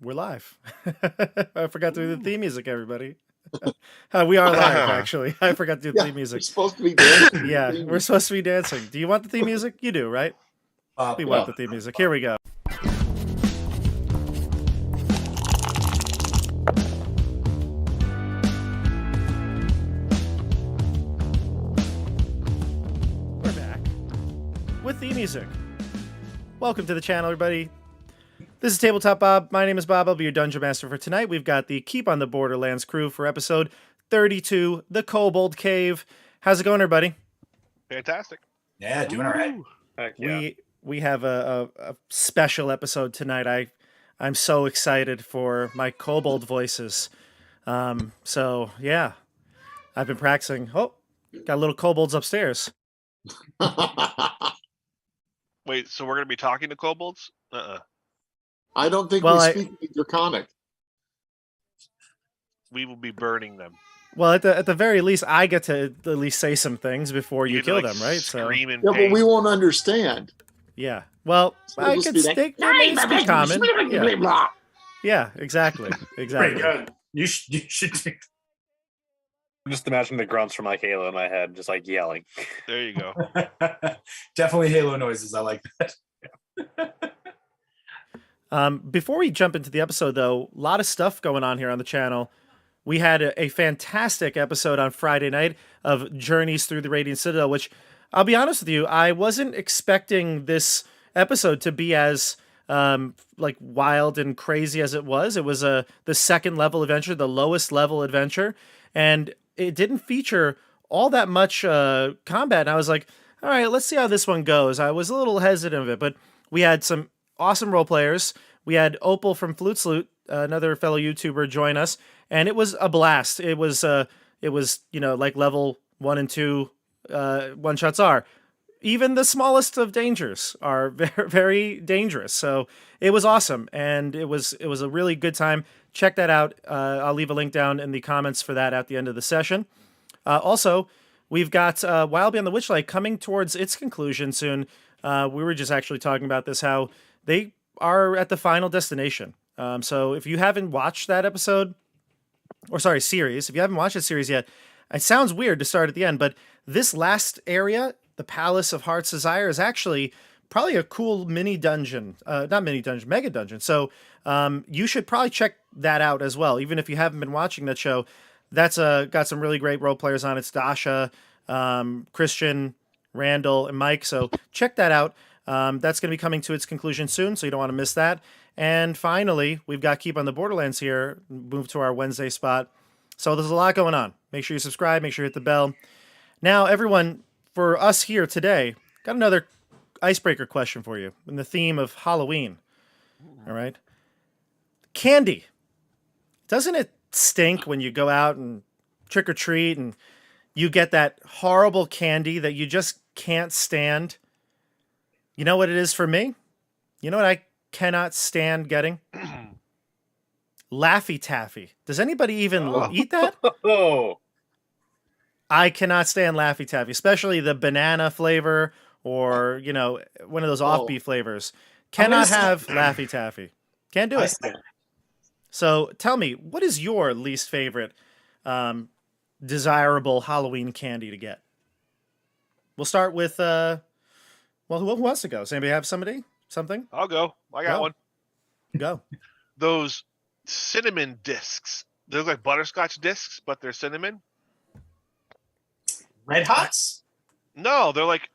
We're live. I forgot to do the theme music, everybody. We are live, actually. I forgot to do the theme We're music. supposed to be dancing. Yeah, we're supposed to be dancing. Do you want the theme music? You do, right? We want the theme music. Here we go. We're back with theme music. Welcome to the channel, everybody. This is Tabletop Bob. My name is Bob. I'll be your Dungeon Master for tonight. We've got the Keep on the Borderlands crew for episode 32, the Kobold Cave. How's it going, everybody? Fantastic. Yeah, doing all right. Heck yeah. We have a special episode tonight. I'm so excited for my kobold voices. So yeah, I've been practicing. Oh, got little kobolds upstairs. Wait, so we're going to be talking to kobolds? I don't think Well, we speak draconic. We will be burning them. Well, at the very least, I get to at least say some things before you get to, kill like, them, right? So scream in Yeah, pain. but we won't understand. yeah. Well, So I we'll just could be like, speak common. Yeah. blah. Yeah, exactly. Exactly. Pretty good. You should do. I'm just imagining the grunts from like Halo in my head, just like yelling. There you go. Definitely Halo noises. I like that. Before we jump into the episode, though, a lot of stuff going on here on the channel. We had a fantastic episode on Friday night of Journeys Through the Radiant Citadel, which, I'll be honest with you, I wasn't expecting this episode to be as like wild and crazy as it was. It was the second level adventure, the lowest level adventure, and it didn't feature all that much combat. And I was like, all right, let's see how this one goes. I was a little hesitant of it, but we had some awesome role players. We had Opal from Flute Salute, another fellow YouTuber, join us, and it was a blast. It was like level 1 and 2 one shots are. Even the smallest of dangers are very, very dangerous. So it was awesome, and it was a really good time. Check that out. I'll leave a link down in the comments for that at the end of the session. Also, we've got Wild Beyond the Witchlight coming towards its conclusion soon. We were just actually talking about this, how they are at the final destination. So if you haven't watched that episode, or sorry, series, if you haven't watched the series yet, it sounds weird to start at the end, but this last area, the Palace of Heart's Desire, is actually probably a cool mini dungeon. Not mini dungeon, mega dungeon. So you should probably check that out as well. Even if you haven't been watching that show, that's got some really great role players on it. It's Dasha, Christian, Randall, and Mike. So check that out. That's going to be coming to its conclusion soon, so you don't want to miss that. And finally, we've got Keep on the Borderlands here, move to our Wednesday spot. So there's a lot going on. Make sure you subscribe, make sure you hit the bell. Now, everyone, for us here today, got another icebreaker question for you in the theme of Halloween. All right. Candy. Doesn't it stink when you go out and trick or treat and you get that horrible candy that you just can't stand? You know what it is for me? You know what I cannot stand getting? Laffy Taffy. Does anybody even eat that? Oh, I cannot stand Laffy Taffy, especially the banana flavor or, one of those offbeat flavors. Cannot have Laffy Taffy. Can't do it. So tell me, what is your least favorite desirable Halloween candy to get? We'll start with, who wants to go? Does anybody have something? I'll go. I got one. Go. Those cinnamon discs. They're like butterscotch discs, but they're cinnamon. Red Hots? No, they're like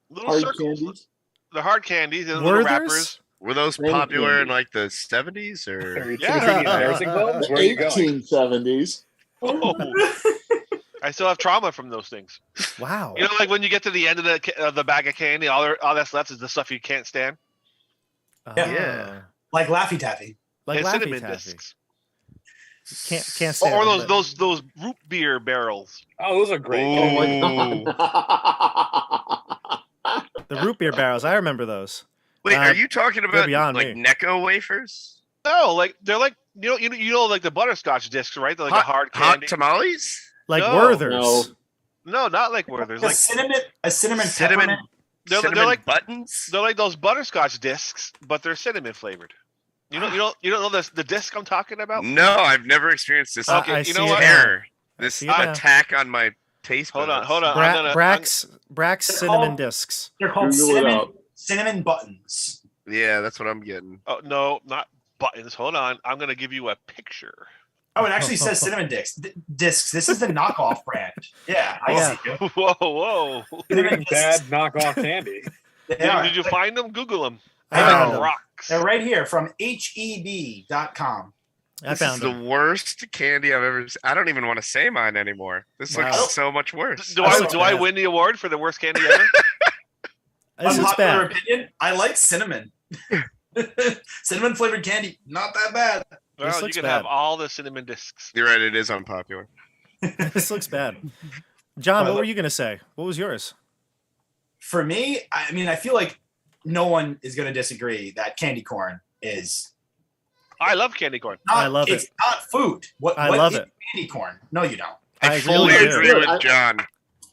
little Hard circles. candies. They're hard candies and Werther's? little wrappers. Were those Maybe. popular in like the 70s or? Yeah. embarrassing clubs? The Where are you going? 1870s. Oh. I still have trauma from those things. Wow. You know, like when you get to the end of the bag of candy, all that's left is the stuff you can't stand. Yeah. Like Laffy Taffy. Like And Laffy cinnamon Taffy. discs. Can't stand Or it, but- those root beer barrels. Oh, those are great. Oh my god. The root beer barrels. I remember those. Wait, are you talking about beyond like me. Necco wafers? No, like they're like you know like the butterscotch discs, right? They're like a hard Hot candy. tamales? Like No. Werther's. No, not like Werther's. A Like cinnamon Cinnamon, peppermint. they're cinnamon like buttons? they're like those butterscotch discs, but they're cinnamon flavored. You don't know the disc I'm talking about? No, I've never experienced this. Okay, I you see know it what? now. Terror. I This see it now. attack on my taste Hold on, buds. hold on. Brax cinnamon discs. They're called Google it up. cinnamon buttons. Yeah, that's what I'm getting. Oh no, not buttons. Hold on. I'm gonna give you a picture. Oh, it actually says cinnamon discs. This is the knockoff brand. Yeah, I Yeah. see you. Whoa. Cinnamon Bad discs. knockoff candy. They are. Did you find them? Google them. I found Oh. them. Rocks. They're right here from heb.com. I This found is them. the worst candy I've ever seen. I don't even want to say mine anymore. This Wow. looks so much worse. Do This I looks do I bad. win the award for the worst candy ever? This is Unpopular bad. opinion, I like cinnamon. Cinnamon flavored candy, not that bad. Well, you looks can bad. have all the cinnamon discs. You're right. It is unpopular. This looks bad. John, what were you gonna say? What was yours? For me, I mean, I feel like no one is going to disagree that candy corn is I love candy corn. not. I love it's it. not food. What I love is it. candy corn? No, you don't. I I agree fully with you. agree with I- John.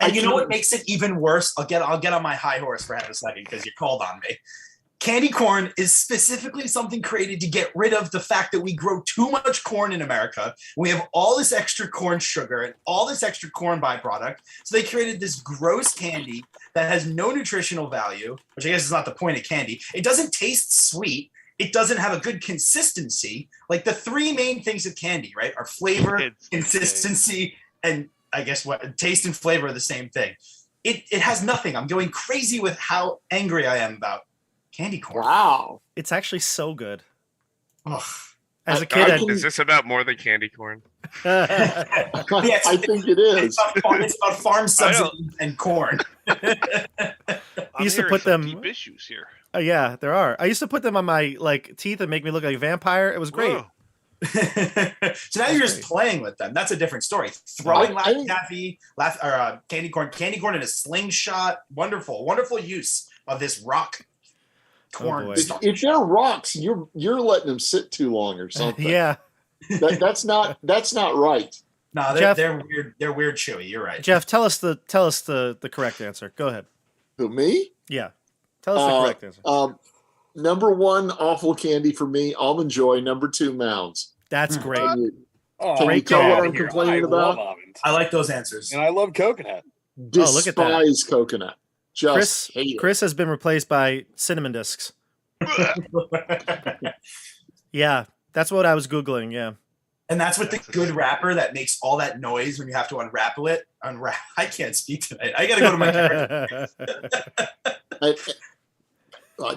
And you know can- what makes it even worse? I'll get on my high horse for half a second because you called on me. Candy corn is specifically something created to get rid of the fact that we grow too much corn in America. We have all this extra corn sugar and all this extra corn byproduct. So they created this gross candy that has no nutritional value, which I guess is not the point of candy. It doesn't taste sweet. It doesn't have a good consistency. Like the three main things of candy, right, are flavor, It's consistency, and I guess what taste and flavor are the same thing. It has nothing. I'm going crazy with how angry I am about candy corn. Wow. It's actually so good. Ugh. As a I kid, can- Is this about more than candy corn? I think it is. It's about farm subsidies and corn. I'm used to hearing put some them- deep issues here. yeah, there are. I used to put them on my teeth and make me look like a vampire. It was great. Whoa. So now you're just great. playing with them. That's a different story. Throwing I- Laffy Taffy, candy corn in a slingshot. Wonderful, wonderful use of this rock corn. boy. starch. If they're rocks, you're letting them sit too long or something. Yeah, That's not right. No, Jeff- they're weird. They're weird, chewy. You're right. Jeff, tell us the correct answer. Go ahead. Who, me? Yeah, tell us the correct answer. Number one awful candy for me, Almond Joy. Number two, Mounds. That's great. Can you, Oh, Can you get tell what outta I'm here. complaining I love about? almond. I like those answers. And I love coconut. Oh, look at that. despise coconut. Just hate it. Chris has been replaced by cinnamon discs. Yeah, that's what I was googling. Yeah. And that's what the good rapper that makes all that noise when you have to unravel it. I can't speak tonight. I got to go to my character.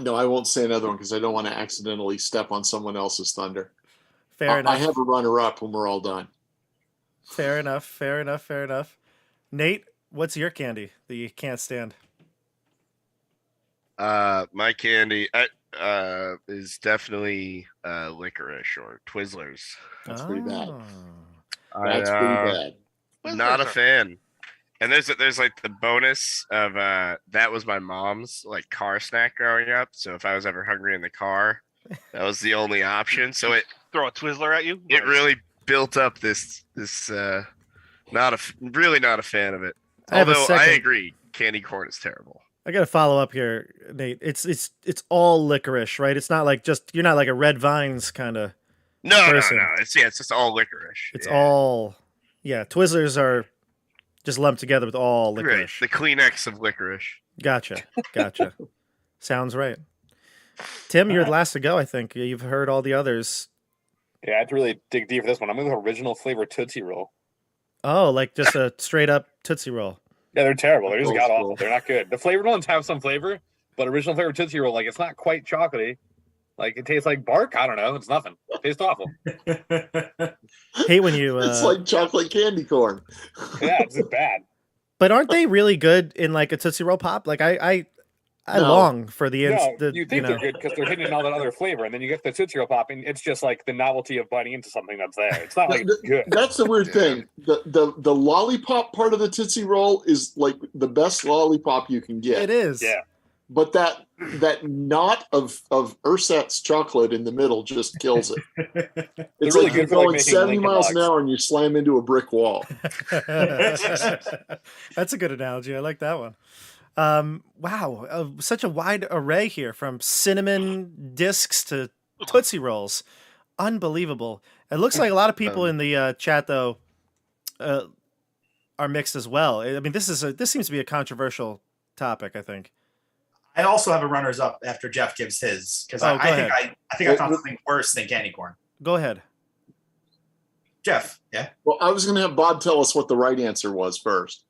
No, I won't say another one because I don't want to accidentally step on someone else's thunder. Fair enough. I have a runner-up when we're all done. Fair enough. Fair enough. Fair enough. Nate, what's your candy that you can't stand? My candy is definitely licorice or Twizzlers. That's pretty bad. Oh. That's pretty bad. Not a Twizzlers are- fan. And there's like the bonus of that was my mom's like car snack growing up. So if I was ever hungry in the car, that was the only option. So it Throw a Twizzler at you. it really built up this really not a fan of it. I have a Although I second- agree, candy corn is terrible. I got to follow up here, Nate. It's all licorice, right? It's not like you're not like a Red Vines kind of. No, Person. no. It's just all licorice. It's Yeah. all, yeah. Twizzlers are just lumped together with all Right, licorice. the Kleenex of licorice. Gotcha. Sounds right. Tim, you're the last to go. I think you've heard all the others. Yeah, I had to really dig deep for this one. I'm going with original flavor Tootsie Roll. Oh, like just a straight up Tootsie Roll. Yeah, they're terrible. They're just Old god school. awful. They're not good. The flavored ones have some flavor, but original flavor Tootsie Roll, like it's not quite chocolatey. Like it tastes like bark. I don't know. It's nothing. It tastes awful. Hate when you. It's like chocolate candy corn. Yeah, it's just bad. But aren't they really good in like a Tootsie Roll pop? Like I No. long for the, No, you think they're good because they're hitting all that other flavor, and then you get the Tootsie Roll Pop, and it's just like the novelty of biting into something that's there. It's not like it's good. That's the weird Yeah. thing. The lollipop part of the Tootsie Roll is like the best lollipop you can get. It is. Yeah. But that knot of Urset's chocolate in the middle just kills it. It's really like you're good for, like, going making 70 Lincoln miles an Logs. hour and you slam into a brick wall. That's a good analogy. I like that one. Wow, such a wide array here from cinnamon discs to Tootsie Rolls. Unbelievable. It looks like a lot of people in the chat, though, are mixed as well. I mean, this seems to be a controversial topic, I think. I also have a runners up after Jeff gives his because Oh, I go think ahead. I found something worse than candy corn. Go ahead. Jeff, yeah. Well, I was going to have Bob tell us what the right answer was first.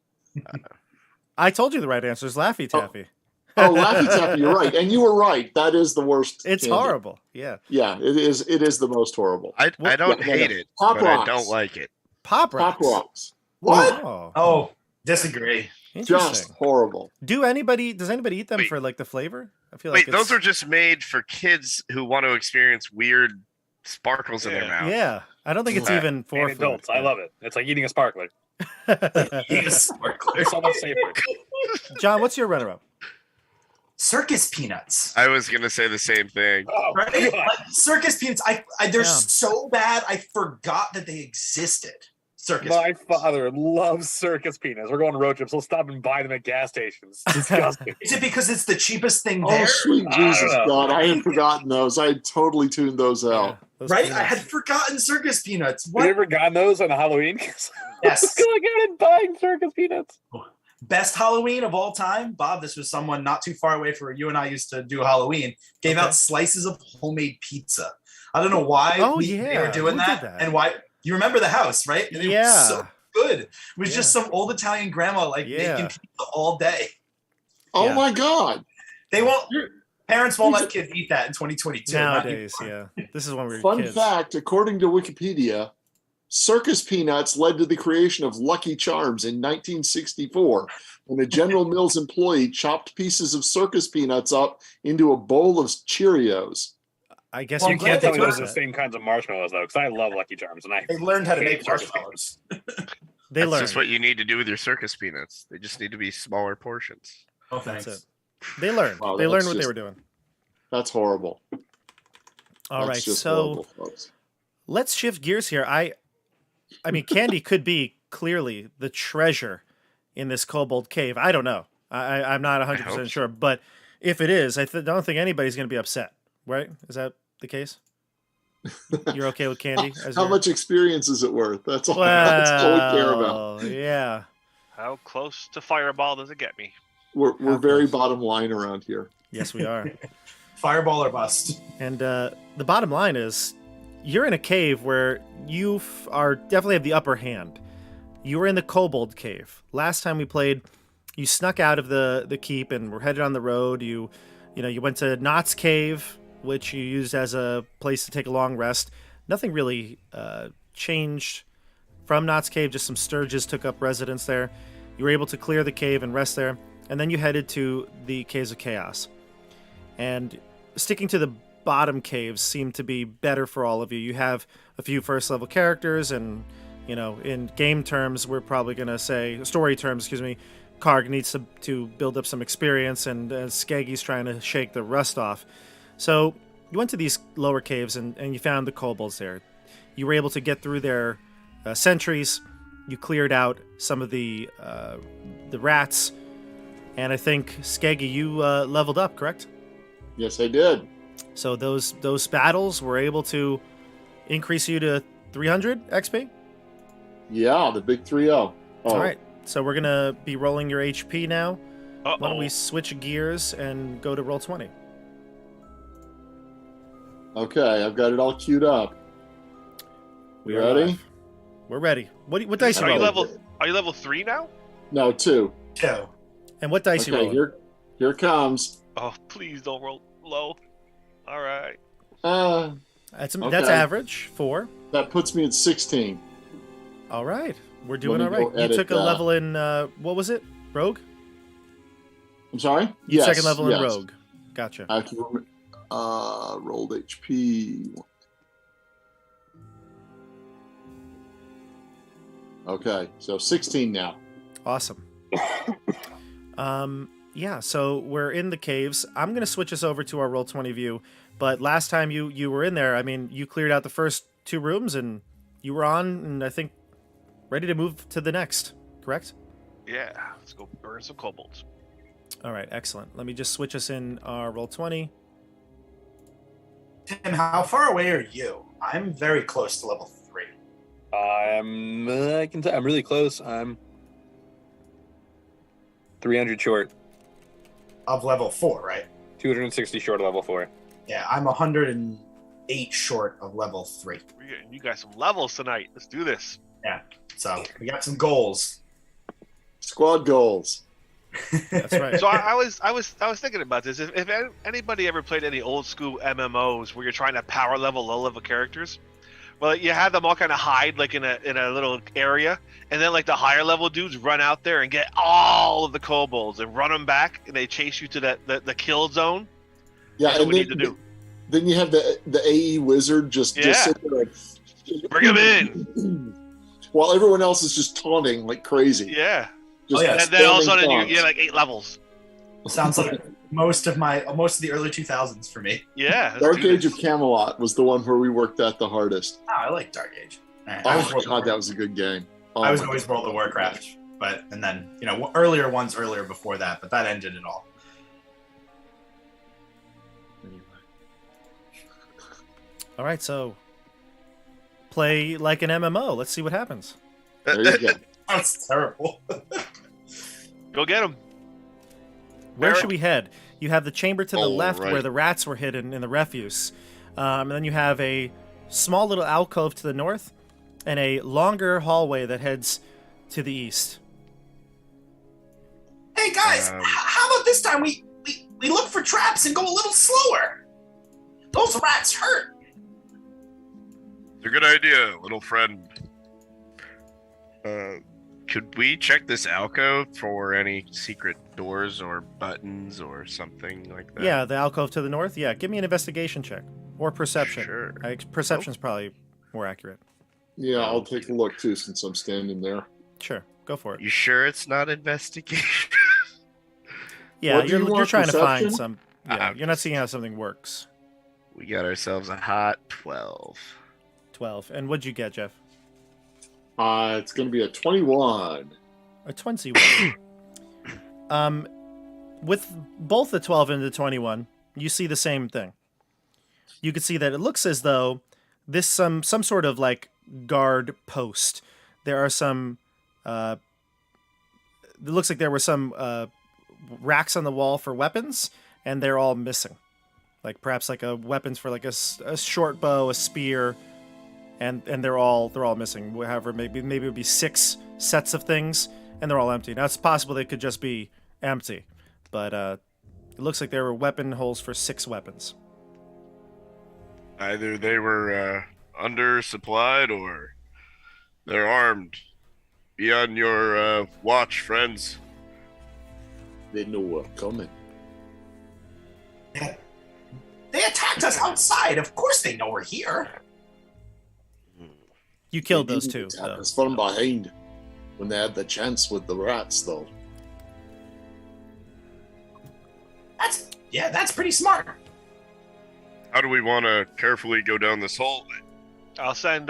I told you the right answer is Laffy Taffy. Oh, Laffy Taffy, you're right. And you were right. That is the worst. It's candy. horrible. Yeah. Yeah, it is. It is the most horrible. I don't Yeah, hate it, Pop but I Rocks. don't like it. Pop Rocks. Pop Rocks. What? Oh, Disagree. Just interesting. horrible. Does anybody eat them Wait. for like the flavor? I feel like Wait, those are just made for kids who want to experience weird sparkles in their Yeah. mouth. Yeah. I don't think it's Yeah. even for And adults. I love it. It's like eating a sparkler. Yes, It's so much safer. John, what's your runner-up? circus peanuts. I was gonna say the same thing. Oh, Right? God. Like, circus peanuts. They're Yeah. so bad. I forgot that they existed. Circus. My peanuts. father loves circus peanuts. We're going on road trips. He'll stop and buy them at gas stations. It's disgusting. Is it because it's the cheapest thing Oh, there? sweet Jesus, I don't know. God. I had forgotten those. I had totally tuned those Yeah, out. those Right? peanuts. I had forgotten circus peanuts. Have What? you ever gotten those on Halloween? Yes. Going out and buying circus peanuts. Best Halloween of all time, Bob. This was someone not too far away from where you and I used to do Halloween. Gave Okay. out slices of homemade pizza. I don't know why Oh, they yeah. were doing Who did that, that? and why. You remember the house, right? And it was Yeah. so good. It was just some old Italian grandma Yeah. making pizza all day. Oh, Yeah. my God. They won't. Parents won't let kids eat that in 2022. not Nowadays, anymore. yeah. This is when we were Fun kids. fact, according to Wikipedia, circus peanuts led to the creation of Lucky Charms in 1964 when a General Mills employee chopped pieces of circus peanuts up into a bowl of Cheerios. I guess Well, you I'm can't glad Tell take me they those are the same kinds of marshmallows though, because I love Lucky Charms and I They learned how to hate make circus marshmallows. They That's learn. just what you need to do with your circus peanuts. They just need to be smaller portions. Oh, That's thanks. it. They learned. Wow, They that's learned what they just- were doing. That's horrible. All That's right, just so horrible, folks. let's shift gears here. I mean, candy could be clearly the treasure in this Kobold Cave. I don't know. I'm not 100% so. sure, but if it is, don't think anybody's going to be upset, right? Is that the case? You're okay with candy? How much experience is it worth? That's all, that's all we care about. Well, yeah. How close to Fireball does it get me? We're How very close? bottom line around here. Yes, we are. Fireball or bust. And the bottom line is, you're in a cave where you are definitely have the upper hand. You were in the Kobold Cave. Last time we played, you snuck out of the keep and were headed on the road. You went to Knott's Cave, which you used as a place to take a long rest. Nothing really changed from Knott's Cave. Just some Sturges took up residence there. You were able to clear the cave and rest there. And then you headed to the Caves of Chaos. And sticking to the bottom caves seemed to be better for all of you. You have a few first level characters, and in game terms, we're probably gonna say story terms. Excuse me. Karg needs to build up some experience, and Skeggy's trying to shake the rust off. So you went to these lower caves, and you found the kobolds there. You were able to get through their sentries. You cleared out some of the rats, and I think Skeggy, you leveled up, correct? Yes, I did. So those battles were able to increase you to 300 XP. Yeah, the big 3-0. Oh, All right. So we're gonna be rolling your HP now. Why don't Uh-oh. we switch gears and go to roll 20? okay. I've got it all queued up. We You are ready? live. We're ready. What dice you Are you rolling? level 3 now? No, 2. Two. And what dice you Okay, rolling? here it comes. Oh, please don't roll low. All right. That's okay. average. 4. That puts me at 16. All right. We're doing me all right. go You edit took a that. level in what was it? Rogue? I'm sorry? You Yes, second level in yes. Rogue. Gotcha. I have to rolled HP. Okay, so 16 now. Awesome. Yeah, so we're in the caves. I'm going to switch us over to our Roll20 view. But last time you were in there, I mean, you cleared out the first 2 rooms and you were on, and I think, ready to move to the next, correct? Yeah. Let's go burn some kobolds. All right, excellent. Let me just switch us in our Roll20. Tim, how far away are you? I'm very close to level 3. I'm really close. I'm 300 short, Of level 4, right? 260 short of level 4. Yeah, I'm 108 short of level 3. You got some levels tonight. Let's do this. So we got some goals. Squad goals. That's right. So I was thinking about this. If anybody ever played any old school MMOs where you're trying to power level low level characters, well, you have them all kind of hide like in a little area, and then like the higher level dudes run out there and get all of the kobolds and run them back, and they chase you to the kill zone. Yeah, That's what we need to do. Then you have the AE wizard just sit there and Bring them in. while everyone else is just taunting like crazy. Yeah. Just And then all of a spamming sudden taunts. you're like 8 levels. Sounds like most of the early 2000s for me. Yeah. let's Dark do Age this. of Camelot was the one where we worked at the hardest. Oh, I like Dark Age. I Oh was my god, that was a good game. Oh I was my always God. World of Warcraft, and then earlier ones before that, but that ended it all. All right, so play like an MMO. Let's see what happens. There you go. That's terrible. Go get them. Where Barrett? should we head? You have the chamber to the Oh, left right. where the rats were hidden in the refuse. And then you have a small little alcove to the north and a longer hallway that heads to the east. Hey guys, how about this time we look for traps and go a little slower? Those rats hurt. It's a good idea, little friend. Could we check this alcove for any secret doors or buttons or something like that? Yeah, the alcove to the north. Yeah, give me an investigation check or perception. Sure. Perception's probably more accurate. Yeah, I'll take a look too since I'm standing there. Sure, go for it. You sure it's not investigation? Yeah, What do you you're want, trying to find perception? some. Yeah, you're not seeing how something works. We got ourselves a hot 12. 12. And what'd you get, Jeff? It's going to be a 21. A 21. With both the 12 and the 21, you see the same thing. You can see that it looks as though this some sort of like guard post. There are some. It looks like there were some racks on the wall for weapons, and they're all missing. Like perhaps like weapons for like a short bow, a spear, and they're all missing. However, maybe it would be 6 sets of things, and they're all empty. Now it's possible they could just be empty, but it looks like there were weapon holes for 6 weapons. Either they were undersupplied or they're armed. Be on your watch, friends. They know we're coming. They attacked us outside. Of course they know we're here. You killed They those didn't 2. attack Though. us from behind when they had the chance with the rats, though. That's pretty smart. How do we want to carefully go down this hallway? I'll send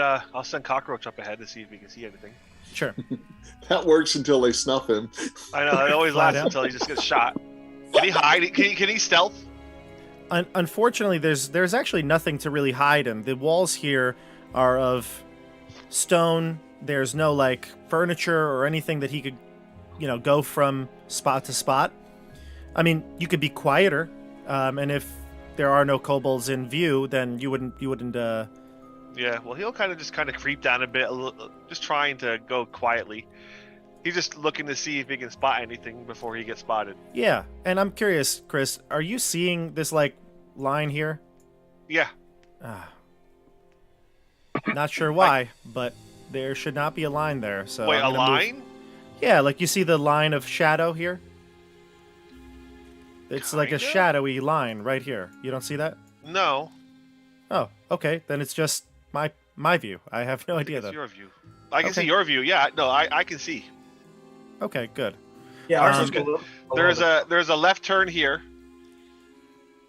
Cockroach up ahead to see if he can see anything. Sure. That works until they snuff him. I know it always Fly lasts down. until he just gets shot. Can he hide? Can he stealth? Unfortunately, there's actually nothing to really hide in. The walls here are of stone. There's no like furniture or anything that he could, go from spot to spot. I mean, you could be quieter, and if there are no kobolds in view, then you wouldn't. Yeah. Well, he'll kind of creep down a bit, just trying to go quietly. He's just looking to see if he can spot anything before he gets spotted. Yeah, and I'm curious, Chris, are you seeing this like line here? Yeah. Not sure why, but there should not be a line there. So Wait, I'm a gonna move- line? Yeah, like you see the line of shadow here. It's like a Kinda? shadowy line right here. You don't see that? No. Oh, okay. Then it's just my view. I have no idea It's though. your view. I can Okay. see your view. Yeah. No, I can see. Okay, good. Yeah, ours is Um, good. There's a left turn here.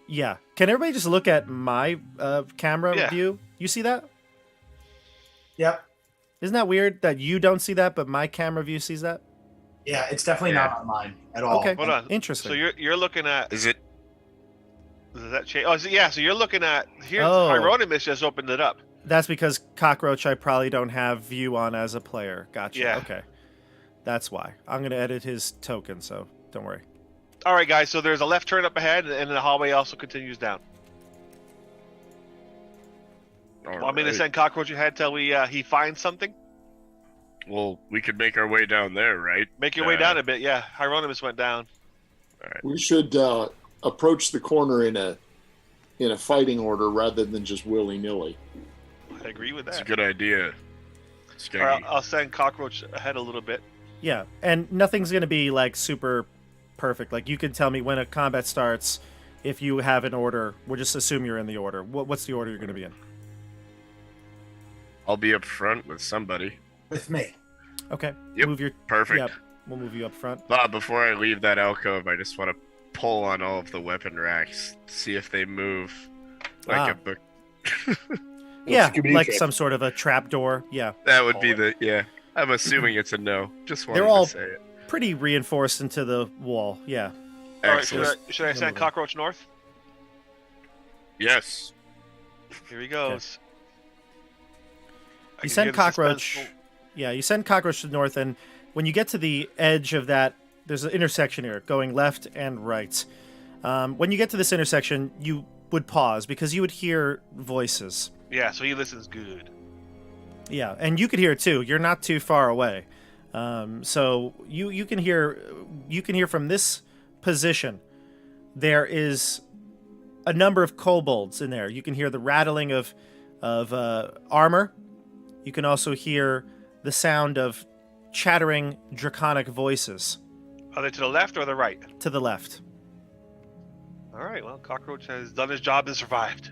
Yeah. Can everybody just look at my camera Yeah. view? You see that? Yep. Isn't that weird that you don't see that, but my camera view sees that? Yeah, it's definitely not on mine at all. Okay. Hold on. Interesting. So you're looking at. Is it Does that change? Oh, so, yeah. So you're looking at here. Oh. Hieronymus just opened it up. That's because Cockroach I probably don't have view on as a player. Gotcha. Yeah. Okay. That's why. I'm going to edit his token, so don't worry. All right, guys. So there's a left turn up ahead, and the hallway also continues down. Want me to send Cockroach ahead till he finds something? Well, we could make our way down there, right? Make your way down a bit. Yeah, Hieronymus went down. All right. We should approach the corner in a fighting order rather than just willy-nilly. I agree with that. That's a good idea. All Skeggy. right, I'll send Cockroach ahead a little bit. Yeah, and nothing's going to be like super perfect. Like you can tell me when a combat starts if you have an order. We'll just assume you're in the order. What's the order you're going to be in? I'll be up front with somebody. With me. Okay. Yep, Move your Perfect. Yep. We'll move you up front. Bob, before I leave that alcove, I just want to pull on all of the weapon racks, see if they move like a book. Yeah, Scooby-Doo like trick. some sort of a trap door. Yeah. That would be the I'm assuming it's a no. Just wanted They're all to say it. pretty reinforced into the wall. Yeah. All right, should Excellent. I send Cockroach north? Yes. Here he goes. I You can send hear the Cockroach. suspenseful- Yeah, you send Cockroach to the north, and when you get to the edge of that, there's an intersection here, going left and right. When you get to this intersection, you would pause because you would hear voices. Yeah, so he listens good. Yeah, and you could hear it too. You're not too far away, so you can hear from this position. There is a number of kobolds in there. You can hear the rattling of armor. You can also hear the sound of chattering draconic voices Are they to the left or the right? to the left. All right, well, Cockroach has done his job and survived.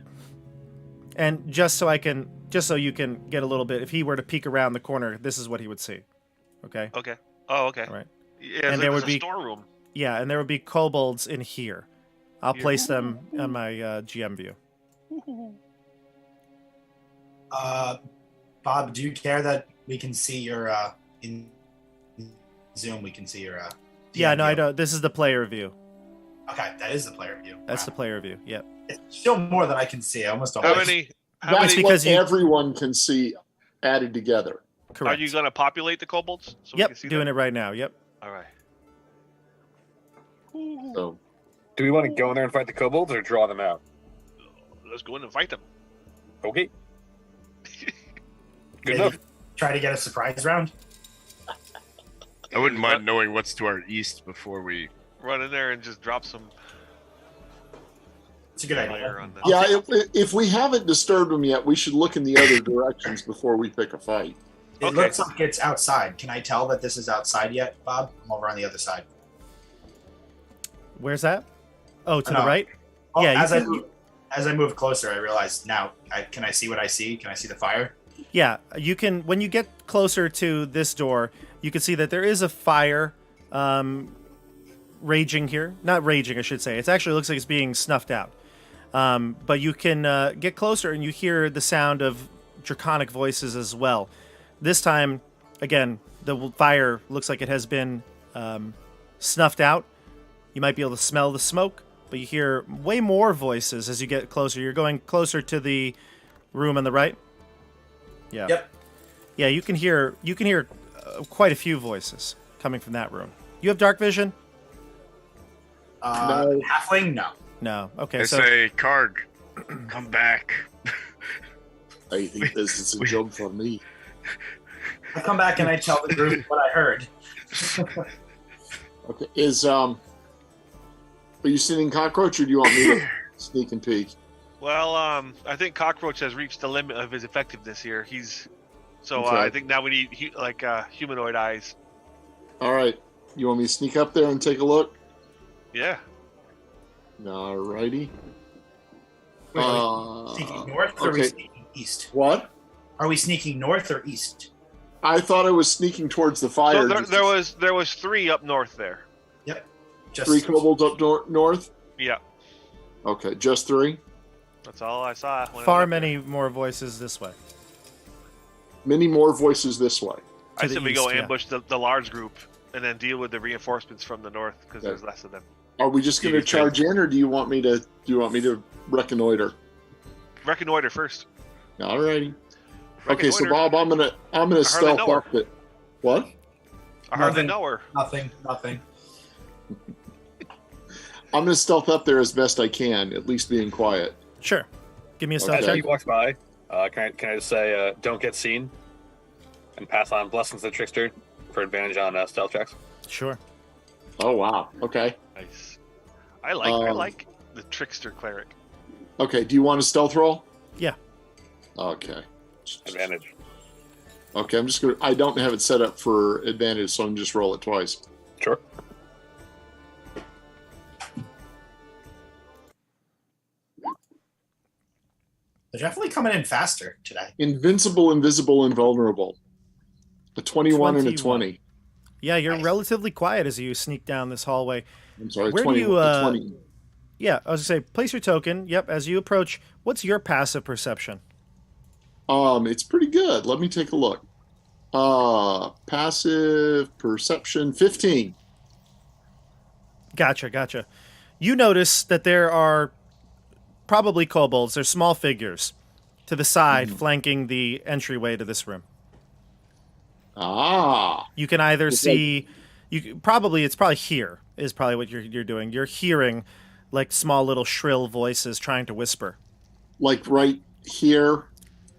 And just so you can get a little bit, if he were to peek around the corner, this is what he would see. Okay. Okay. Oh, okay. All right. Yeah, And there would a be- storeroom. Yeah, and there would be kobolds in here. I'll Here. place them on my GM view. Bob, do you care that we can see your in Zoom? We can see your. Yeah, DM no, I view? don't. This is the player view. Okay, that is the player view. That's the Wow. player view. Yep. It's still more than I can see. I almost don't. How like- many? How That's many? because what you- everyone can see added together. Correct. Are you going to populate the kobolds? So we Yep, can see doing them? it right now. Yep. All right. So Do we want to go in there and fight the kobolds or draw them out? Let's go in and fight them. Okay. Good Maybe enough. try to get a surprise round. I wouldn't mind knowing what's to our east before we. Run in there and just drop some It's a good fire idea. on them. yeah, if we haven't disturbed them yet, we should look in the other directions before we pick a fight. It Okay. looks like it's outside. Can I tell that this is outside yet, Bob? I'm over on the other side. Where's that? Oh, to No. the right. Oh, Yeah, you as can- as I move closer, I realize now. Can I see what I see? Can I see the fire? Yeah, you can. When you get closer to this door, you can see that there is a fire raging here. Not raging, I should say. It actually looks like it's being snuffed out. But you can get closer and you hear the sound of draconic voices as well. This time, again, the fire looks like it has been snuffed out. You might be able to smell the smoke, but you hear way more voices as you get closer. You're going closer to the room on the right. Yeah. Yep. Yeah, you can hear quite a few voices coming from that room. You have dark vision? No. Halfling? No. No. Okay, I so say, Karg, come back. I think this is a job for me. I come back and I tell the group what I heard. Okay, are you sending Cockroach, or do you want me to sneak and peek? Well, I think Cockroach has reached the limit of his effectiveness here. So Okay. I think now we need humanoid eyes. All right, you want me to sneak up there and take a look? Yeah. All righty. Wait, are we sneaking north or are we okay. sneaking east? What? Are we sneaking north or east? I thought I was sneaking towards the fire. So there was 3 up north there. Yep. Just 3 kobolds up north? Yeah. Okay, just 3? That's all I saw. when I far went up many more voices this way. Many more voices this way. there. I to the said we go east, yeah. ambush the large group and then deal with the reinforcements from the north because there's less of them. Are we just going to charge in, or do you want me to reconnoiter? Reconnoiter first. All righty. Okay, so Reconnoiter. Bob, I'm gonna stealth know her. up it. What? I hardly Nothing. know her. Nothing. I'm gonna stealth up there as best I can, at least being quiet. Sure. Give me a stealth Okay. As he check. walks by, can I just say, don't get seen, and pass on blessings to the trickster for advantage on stealth checks? Sure. Oh wow. Okay. Nice. I like Um, the trickster cleric. Okay. Do you want a stealth roll? Yeah. Okay. Advantage. Okay. I don't have it set up for advantage, so I'm just roll it twice. Sure. They're definitely coming in faster today. Invincible, invisible, invulnerable. A 21 and a 21. 20. Yeah, you're Nice. relatively quiet as you sneak down this hallway. I'm sorry. Where do 20, you, 20. Yeah, I was gonna say, place your token. Yep, as you approach, what's your passive perception? It's pretty good. Let me take a look. Passive perception 15. Gotcha. You notice that there are probably kobolds. They're small figures to the side, flanking the entryway to this room. Ah. You can either It's see, it's probably here is probably what you're doing. You're hearing like small little shrill voices trying to whisper, Like right here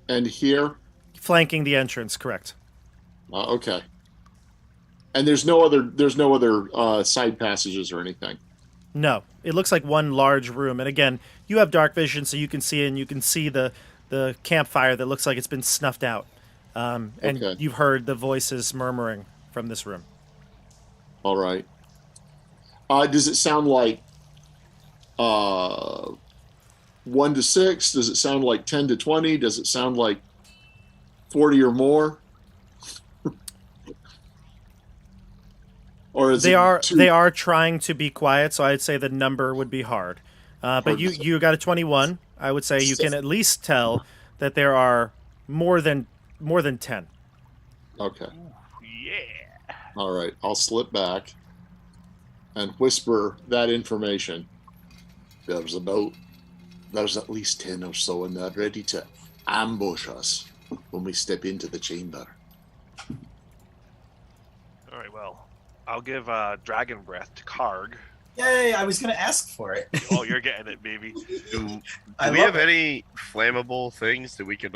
and here. flanking the entrance. Correct. Okay. And there's no other side passages or anything. No, it looks like one large room. And again, you have dark vision, so you can see it, and you can see the campfire that looks like it's been snuffed out. And Okay. you've heard the voices murmuring from this room. All right. Does it sound like 1 to 6? Does it sound like 10 to 20? Does it sound like 40 or more? Or is They it are too- they are trying to be quiet, so I'd say the number would be hard. But you got a 21. I would say you can at least tell that there are more than 10. Okay. Yeah. All right. I'll slip back and whisper that information. There's at least 10 or so in there ready to ambush us when we step into the chamber. All right. Well, I'll give dragon breath to Karg. Yay! I was gonna ask for it. Oh, you're getting it, baby. Do I we love have any flammable things that we could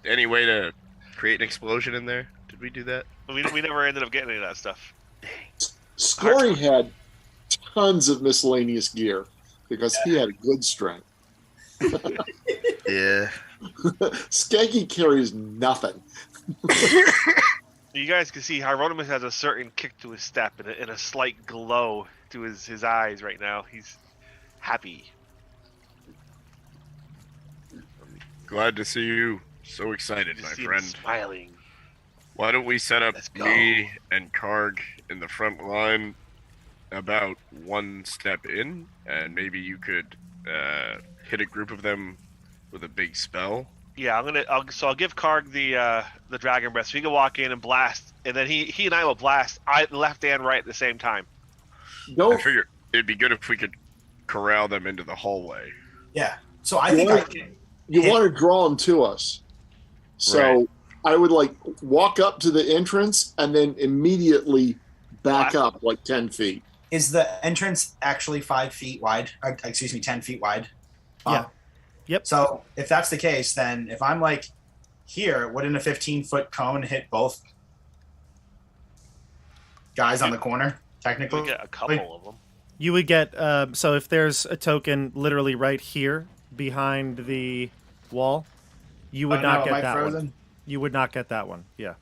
any way to create an explosion in there? Did we do that? We never ended up getting any of that stuff. Scory had tons of miscellaneous gear because he had a good strength. Yeah. Skeggy carries nothing. You guys can see Hieronymus has a certain kick to his step and a slight glow to his eyes right now. He's happy. Glad to see you so excited, You my see him friend. smiling. Why don't we set up Let's go. me and Karg in the front line about one step in, and maybe you could hit a group of them with a big spell? Yeah, I'll give Karg the dragon breath so he can walk in and blast, and then he and I will blast left and right at the same time. I Don't figure it'd be good if we could corral them into the hallway. Yeah. So I think I can. you want to draw them to us. So Right. I would walk up to the entrance and then immediately back Blast. up 10 feet. Is the entrance actually 5 feet wide? Or, excuse me, 10 feet wide? Yeah. Yep. So if that's the case, then if I'm here, wouldn't a 15-foot cone hit both guys on the corner? Technically, We get a couple of them. You would get so if there's a token literally right here behind the wall, you would Oh, not no, get am I that frozen? one. You would not get that one. Yeah.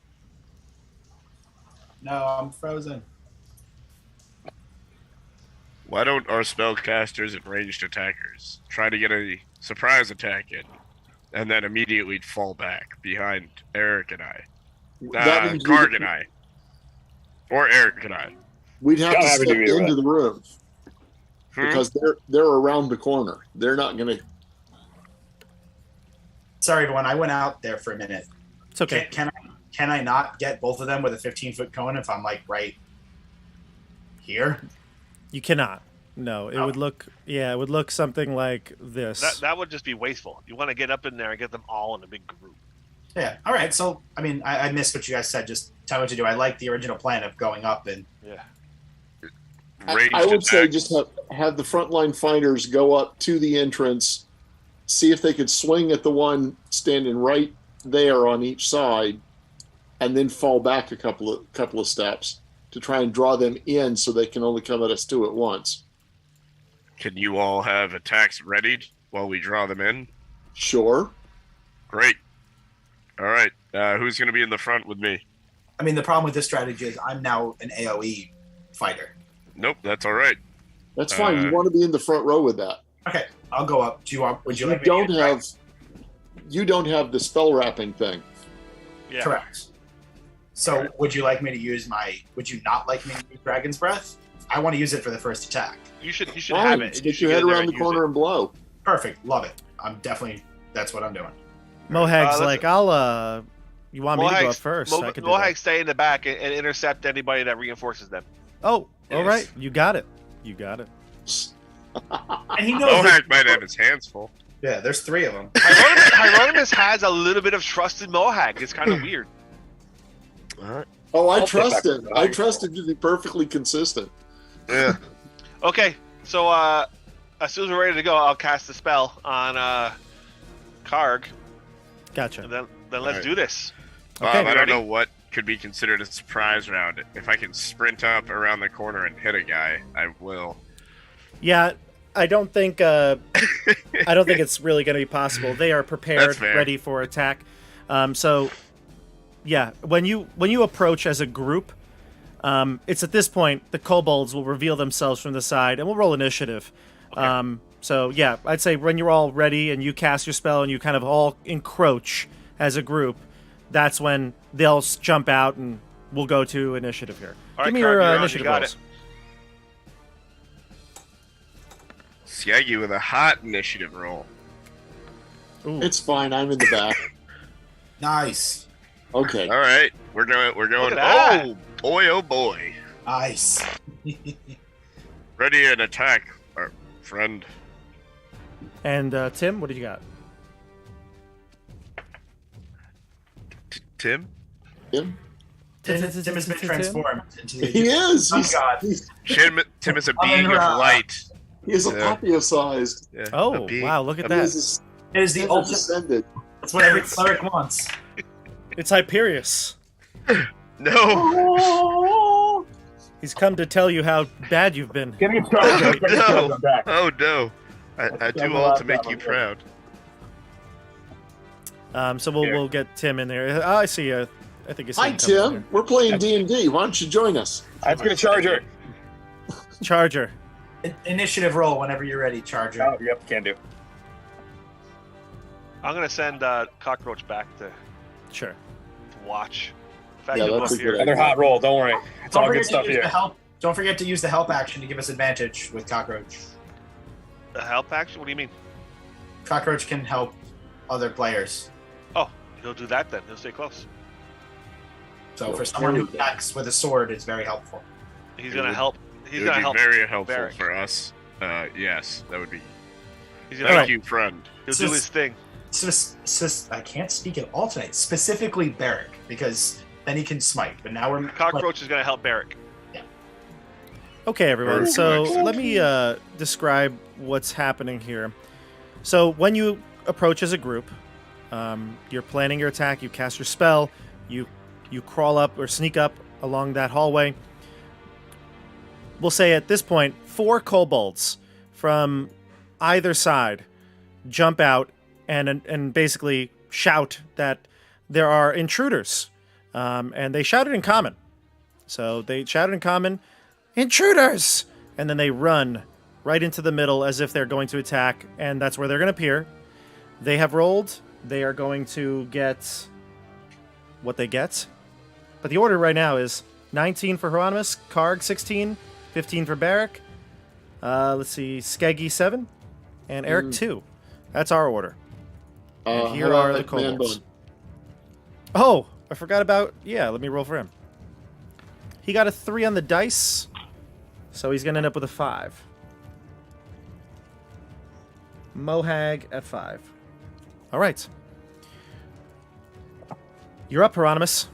No, I'm frozen. Why don't our spellcasters and ranged attackers try to get a surprise attack in, and then immediately fall back behind Eric and I? That means Karg and I. Or Eric and I. we'd have Don't to have to step do either into way. the room Hmm? because they're around the corner. They're not going to. Sorry, everyone. I went out there for a minute. It's okay. Can I not get both of them with a 15-foot cone if I'm right here? You cannot. No, it Oh. would look. Yeah, it would look something like this. That would just be wasteful. You want to get up in there and get them all in a big group. Yeah. All right. So, I mean, I missed what you guys said. Just tell me what to do. I like the original plan of going up and. Yeah. Ranged I would say attack. just have the frontline fighters go up to the entrance, see if they could swing at the one standing right there on each side, and then fall back a couple of steps to try and draw them in so they can only come at us two at once. Can you all have attacks readied while we draw them in? Sure. Great. All right. Who's going to be in the front with me? I mean, the problem with this strategy is I'm now an AOE fighter. Nope, that's all right. That's fine. You want to be in the front row with that. Okay, I'll go up. Do you want? Would you You like me to don't use have you don't have the spell wrapping thing. Yeah. Correct. So, would you like me to use my? Would you not like me to use Dragon's Breath? I want to use it for the first attack. You should have Fine, it. and you stick should your get head in there around the and use corner it. and blow. Perfect. Love it. I'm definitely. That's what I'm doing. Mohag's let's- like, I'll. You want me to go up first? I can do that. Mohag stay in the back and intercept anybody that reinforces them. Oh, all Yes. right. You got it. You got it. And he knows. Mohawk might have his hands full. Yeah, there's 3 of them. Hieronymus has a little bit of trust in Mohag. It's kind of weird. All right. Oh, I I'll take trust that him. I trust him to be perfectly consistent. Yeah. Okay, so as soon as we're ready to go, I'll cast the spell on Karg, Gotcha. and then let's Alright. do this. Bob, Okay, I don't ready? know what could be considered a surprise round. If I can sprint up around the corner and hit a guy, I will. Yeah, I don't think. I don't think it's really going to be possible. They are prepared, That's fair. ready for attack. So, yeah, when you approach as a group, it's at this point the kobolds will reveal themselves from the side, and we'll roll initiative. So yeah, I'd say when you're all ready and you cast your spell and you kind of all encroach as a group, that's when they'll jump out and we'll go to initiative here. All right, Give me Karg, your you're on. You initiative got rolls. Skaggy with a hot initiative roll. Ooh. It's fine. I'm in the back. Nice. Okay. All right, we're going. at that. Oh boy! Oh boy! Nice. Ready and attack, our friend. And Tim, what did you got? Tim. Tim? Tim has been transformed into He the. is. Oh, He's, God. Tim is a being of light. he is a Yeah. Papio-sized. Yeah, a Oh, being- wow, look at He that. is It is the the ultimate. descendant. That's what every cleric wants. It's Hyperius. No! He's come to tell you how bad you've been. Get me started. No. I'm back. Oh no! I do all to make you proud. So we'll get Tim in there. Oh, I see you. I think you see Hi, him coming in Tim. We're playing D&D. Why don't you join us? Let's get a charger. here. Charger. Initiative roll whenever you're ready, Charger. Oh, yep, can do. I'm gonna send Cockroach back to Sure. watch. In fact, Yeah, he'll that's go a here. good Another hot roll. Don't worry. It's all good stuff to use the here. help. Don't forget to use the help action to give us advantage with Cockroach. The help action? What do you mean? Cockroach can help other players. Oh, he'll do that then. He'll stay close. So for someone who attacks with a sword, it's very helpful. He's It gonna would- help. He's It would gonna be help. very helpful Barrick. for us. Yes, that would be. He's gonna Thank help. you, friend. He'll So do it's- his thing. I can't speak at all tonight. Specifically Barrick, because then he can smite. But now we're Cockroach is gonna help Barrick. Okay, everyone. Perfect. So let me describe what's happening here. So when you approach as a group, you're planning your attack. You cast your spell. You crawl up or sneak up along that hallway. We'll say at this point, 4 kobolds from either side jump out and basically shout that there are intruders, and they shout it in common. So they shout it in common. Intruders! And then they run right into the middle as if they're going to attack, and that's where they're going to appear. They have rolled. They are going to get what they get. But the order right now is 19 for Hieronymus, Karg 16, 15 for Barrick. Let's see, Skeggy 7, and Eric 2. That's our order. And here how are about the Man kobolds. Bun? Oh, I forgot about... Yeah, let me roll for him. He got a 3 on the dice, so he's going to end up with a 5. Mohag at 5. All right. You're up, Hieronymus.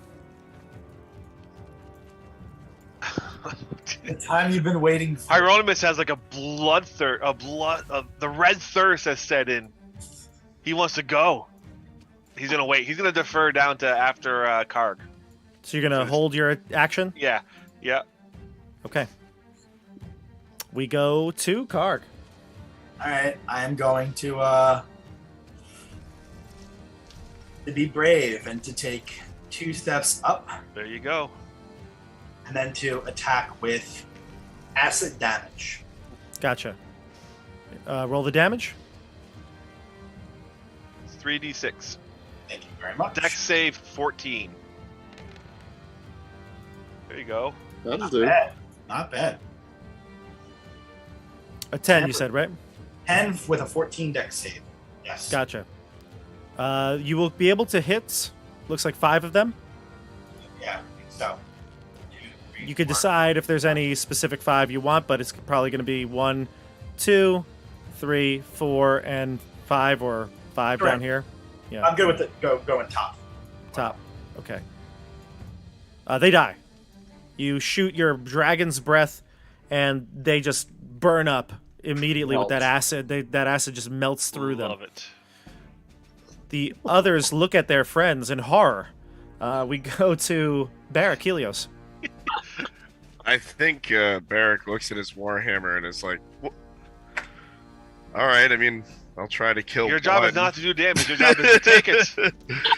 The time you've been waiting for. Hieronymus has like a the red thirst has set in. He wants to go. He's gonna wait. He's gonna defer down to after Karg. So you're going to hold your action? Yeah. Okay. We go to Karg. All right, I am going to be brave and to take 2 steps up, There you go. and then to attack with acid damage. Gotcha. Roll the damage. It's 3d6. Thank you very much. Dex save 14. There you go. That'll Not do. bad. Not bad. A 10, you said, right? 10 with a 14 dex save. Yes. Gotcha. You will be able to hit, looks like 5 of them. Yeah, I think so. 2, 3, You could 4. decide if there's any specific 5 you want, but it's probably going to be 1, 2, 3, 4, and 5, or 5 down Correct. here. Yeah. I'm good with it. Going top. Top. Okay. They die. You shoot your dragon's breath, and they just burn up immediately with that Melt. acid. That acid just melts through them. Love it. The others look at their friends in horror. We go to Barrack Helios. I think Barrack looks at his warhammer and is like, "All right. I mean, I'll try to kill." Your job is one." not to do damage. Your job is to take it.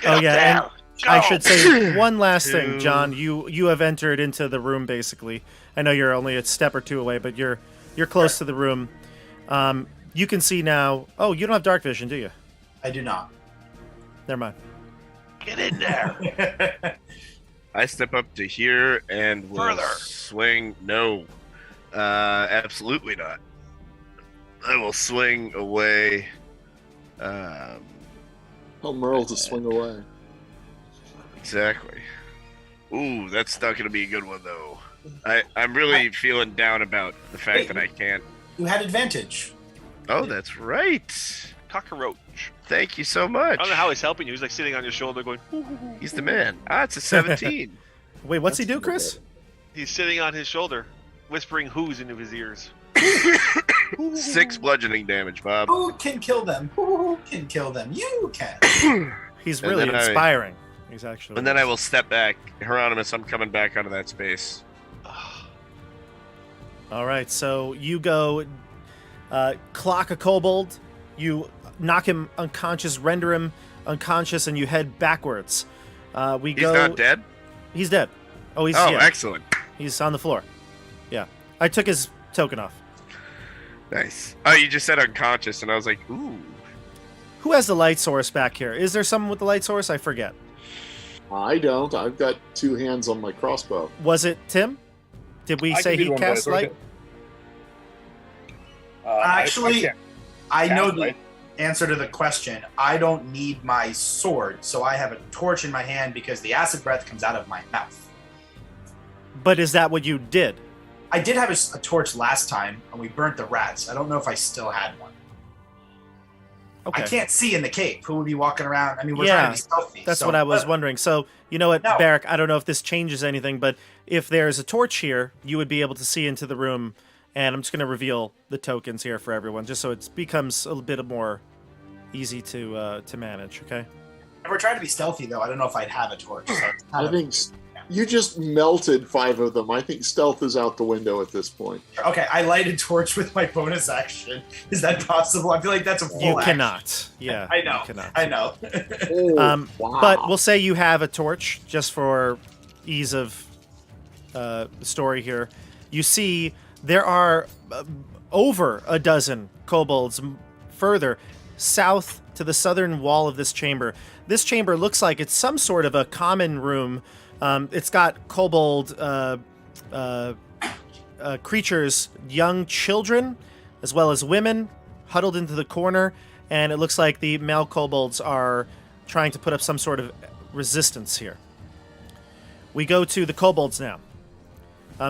Oh yeah, and I should say Go. one last thing, Two. John. You have entered into the room basically. I know you're only a step or 2 away, but you're close to the room. You can see now. Oh, you don't have dark vision, do you? I do not. Never mind. Get in there. I step up to here and will Further. swing. No, absolutely not. I will swing away. Tell Merle to swing away. Exactly. Ooh, that's not going to be a good one, though. I'm really feeling down about the fact that I can't. You had advantage. Oh, that's right. Cockroach. Thank you so much. I don't know how he's helping you. He's like sitting on your shoulder going, hoo, hoo, hoo. He's the man. It's a 17. Wait, what's he do, Chris? He's sitting on his shoulder, whispering whoos into his ears. 6 bludgeoning damage, Bob. Who can kill them? Who can kill them? You can. He's And really then I- inspiring. He's actually. And then I will step back. Hieronymus, I'm coming back onto that space. All right, so you go clock a kobold, you knock him unconscious, render him unconscious, and you head backwards. We He's go. not dead? He's dead. Oh, he's Oh, yeah, excellent. he's on the floor. Yeah, I took his token off. Nice. Oh, you just said unconscious, and I was like, ooh. Who has the light source back here? Is there someone with the light source? I forget. I don't. I've got 2 hands on my crossbow. Was it Tim? Did we I say can do he one by cast the light? Actually, can't I know cast the light. answer to the question. I don't need my sword, so I have a torch in my hand because the acid breath comes out of my mouth. But is that what you did? I did have a torch last time, and we burnt the rats. I don't know if I still had one. Okay. I can't see in the cave. Who would be walking around? I mean, we're trying Yeah, to be stealthy. That's so- what I was wondering. So, you know what, No. Barrack, I don't know if this changes anything, but if there's a torch here, you would be able to see into the room, and I'm just going to reveal the tokens here for everyone, just so it becomes a little bit more easy to manage, okay? And we're trying to be stealthy, though. I don't know if I'd have a torch. So it's kind I of- think you just melted 5 of them. I think stealth is out the window at this point. Okay, I light a torch with my bonus action. Is that possible? I feel like that's a full You action. cannot. Yeah. I know. You cannot. I know. Oh, wow. But we'll say you have a torch, just for ease of story here. You see there are over a dozen kobolds further south to the southern wall of this chamber. This chamber looks like it's some sort of a common room. It's got kobold creatures, young children, as well as women, huddled into the corner, and it looks like the male kobolds are trying to put up some sort of resistance here. We go to the kobolds now.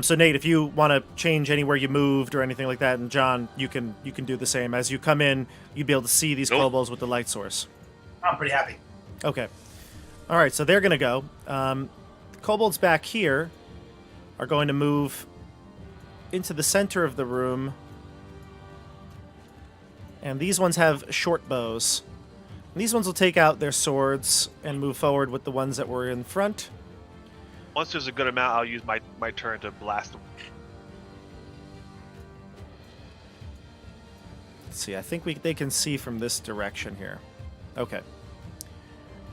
So Nate, if you want to change anywhere you moved or anything like that, and John, you can do the same. As you come in, you'll be able to see these Nope. kobolds with the light source. I'm pretty happy. Okay. All right, so they're going to go. The kobolds back here are going to move into the center of the room. And these ones have short bows. And these ones will take out their swords and move forward with the ones that were in front. Once there's a good amount, I'll use my turn to blast them. Let's see, I think they can see from this direction here. Okay.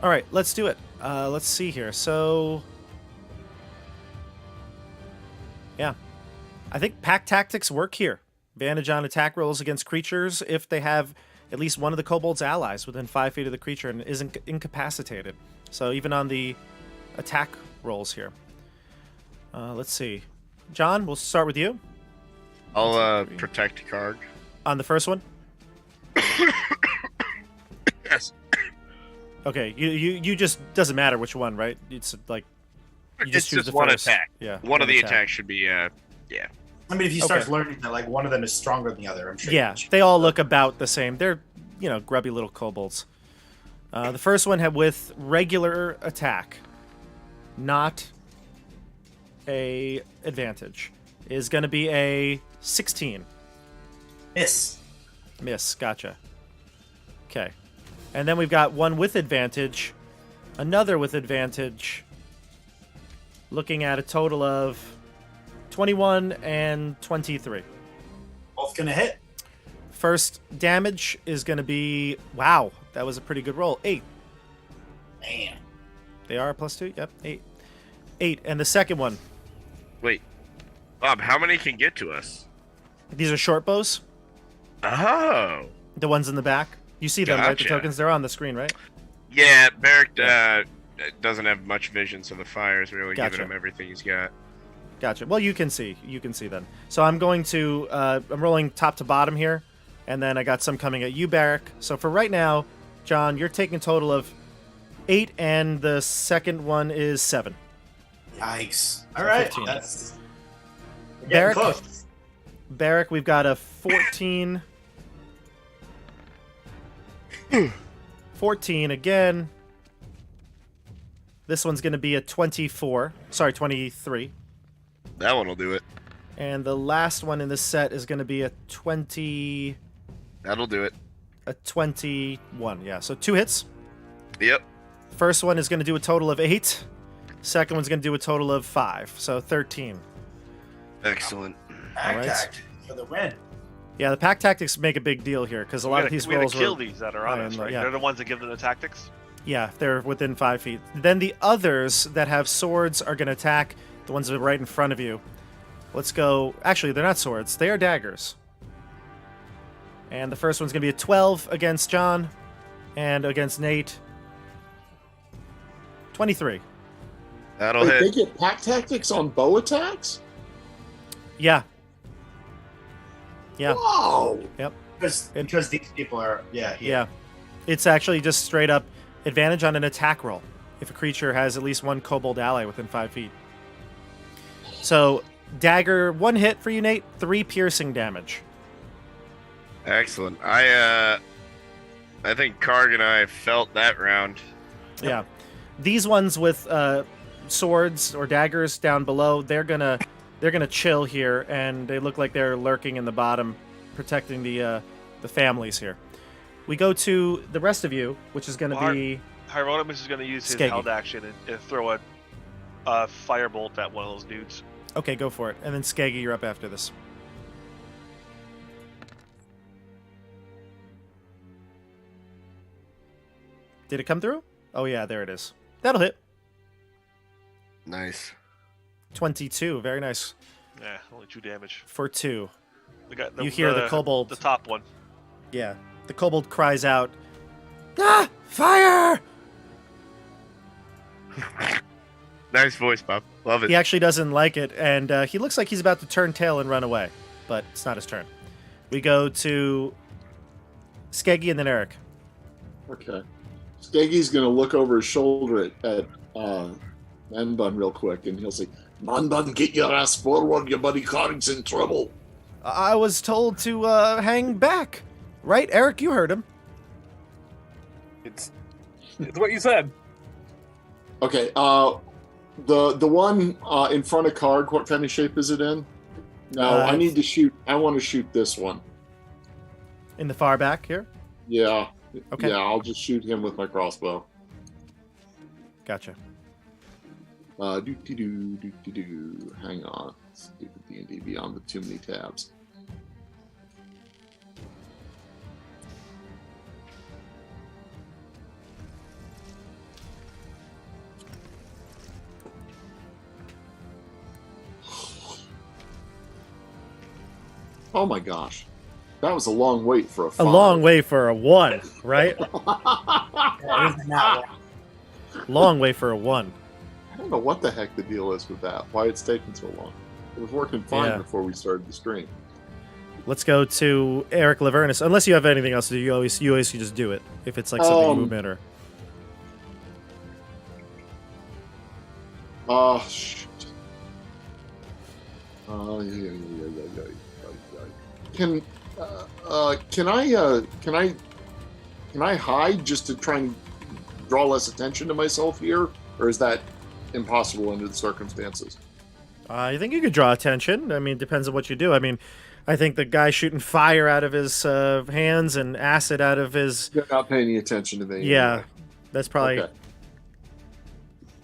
All right, let's do it. Let's see here. So, yeah. I think pack tactics work here. Advantage on attack rolls against creatures if they have at least one of the kobold's allies within 5 feet of the creature and isn't incapacitated. So even on the attack rolls here. Let's see. John, we'll start with you. I'll protect Karg. On the first one? Yes. Okay, you just doesn't matter which one, right? It's like you It's choose just the one first. attack. Yeah. One of the attack. attacks should be yeah. I mean, if you start Okay. learning that like one of them is stronger than the other, I'm sure. Yeah, they all look about the same. They're, grubby little kobolds. The first one had with regular attack, not a advantage, is going to be a 16. Miss. Miss, gotcha. Okay. And then we've got one with advantage, another with advantage, looking at a total of 21 and 23. Both gonna hit. First damage is going to be... Wow, that was a pretty good roll. 8. Man. They are +2? Yep, 8. 8. And the second one. Wait, Bob, how many can get to us? These are short bows. Oh. The ones in the back. You see them, right? The Gotcha. tokens, they're on the screen, right? Yeah, Barrick doesn't have much vision, so the fire's really Gotcha. giving him everything he's got. Gotcha. Well, you can see. You can see then. So I'm going to... I'm rolling top to bottom here. And then I got some coming at you, Barrick. So for right now, John, you're taking a total of 8, and the second one is 7. Yikes. All right. 15. That's we're getting Barrick? close. Barrick, we've got a 14. 14 again. This one's going to be a 24. Sorry, 23. That one will do it. And the last one in this set is going to be a 20... That'll do it. A 21, yeah. So 2 hits. Yep. First one is going to do a total of 8. Second one's going to do a total of 5. So 13. Excellent. All right. Attack for the win. Yeah, the pack tactics make a big deal here because a lot of these we gotta rolls kill were... these that are on high us, in, right? yeah. They're the ones that give them the tactics. Yeah, they're within 5 feet. Then the others that have swords are going to attack the ones that are right in front of you. Let's go... Actually, they're not swords. They are daggers. And the first one's going to be a 12 against John. And against Nate, 23. That'll Wait, they hit. get pack tactics on bow attacks? Yeah. Yeah. Wow. Because these people are Yeah. It's actually just straight up advantage on an attack roll if a creature has at least one kobold ally within 5 feet. So, dagger, 1 hit for you, Nate, 3 piercing damage. Excellent. I think Karg and I felt that round. Yeah. These ones with swords or daggers down below, they're gonna chill here, and they look like they're lurking in the bottom, protecting the families here. We go to the rest of you, which is gonna be Hieronymus is going to use his Skeggy. held action and throw a firebolt at one of those dudes. okay. Go for it, and then Skeggy, you're up after this. Did it come through? Oh yeah, there it is. That'll hit. Nice. 22. Very nice Yeah, only 2 damage. for 2. The You hear the kobold. the top one. Yeah. The kobold cries out, "Ah! Fire!" Nice voice, Bob. Love it. He actually doesn't like it, and he looks like he's about to turn tail and run away, but it's not his turn. We go to Skeggy and then Eric. Okay. Skeggy's going to look over his shoulder at Man Bun real quick, and he'll say, Mandan, get your ass forward. Your buddy Karg's in trouble. I was told to hang back. Right, Eric? You heard him. It's what you said. Okay, the one in front of Karg, what kind of shape is it in? No, I need to shoot. I want to shoot this one. In the far back here? Yeah. Okay. Yeah, I'll just shoot him with my crossbow. Gotcha. Do. Hang on. Stupid D&D Beyond with too many tabs. Oh my gosh. That was a long wait for a 5. A long way for a 1, right? Yeah, isn't that one? Long way for a 1. I don't know what the heck the deal is with that. Why it's taking so long. It was working fine Yeah. before we started the stream. Let's go to Eric Lavernus. Unless you have anything else to do, you always can just do it. If it's like something movement or... Shoot. Can I hide just to try and draw less attention to myself here, or is that impossible under the circumstances? I think you could draw attention. I mean, it depends on what you do. I mean, I think the guy shooting fire out of his hands and acid out of his... They're not paying any attention to me. Yeah, anyway. that's probably...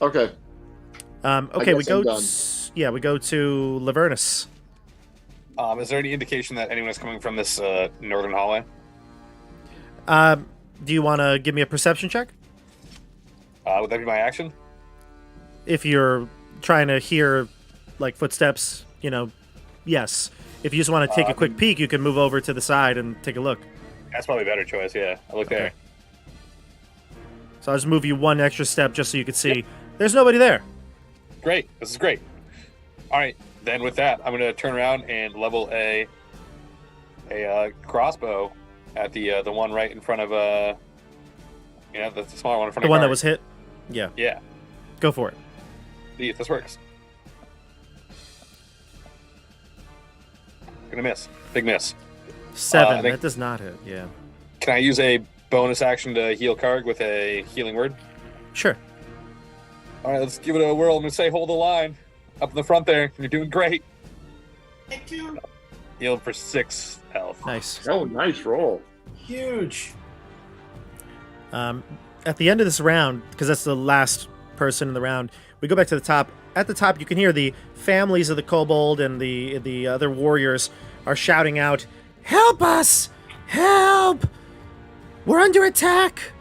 Okay. Okay, we guess I'm go... done. Yeah, we go to Lavernus. Is there any indication that anyone is coming from this northern hallway? Do you want to give me a perception check? Would that be my action? If you're trying to hear, like, footsteps, yes. If you just want to take a quick peek, you can move over to the side and take a look. That's probably a better choice, yeah. I look there. So I'll just move you one extra step just so you can see. There's nobody there. Great. This is great. All right. Then with that, I'm going to turn around and level a crossbow at the one right in front of the smaller one in front The of one that Karg. was hit? Yeah. Yeah. Go for it. See if this works. Gonna miss. Big miss. 7. I think- That does not hit. Yeah. Can I use a bonus action to heal Karg with a healing word? Sure. All right, let's give it a whirl. I'm gonna say hold the line up in the front there. You're doing great. Thank you. Heal him for 6 health. Nice. Oh, nice roll. Huge. At the end of this round, because that's the last person in the round, we go back to the top. At the top, you can hear the families of the kobold and the other warriors are shouting out, "Help us! Help! We're under attack!"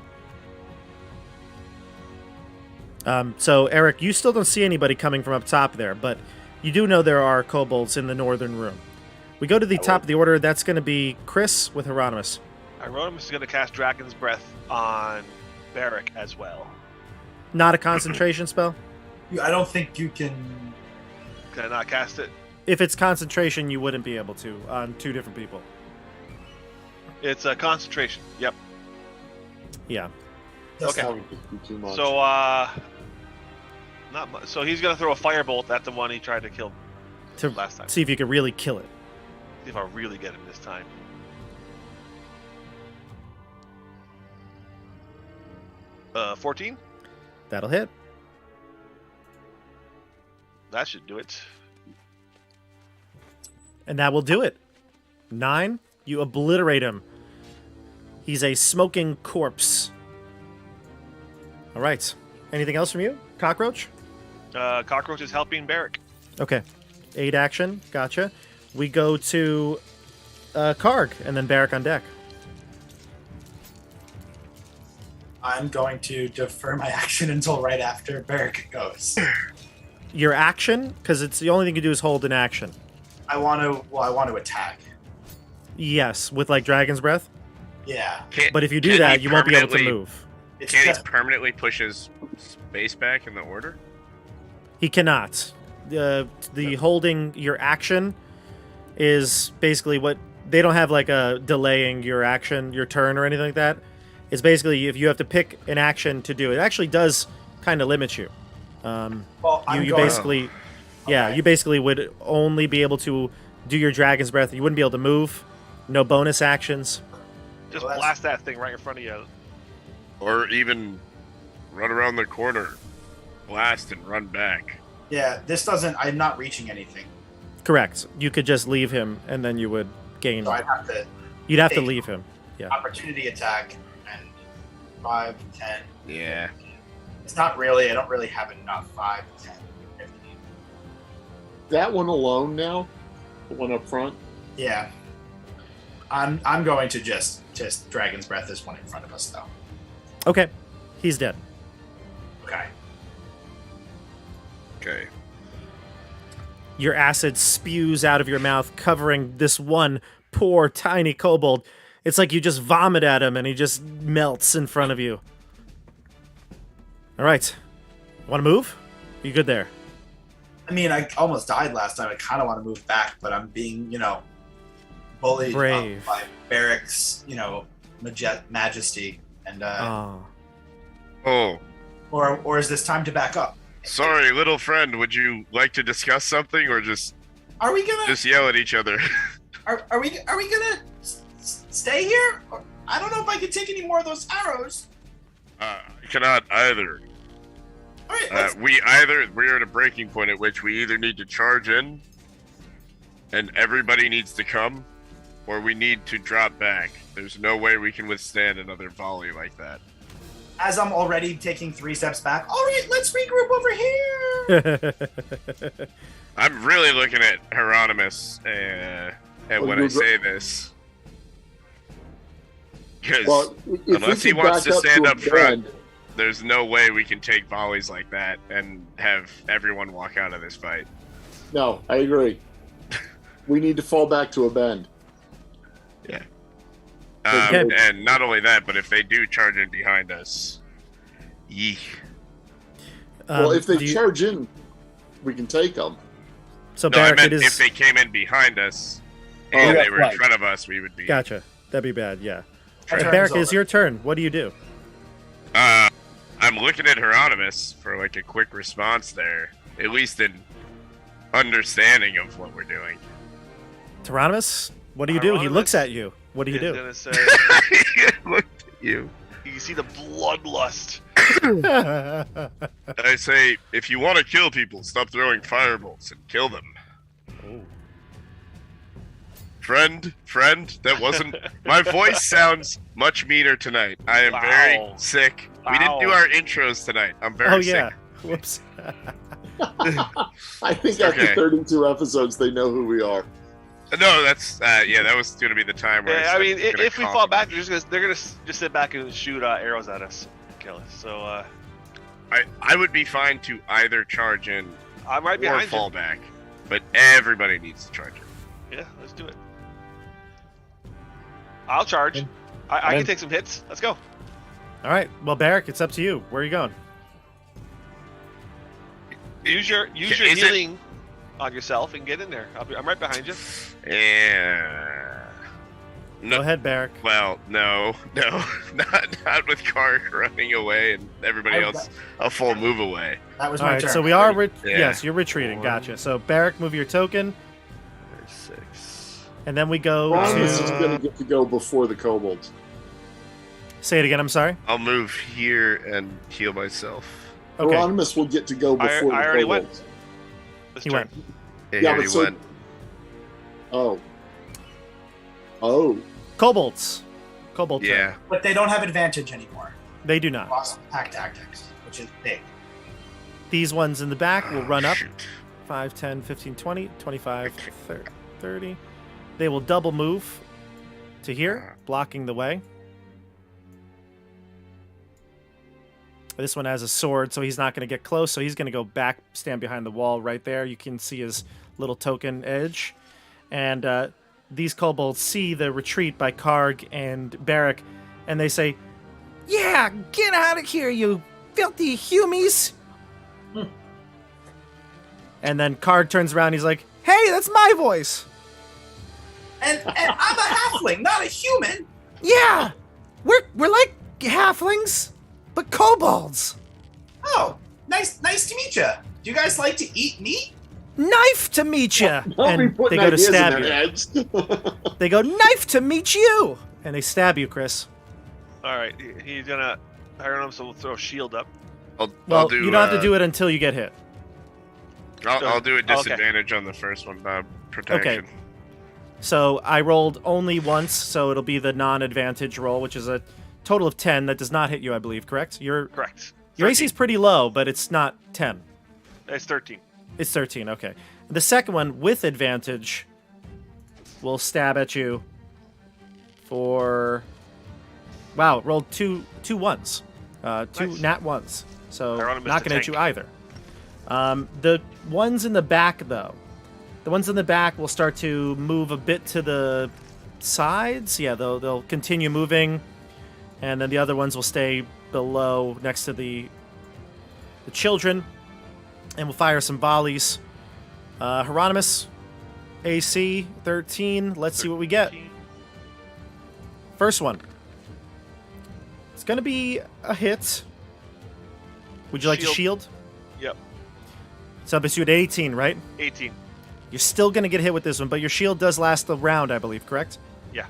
So, Eric, you still don't see anybody coming from up top there, but you do know there are kobolds in the northern room. We go to the top of the order. That's going to be Chris with Hieronymus. Hieronymus is going to cast Dragon's Breath on Barrack as well. Not a concentration spell? I don't think you can. Can I not cast it? If it's concentration, you wouldn't be able to on 2 different people. It's a concentration. Yep. Yeah. Okay. That would just be too much. So, not much. So he's going to throw a firebolt at the one he tried to kill To last time. see if you could really kill it. See if I really get him this time. 14? That'll hit. That should do it. And that will do it. 9, you obliterate him. He's a smoking corpse. All right. Anything else from you? Cockroach? Cockroach is helping Barrack. Okay. 8 action. Gotcha. We go to Karg, and then Barrack on deck. I'm going to defer my action until right after Barrack goes. Your action? Because it's the only thing you do is hold an action. I want to attack. Yes, with like Dragon's Breath. Yeah. But if you do Can that, he you won't be able to permanently- move. It's Can he just, permanently push his space back in the order? He cannot. The holding your action is basically what they don't have like a delaying your action, your turn or anything like that. It's basically if you have to pick an action to do it. It actually does kind of limit you. well, I'm You going, basically Yeah, Okay. you basically would only be able to do your Dragon's Breath. You wouldn't be able to move. No bonus actions. Just Well, that's- blast that thing right in front of you. Or even run around the corner, blast and run back. Yeah, this doesn't. I'm not reaching anything, Correct. You could just leave him, and then you would gain. so I'd have to You'd have to Hey. leave him. opportunity attack and 5, 10. Yeah. It's not really. I don't really have enough. 5, 10, 15. That one alone now, the one up front. Yeah. I'm going to just Dragon's Breath this one in front of us though. Okay. He's dead. Okay. Okay. Your acid spews out of your mouth, covering this one poor tiny kobold. It's like you just vomit at him and he just melts in front of you. All right. Want to move? You good there? I mean, I almost died last time. I kind of want to move back, but I'm being, bullied Brave. by Barrick's, majesty, and Oh. Oh, or is this time to back up? sorry, little friend. Would you like to discuss something, or just Are we gonna yell at each other? are we gonna stay here? Or, I don't know if I can take any more of those arrows. I cannot either. All right, let's, We are at a breaking point at which we either need to charge in, and everybody needs to come, or we need to drop back. There's no way we can withstand another volley like that. as I'm already taking 3 steps back. All right, let's regroup over here. I'm really looking at Hieronymus when I say this. Because Well, if unless we he could wants back to stand to a up front, bend, there's no way we can take volleys like that and have everyone walk out of this fight. No, I agree. We need to fall back to a bend. Okay. And not only that, but if they do charge in behind us, yeesh. Well, if they do you- charge in, we can take them. So No, I Barrick, meant it is. if they came in behind us Oh, and yeah, they were in right. front of us, we would be. Gotcha. That'd be bad. Yeah. My turn's Barrick, it's over. your turn. What do you do? I'm looking at Hieronymus for like a quick response there, at least in understanding of what we're doing. Tyrannus, what do you do? He Hieronymus looks at you. What do you He's do? gonna say, Look at you. you see the bloodlust. I say, if you want to kill people, stop throwing firebolts and kill them. Friend, that wasn't. My voice sounds much meaner tonight. I am Wow. very sick. We didn't do Wow. our intros tonight. I'm very Oh sick. yeah. Whoops. I think Okay. after 32 episodes, they know who we are. No, that's that was going to be the time where Yeah, I said mean, I'm gonna if we cough fall on back, you. they're gonna just sit back and shoot arrows at us, and kill us. So I would be fine to either charge in I'm right or behind fall back, but everybody needs to charge in. you. Yeah, let's do it. I'll charge. I Fine. can take some hits. Let's go. All right. Well, Barrick, it's up to you. Where are you going? Use your Is it- healing on yourself and get in there. I'm right behind you. Yeah. Go No, ahead, Barrick. well, no, not with Kark running away and everybody else a full move away. That was All my right. turn. So we are. Yeah. Yes, you're retreating. Gotcha. So Barrick, move your token, There's 6. and then we go Hieronymus is to. going to get to go before the kobolds. Say it again. I'm sorry. I'll move here and heal myself. Okay. Hieronymus will get to go before I the already kobolds. went. This He turn. went. Yeah, Yeah, he but so- went. Oh. Kobolds. Kobold. turn. Yeah. But they don't have advantage anymore. They do not. Lost attack tactics, which is big. These ones in the back will run up. Shoot. 5, 10, 15, 20, 25, 30. They will double move to here, blocking the way. This one has a sword, so he's not going to get close. So he's going to go back, stand behind the wall right there. You can see his little token edge. And these kobolds see the retreat by Karg and Barrick, and they say, "Yeah, get out of here, you filthy humies!" And then Karg turns around. He's like, "Hey, that's my voice." And I'm a halfling, not a human. Yeah, we're like halflings, but kobolds. Oh, nice to meet you. Do you guys like to eat meat? knife to meet you, Don't be and putting they go to ideas in stab their you. heads. They go, knife to meet you, and they stab you, Chris. All right, he's gonna. Hieronymus will throw a shield up. I'll Well, do, you don't have to do it until you get hit. I'll do a Okay. disadvantage on the first one, protection. So I rolled only once, so it'll be the non-advantage roll, which is a total of 10. That does not hit you, I believe, correct? Your Correct. AC is pretty low, but it's not 10. It's 13. It's 13, okay. The second one, with advantage, will stab at you for... Wow, rolled two ones. Two Nice. nat ones. So Hieronymus not the going to hit you tank. either. The ones in the back, though. The ones in the back will start to move a bit to the sides. Yeah, they'll continue moving. And then the other ones will stay below next to the children. And we'll fire some volleys. Hieronymus, AC 13. Let's see what we get. First one. It's going to be a hit. Would you like to shield? Yep. So up to 18, right? 18. You're still going to get hit with this one, but your shield does last the round, I believe, correct? Yeah.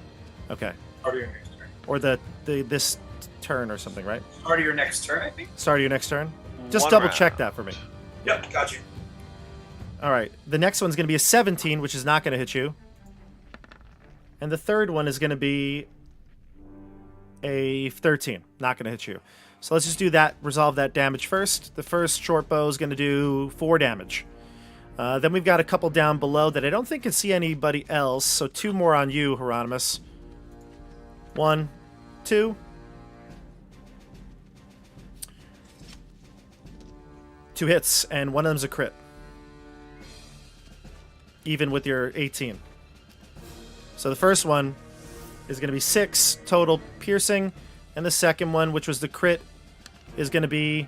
Okay. Start of your next turn. Or this turn or something, right? Start of your next turn, I think. Start of your next turn? Just One double check round. that for me. Yep, got you. All right. The next one's going to be a 17, which is not going to hit you. And the third one is going to be a 13. Not going to hit you. So let's just do that, resolve that damage first. The first short bow is going to do 4 damage. Then we've got a couple down below that I don't think can see anybody else. So 2 more on you, Hieronymus. 1, 2. 2 hits, and one of them's a crit. Even with your 18. So the first one is going to be 6 total piercing, and the second one, which was the crit, is going to be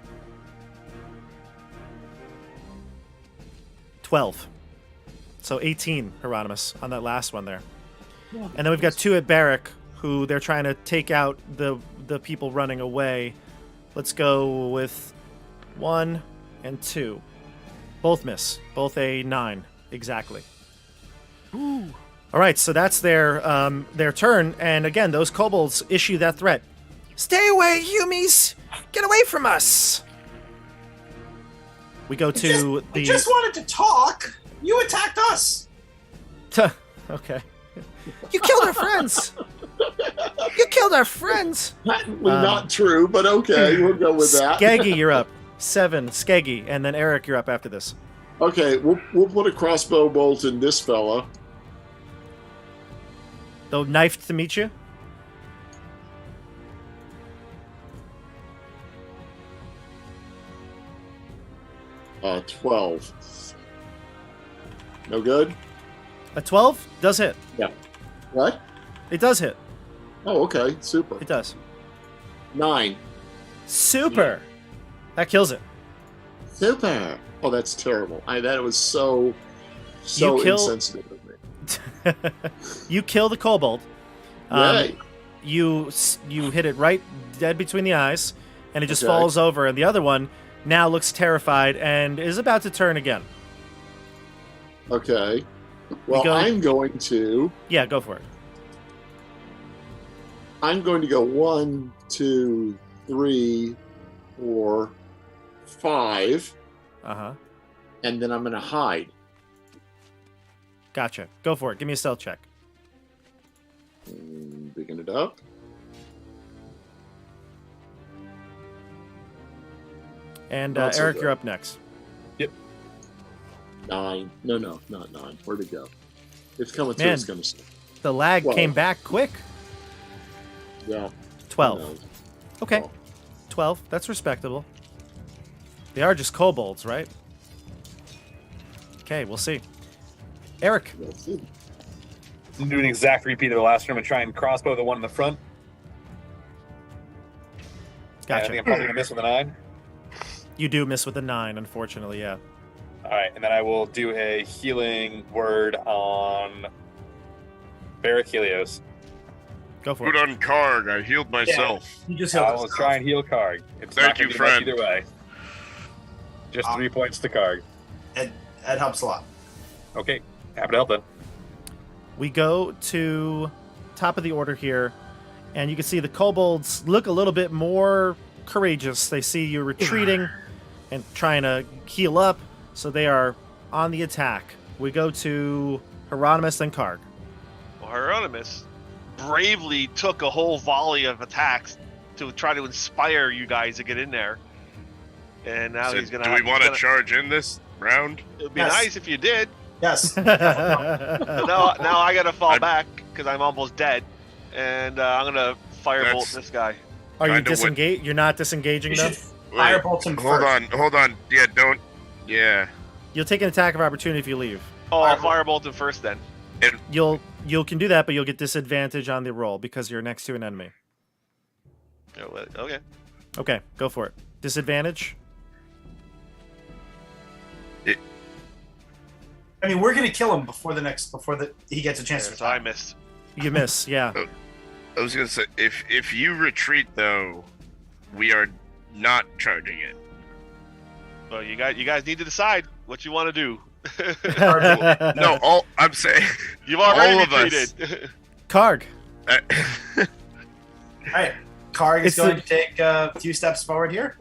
12. So 18, Hieronymus, on that last one there. And then we've got 2 at Barrack, who they're trying to take out the people running away. Let's go with 1 and 2. Both miss. Both a 9, exactly. All right, so that's their turn. And again, those kobolds issue that threat. Stay away, Yumis! Get away from us! We go to I just wanted to talk. You attacked us. Okay. You killed our friends! You killed our friends! Patently not true, but okay, we'll go with that. Skeggy, you're up. 7, Skeggy. And then Eric, you're up after this. Okay, we'll put a crossbow bolt in this fella. Though knifed to meet you? Uh, 12. No good? A 12 does hit. What? It does hit. Oh, okay, super. It does. 9. Super! That kills it. Super. Oh, that's terrible. That was so You kill- insensitive of me. You kill the kobold. Yay. You hit it right dead between the eyes, and it just Okay. falls over. And the other one now looks terrified and is about to turn again. Okay. Well, go- I'm going to Yeah, go for it. go 1, 2, 3, 4, 5, Uh-huh. and then I'm going to hide. Gotcha. Go for it. Give me a stealth check. Picking it up. And Not so Eric, good. you're up next. 9. No, not 9. Where'd it go? It's coming through. Man. It's going to... The lag 12. came back quick. Yeah. 12. No. Okay. Oh. 12. That's respectable. They are just kobolds, right? Okay, we'll see. Eric. That's it. I'm doing an exact repeat of the last room and try and crossbow the one in the front. And I Gotcha. think I'm probably going to miss with a 9. You do miss with a 9, unfortunately, yeah. All right, and then I will do a healing word on Barrack Helios. Go for Put it. on Karg. I healed myself. You just I held will us. try and heal Karg. It's Thank not gonna you, do much friend. Either way. Just 3 points to Karg. That helps a lot. Okay, happy to help then. We go to top of the order here, and you can see the kobolds look a little bit more courageous. They see you retreating and trying to heal up, so they are on the attack. We go to Hieronymus, then Karg. Well, Hieronymus bravely took a whole volley of attacks to try to inspire you guys to get in there. And now So he's gonna. do we want to charge in this round? It would be Yes. nice if you did. Yes. But now I gotta fall back because I'm almost dead, and I'm gonna firebolt That's- this guy. Are you Kinda disengaged? You're not disengaging You them? should firebolt him Hold first. on. Yeah, don't. Yeah. You'll take an attack of opportunity if you leave. Oh, I'll firebolt him first then. You can do that, but you'll get disadvantage on the roll because you're next to an enemy. Okay. Okay, go for it. Disadvantage? I mean, we're gonna kill him before he gets a chance to So I attack. missed. You miss, yeah. I was gonna say if you retreat though, we are not charging it. Well, you guys need to decide what you want to do. No, I'm saying You've already all of us. retreated. Karg. All right, Karg is It's going the- to take a few steps forward here.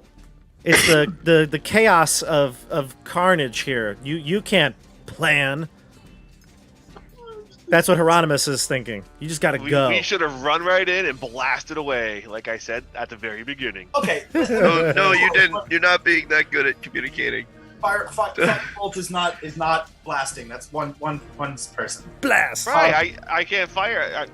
It's the chaos of carnage here. You can't plan. That's what Hieronymus is thinking. You just gotta go. We should have run right in and blasted away, like I said at the very beginning. Okay. No, you didn't. You're not being that good at communicating. Firebolt is not blasting. That's one person. Blast! Right, I can't fire.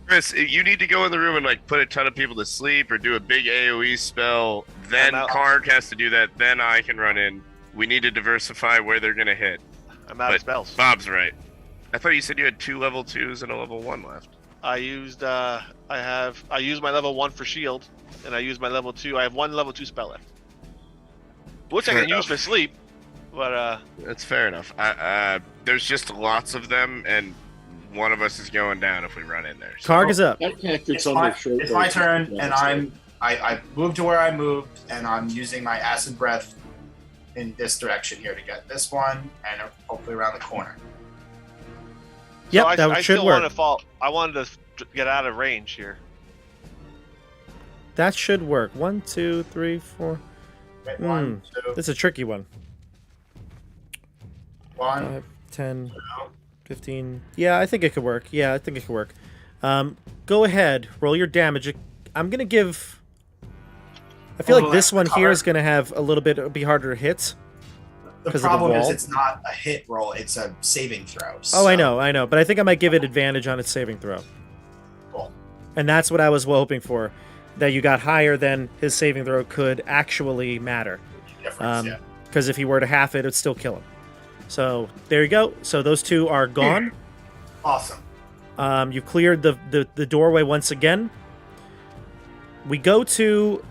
Chris, you need to go in the room and like put a ton of people to sleep or do a big AOE spell. Then I'm out. Karg has to do that. Then I can run in. We need to diversify where they're gonna hit. I'm out of spells. Bob's right. I thought you said you had 2 level 2s and a level 1 left. I used I used my level 1 for shield, and I used my level 2. I have 1 level 2 spell left, which I Fair can use enough. for sleep. But That's fair enough. There's just lots of them, and one of us is going down if we run in there. So Karg is up. That tactic's It's my turn, and I moved to where I moved, and I'm using my acid breath in this direction here to get this one, and hopefully around the corner. Yep, so I that should still work. want to fall. I wanted to get out of range here. That should work. 1, 2, 3, 4. Okay, 1, 2, That's a tricky one. 1. 5, 10, 15. Yeah, I think it could work. Go ahead, roll your damage. I'm gonna give. I feel Oh, like this that's one here cover. is gonna have a little bit be harder to hit. The 'Cause of the problem is wall? it's not a hit roll; it's a saving throw. Oh, I so- know, but I think I might give it advantage on its saving throw. Cool. And that's what I was hoping for, that you got higher than his saving throw could actually matter. Difference, yeah. Because if he were to half it, it'd still kill him. So there you go. So those two are gone. Awesome. You cleared the doorway once again. We go to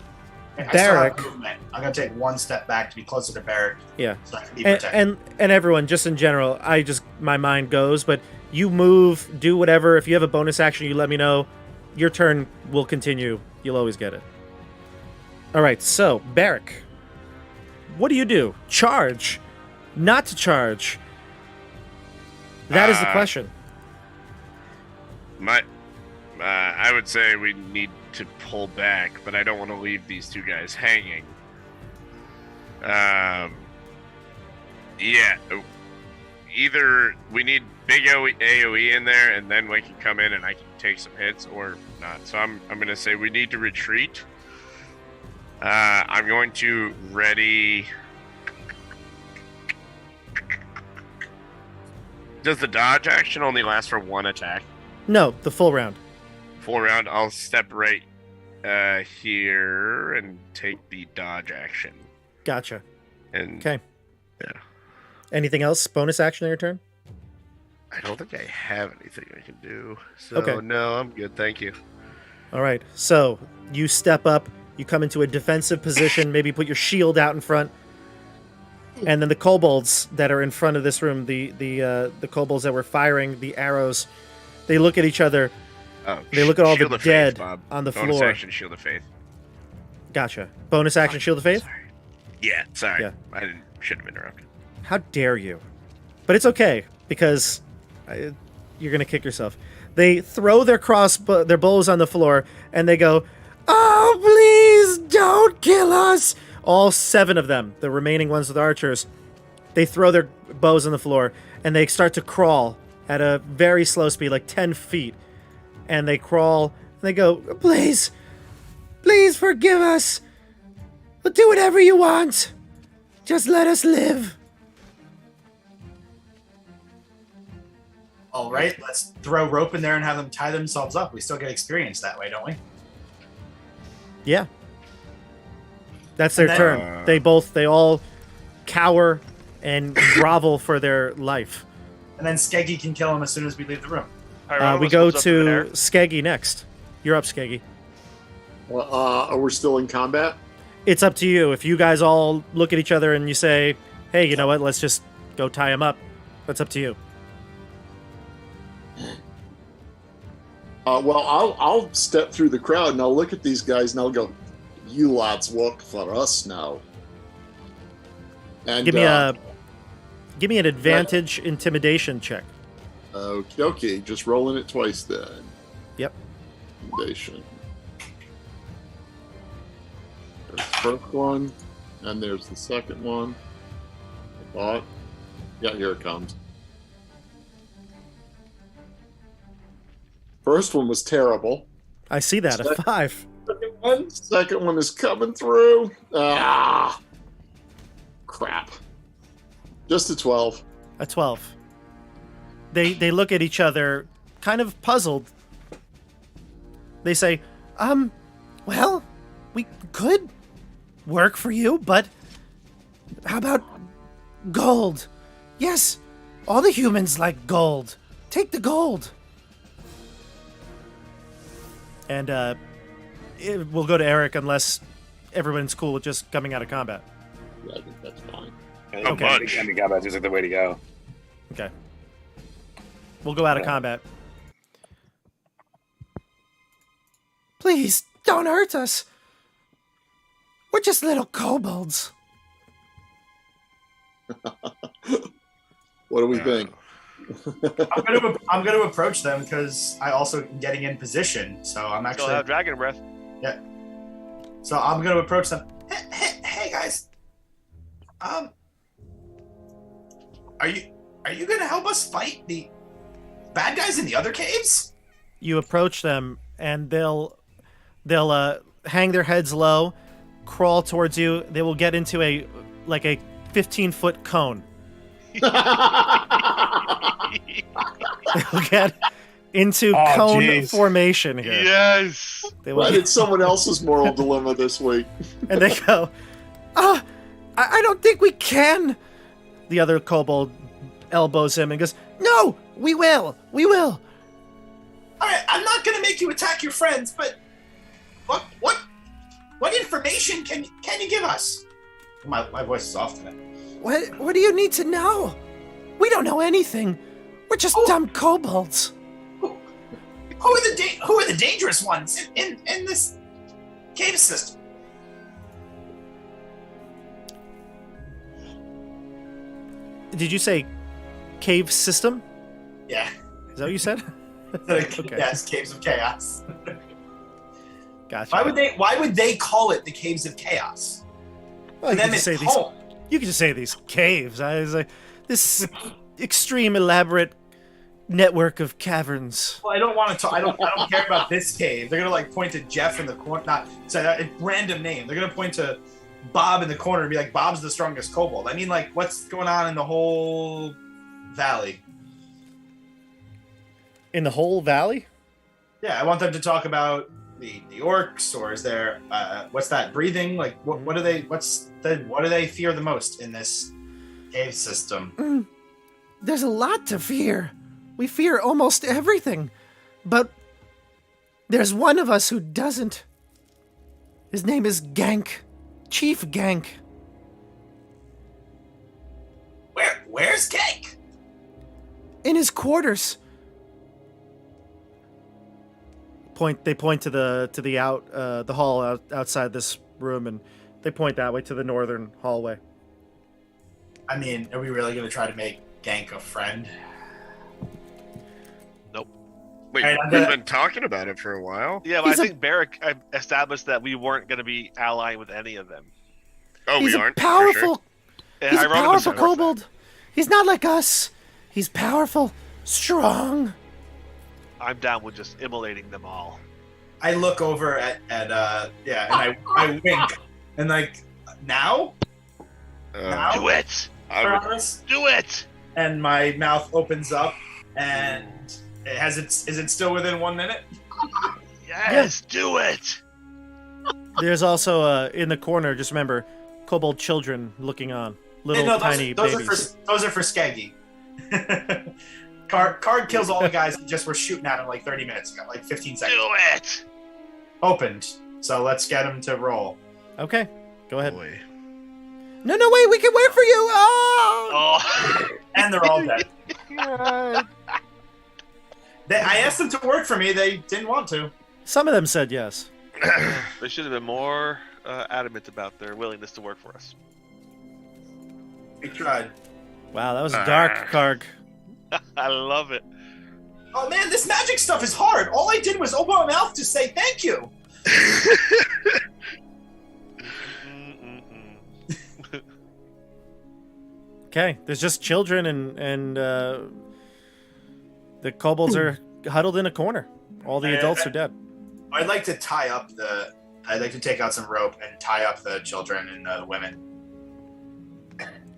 I still have Barrack. movement. I'm gonna take one step back to be closer to Barrack, Yeah. so I can be protected. And everyone, just in general, my mind goes, but you move, do whatever. If you have a bonus action, you let me know. Your turn will continue. You'll always get it. All right, so Barrack, what do you do? Charge, not to charge? That is the question. I would say we need to pull back, but I don't want to leave these two guys hanging. Yeah. Either we need big AOE in there, and then we can come in and I can take some hits, or not. So I'm gonna say we need to retreat. I'm going to ready. Does the dodge action only last for one attack? No, the full round. Full round. I'll step right here and take the dodge action. Gotcha. And Okay. Yeah. Anything else? Bonus action on your turn? I don't think I have anything I can do. So Okay. no, I'm good. Thank you. All right. So you step up. You come into a defensive position. Maybe put your shield out in front. And then the kobolds that are in front of this room, the kobolds that were firing the arrows, they look at each other. Oh, They look at all the Shield of dead Faith, Bob. on the Bonus floor. action, Shield of Faith. Gotcha. Bonus action, Shield of Faith? Sorry. Yeah, sorry. Yeah. I shouldn't have interrupted. How dare you? But it's okay because you're gonna kick yourself. They throw their their bows on the floor, and they go, "Oh, please don't kill us!" All 7 of them, the remaining ones with archers, they throw their bows on the floor, and they start to crawl at a very slow speed, like 10 feet. And they crawl, and they go, "Please, please forgive us. We'll do whatever you want. Just let us live." All right, let's throw rope in there and have them tie themselves up. We still get experience that way, don't we? Yeah. That's their And turn. They all cower and grovel for their life. And then Skeggy can kill him as soon as we leave the room. We go to Skeggy next. You're up, Skeggy. We're still in combat? It's up to you. If you guys all look at each other and you say, "Hey, you know what? Let's just go tie him up." That's up to you. I'll step through the crowd and I'll look at these guys and I'll go, "You lads work for us now." And Give me an advantage intimidation check. Okay, just rolling it twice then. Yep. Intimidation. There's the first one, and there's the second one. I thought. Yeah, here it comes. First one was terrible. I see that, a 5. Second one is coming through. Ah, crap. Just a 12. A 12. They look at each other, kind of puzzled. They say, well, we could work for you, but how about gold? Yes, all the humans like gold. Take the gold." And we'll go to Eric unless everyone's cool with just coming out of combat. Yeah, I think that's fine. How much? I think combat seems like the way to go. Okay. We'll go out of combat. Please, don't hurt us. We're just little kobolds. What do we think? I'm gonna approach them because I also am getting in position. So I'm Still actually have dragon breath. yeah. So I'm gonna approach them. Hey guys. Are you gonna help us fight the bad guys in the other caves? You approach them, and they'll hang their heads low, crawl towards you. They will get into a 15-foot cone. They'll get into cone formation here. Yes. They will Why did someone else's moral dilemma this week? and they go, I don't think we can. The other kobold elbows him and goes, "No, we will. We will." All right, I'm not gonna make you attack your friends, but what information can you give us? My voice is off today. What do you need to know? We don't know anything. We're just dumb kobolds. Who are the dangerous ones in this cave system? Did you say cave system? Yeah. Is that what you said? Okay. Yes, Caves of Chaos. Gotcha. Why would they call it the Caves of Chaos? Well, To them it's home. You could just say these caves. I was like, this extreme elaborate network of caverns. Well, I don't want to talk. I don't care about this cave. They're gonna point to Jeff in the corner. Not say a random name. They're gonna point to Bob in the corner and be like, "Bob's the strongest kobold." I mean, what's going on in the whole valley? In the whole valley? Yeah, I want them to talk about the orcs, or is there what's that breathing? What do they fear the most in this cave system? There's a lot to fear. We fear almost everything. But there's one of us who doesn't. His name is Gank. Chief Gank. Where's Gank? In his quarters. They point to the hall outside this room, and they point that way to the northern hallway. I mean, are we really going to try to make gank a friend. Wait, Alright, we've been talking about it for a while. Yeah, but He's I think Barrick established that we weren't going to be allying with any of them. Oh, He's we a aren't. For powerful. sure. And He's a ironically, powerful support that. kobold. He's not like us. He's powerful, strong. I'm down with just immolating them all. I look over at and I wink and like now, Uh, Do it! I would, promise. Do it! And my mouth opens up and is it still within 1 minute? Yes, do it! There's also in the corner. Just remember, kobold children looking on, little No, tiny those babies. Those are for Skeggy. Card kills all the guys that just were shooting at him like 30 minutes ago, like 15 seconds. Do it! Opened. So let's get him to roll. Okay, go ahead. boy. No, wait. We can wait for you. Oh! Oh, And they're all dead. I asked them to work for me. They didn't want to. Some of them said yes. they should have been more adamant about their willingness to work for us. We tried. Wow, that was dark, Karg. I love it. Oh man, this magic stuff is hard. All I did was open my mouth to say thank you. Okay, there's just children and the kobolds are huddled in a corner. All the adults are dead. I'd like to tie up I'd like to take out some rope and tie up the children and the women.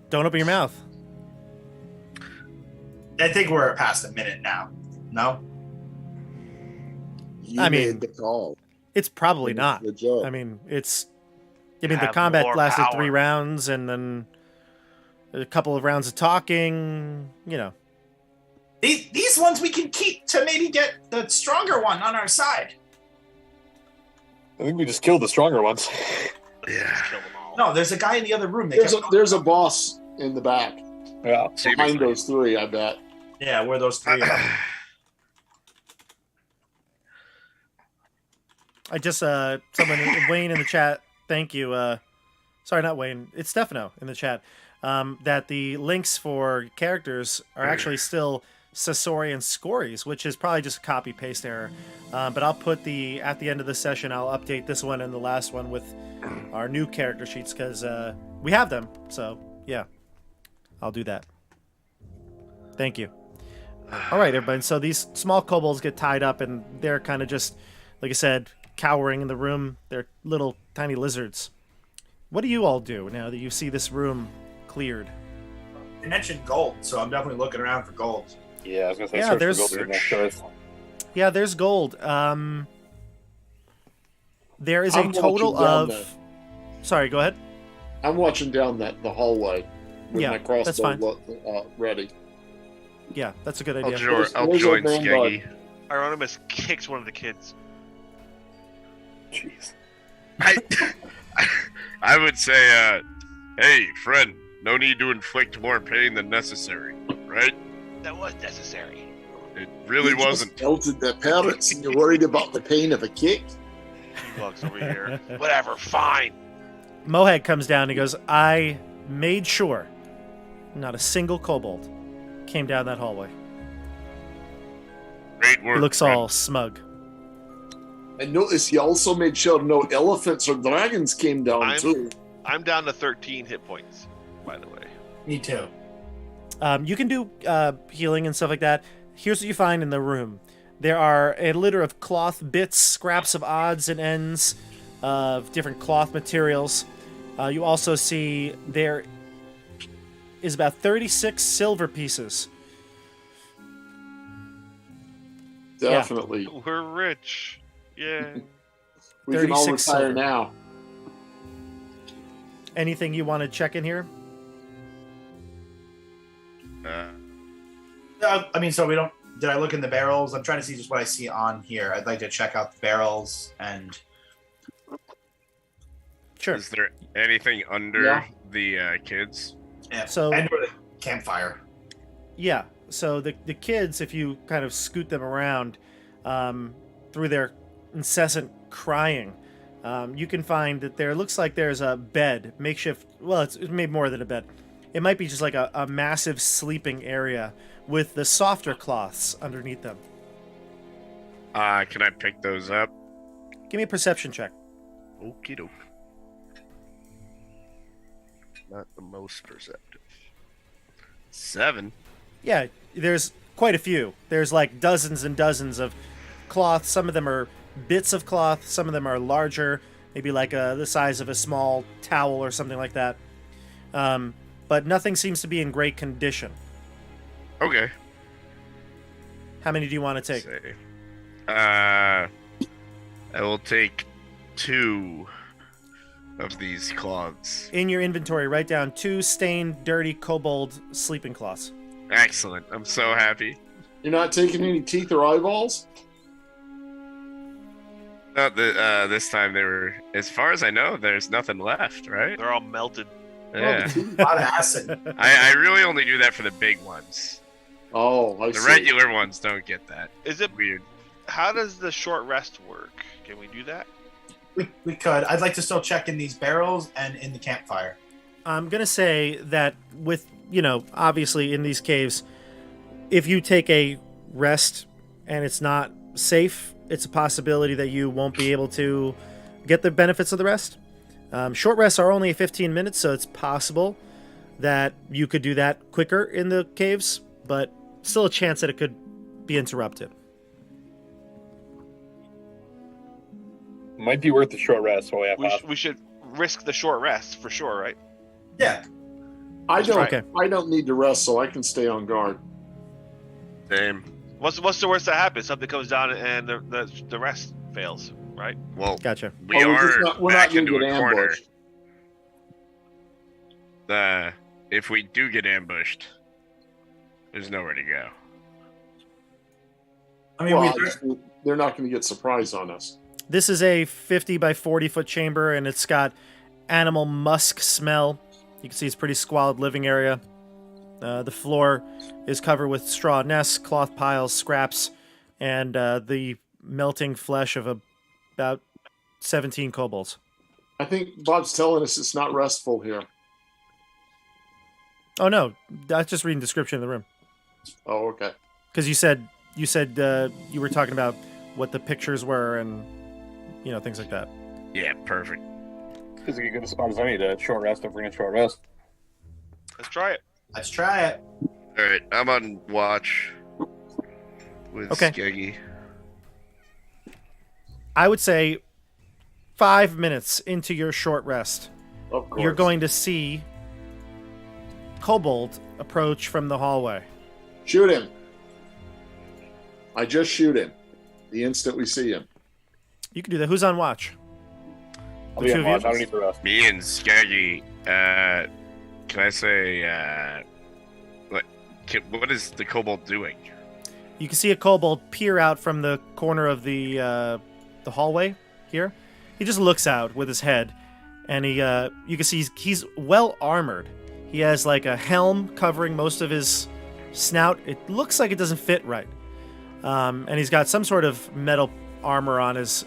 Don't open your mouth. I think we're past a minute now. No? You I mean, made the call. It's probably not. Good job. I mean, the Have combat more lasted power. 3 rounds, and then a couple of rounds of talking. You know, These ones we can keep to maybe get the stronger one on our side. I think we just killed the stronger ones. Yeah. Just kill them all. No, there's a guy in the other room. There's a boss in the back Yeah. behind those 3, I bet. Yeah, where those 3 are. I just someone Wayne in the chat. Thank you. Sorry, not Wayne. It's Stefano in the chat. That the links for characters are actually still Sasori and Scories, which is probably just a copy paste error. But I'll put at the end of the session, I'll update this one and the last one with our new character sheets because we have them. So yeah, I'll do that. Thank you. All right, everybody. So these small kobolds get tied up, and they're kind of just, like I said, cowering in the room. They're little tiny lizards. What do you all do now that you see this room cleared? You mentioned gold, so I'm definitely looking around for gold. Yeah, I was gonna say Yeah, search there's- for gold in that choice. Yeah, there's gold. There is I'm a total watching down of. there. Sorry, go ahead. I'm watching down the hallway with Yeah, my that's fine. crossbow ready. Yeah, that's a good I'll, idea. I'll Where's join our man Skeggy. Hieronymus kicks one of the kids. Jeez. I would say, hey, friend, no need to inflict more pain than necessary, right? That was necessary. It really You just wasn't. melted their parents and you're worried about the pain of a kick? He walks over here. Whatever, fine. Mohag comes down and he goes, I made sure not a single kobold came down that hallway. Great work. He looks friend. all smug. And notice he also made sure no elephants or dragons came down too. I'm down to 13 hit points, by the way. Me too. You can do healing and stuff like that. Here's what you find in the room. There are a litter of cloth bits, scraps of odds and ends of different cloth materials. You also see there is about 36 silver pieces. Definitely. We're rich. Yeah. We can all 36 retire silver. now. Anything you want to check in here? I mean, so we don't. Did I look in the barrels? I'm trying to see just what I see on here. I'd like to check out the barrels and. Sure. Is there anything under Yeah. the kids? Yeah, So- and the campfire. Yeah. So the kids, if you kind of scoot them around through their incessant crying, you can find that there looks like there's a bed, makeshift. Well, it's made more than a bed. it might be just like a massive sleeping area with the softer cloths underneath them. Can I pick those up? Give me a perception check. Okie doke. Not the most perceptive. 7. Yeah, there's quite a few. There's like dozens and dozens of cloth. Some of them are bits of cloth. Some of them are larger, maybe like the size of a small towel or something like that. But nothing seems to be in great condition. Okay. How many do you want to take? Say. I will take 2 of these cloths. In your inventory, write down 2 stained, dirty kobold sleeping cloths. Excellent. I'm so happy. You're not taking any teeth or eyeballs? Not that this time they were. As far as I know, there's nothing left, right? They're all melted. Yeah. A lot of acid. I really only do that for the big ones. Oh, I The see. regular ones don't get that. Is it Weird. How does the short rest work? Can we do that? We could. I'd like to still check in these barrels and in the campfire. I'm going to say that with, obviously in these caves, if you take a rest and it's not safe, it's a possibility that you won't be able to get the benefits of the rest. Short rests are only 15 minutes, so it's possible that you could do that quicker in the caves, but still a chance that it could be interrupted. Might be worth the short rest while we have possible. We should risk the short rest for sure, right? Yeah. I don't. Okay. I don't need to rest, so I can stay on guard. Same. What's the worst that happens? Something comes down and the rest fails, right? Well, Gotcha. we Oh, are we're back not into gonna a get corner. ambushed. If we do get ambushed, there's nowhere to go. I mean, Well, we, they're not going to get surprised on us. This is a 50 by 40 foot chamber, and it's got animal musk smell. You can see it's a pretty squalid living area. The floor is covered with straw nests, cloth piles, scraps, and the melting flesh of about 17 kobolds. I think Bob's telling us it's not restful here. Oh no, that's just reading the description of the room. Oh, okay. Because you said you were talking about what the pictures were and things like that. Yeah, perfect. This is a good spot as any to short rest if we're going to short rest. Let's try it. let's try it. All right, I'm on watch with Okay. Skeggy. I would say 5 minutes into your short rest, Of course. you're going to see Kobold approach from the hallway. shoot him. I just shoot him the instant we see him. You can do that. Who's on watch? I'll The be two on of you? watch. I don't need to rest. Me and Skeggy. Can I say what is the kobold doing? You can see a kobold peer out from the corner of the hallway here. He just looks out with his head, and you can see he's well armored. He has like a helm covering most of his snout. It looks like it doesn't fit right, and he's got some sort of metal armor on his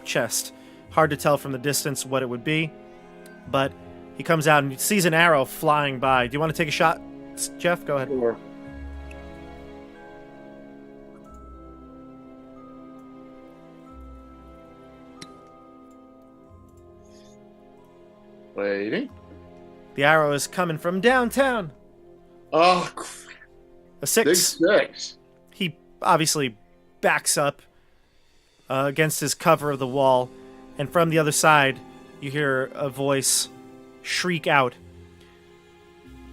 chest. Hard to tell from the distance what it would be, but he comes out and sees an arrow flying by. Do you want to take a shot, Jeff? Go ahead. Sure. Waiting. The arrow is coming from downtown. Oh, A big 6. six. He obviously backs up against his cover of the wall, and from the other side, you hear a voice shriek out,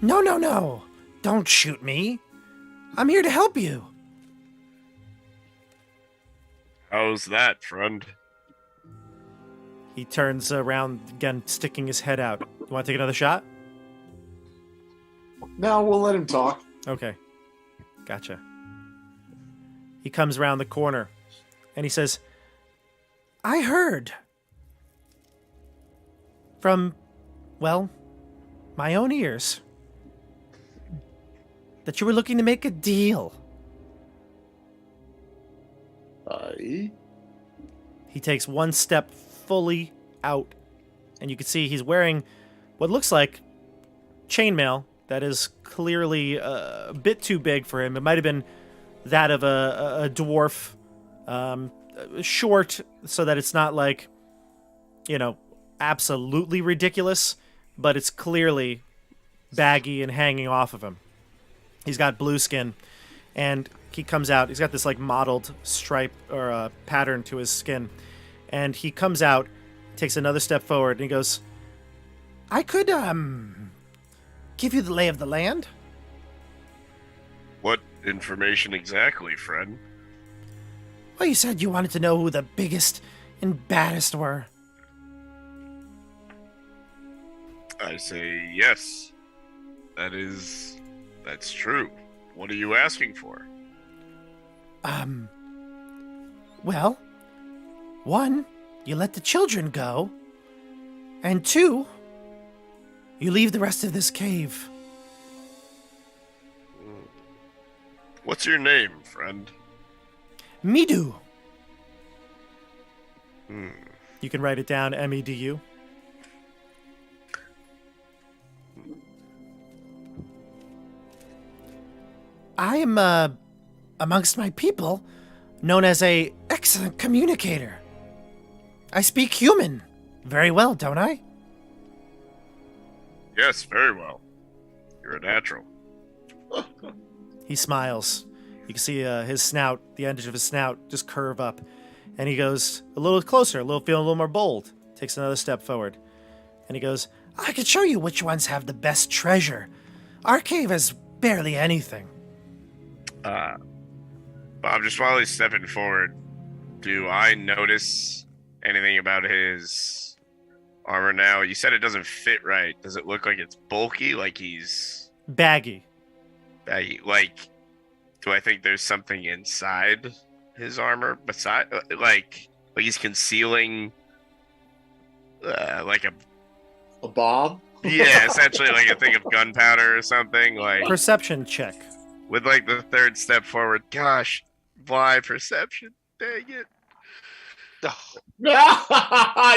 "No, no, no! Don't shoot me! I'm here to help you!" How's that, friend? He turns around again, sticking his head out. You want to take another shot? Now we'll let him talk. Okay. Gotcha. He comes around the corner, and he says, "I heard from, well, my own ears that you were looking to make a deal." Aye. He takes one step fully out, and you can see he's wearing what looks like chainmail, that is clearly a bit too big for him. It might have been that of a dwarf, short, so that it's not like, absolutely ridiculous, but it's clearly baggy and hanging off of him. He's got blue skin, and he comes out. He's got this like mottled stripe or pattern to his skin, and he comes out, takes another step forward, and he goes, "I could give you the lay of the land." What information exactly, friend? Well, you said you wanted to know who the biggest and baddest were. I say yes. That's true. What are you asking for? Well, one, you let the children go, and two, you leave the rest of this cave. What's your name, friend? Medu. You can write it down, Medu. I am, amongst my people, known as a excellent communicator. I speak human very well, don't I? Yes, very well. You're a natural. He smiles. You can see his snout, the edge of his snout, just curve up. And he goes a little closer, feeling a little more bold. Takes another step forward. And he goes, "I could show you which ones have the best treasure. Our cave has barely anything." Bob, just while he's stepping forward, do I notice anything about his armor now? You said it doesn't fit right. Does it look like it's bulky, like he's... Baggy. Like, do I think there's something inside his armor beside, like he's concealing, like A bomb? yeah, essentially like a thing of gunpowder or something, like Perception check. with like the third step forward. Gosh, why perception? Dang it!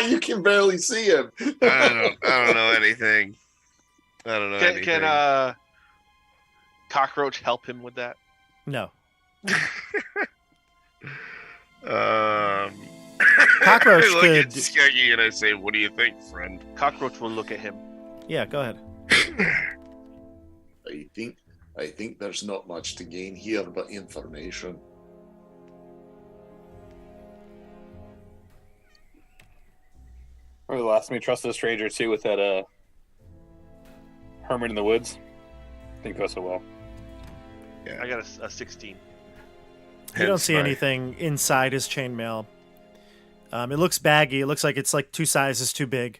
You can barely see him. I don't know anything. I don't know anything. Can Cockroach help him with that? No. Cockroach Cockroach I look could- at Skeggy and I say, "What do you think, friend?" Cockroach will look at him. Yeah, go ahead. I think there's not much to gain here but information. Or the last time we trusted a stranger too with that hermit in the woods. Didn't go so well. I got a 16. You don't see my- anything inside his chainmail. It looks baggy. It looks like it's like 2 sizes too big.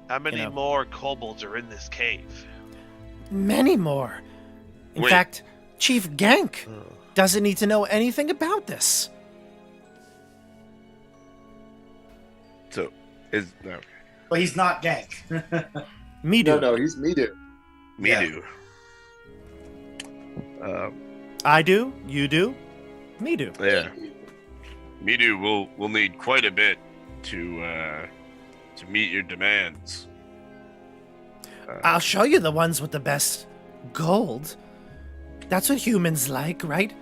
How many know. more kobolds are in this cave? Many more. In Wait. fact, Chief Gank doesn't need to know anything about this. So is no But he's not Gank. Me do. No, he's me too. me Yeah. do. I do. You do. Me do. Yeah, me do. We'll need quite a bit to meet your demands. I'll show you the ones with the best gold. That's what humans like, right?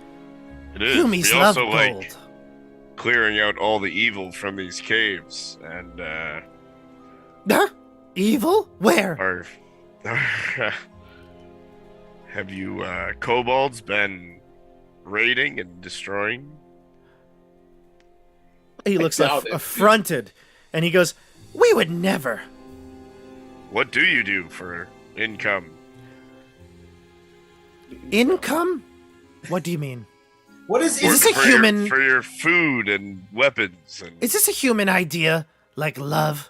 It is. Humies We love also gold. like clearing out all the evil from these caves, and Huh? Evil? Where? have you kobolds been raiding and destroying? He looks doubt it. affronted, and he goes, "We would never." What do you do for income? Income? What do you mean? What is Is this a for human- for your food and weapons? And Is this a human idea, like love?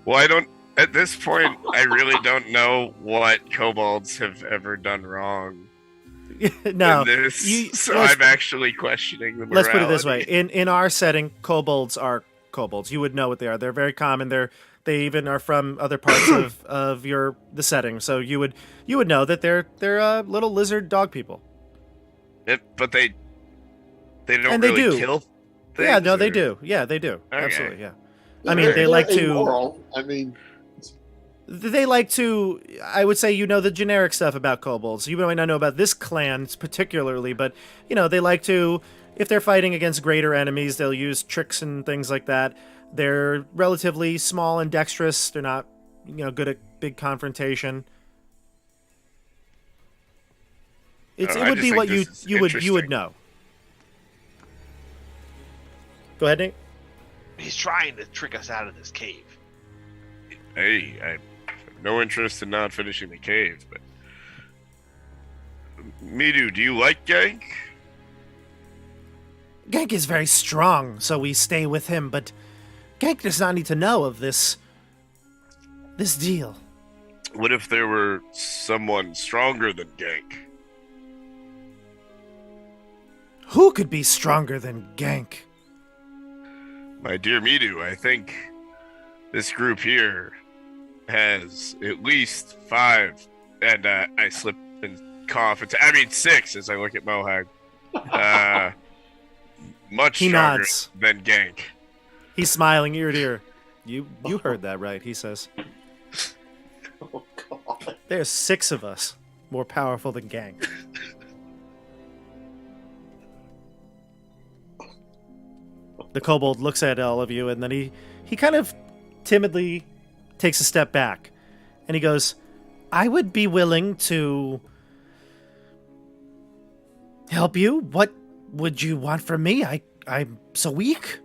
well, I don't. At this point, I really don't know what kobolds have ever done wrong. No. in this, you- so let's- I'm actually questioning the morality. Let's put it this way: in our setting, kobolds are kobolds. You would know what they are. They're very common. They even are from other parts of the setting. So you would know that they're little lizard dog people. But they don't And they really do. kill things. Yeah, no, they or- do. Yeah, they do. Okay. Absolutely, yeah. I mean, they like to. Immoral. I mean, They like to, I would say, the generic stuff about kobolds. You might not know about this clan particularly, but, they like to, if they're fighting against greater enemies, they'll use tricks and things like that. They're relatively small and dexterous. They're not, good at big confrontation. It would be what you would know. Go ahead, Nate. He's trying to trick us out of this cave. Hey, I have no interest in not finishing the cave, but Midu, do you like Gank? Gank is very strong, so we stay with him, but Gank does not need to know of this deal. What if there were someone stronger than Gank? Who could be stronger than Gank? My dear Midu, I think this group here has at least 5, and I slip and cough. 6 as I look at Mohag. Much He stronger nods. than Gank. He's smiling ear to ear. You heard that right, he says. Oh, God. There's 6 of us more powerful than Gank. The kobold looks at all of you, and then he kind of timidly takes a step back. And he goes, I would be willing to help you. What would you want from me? I'm so weak.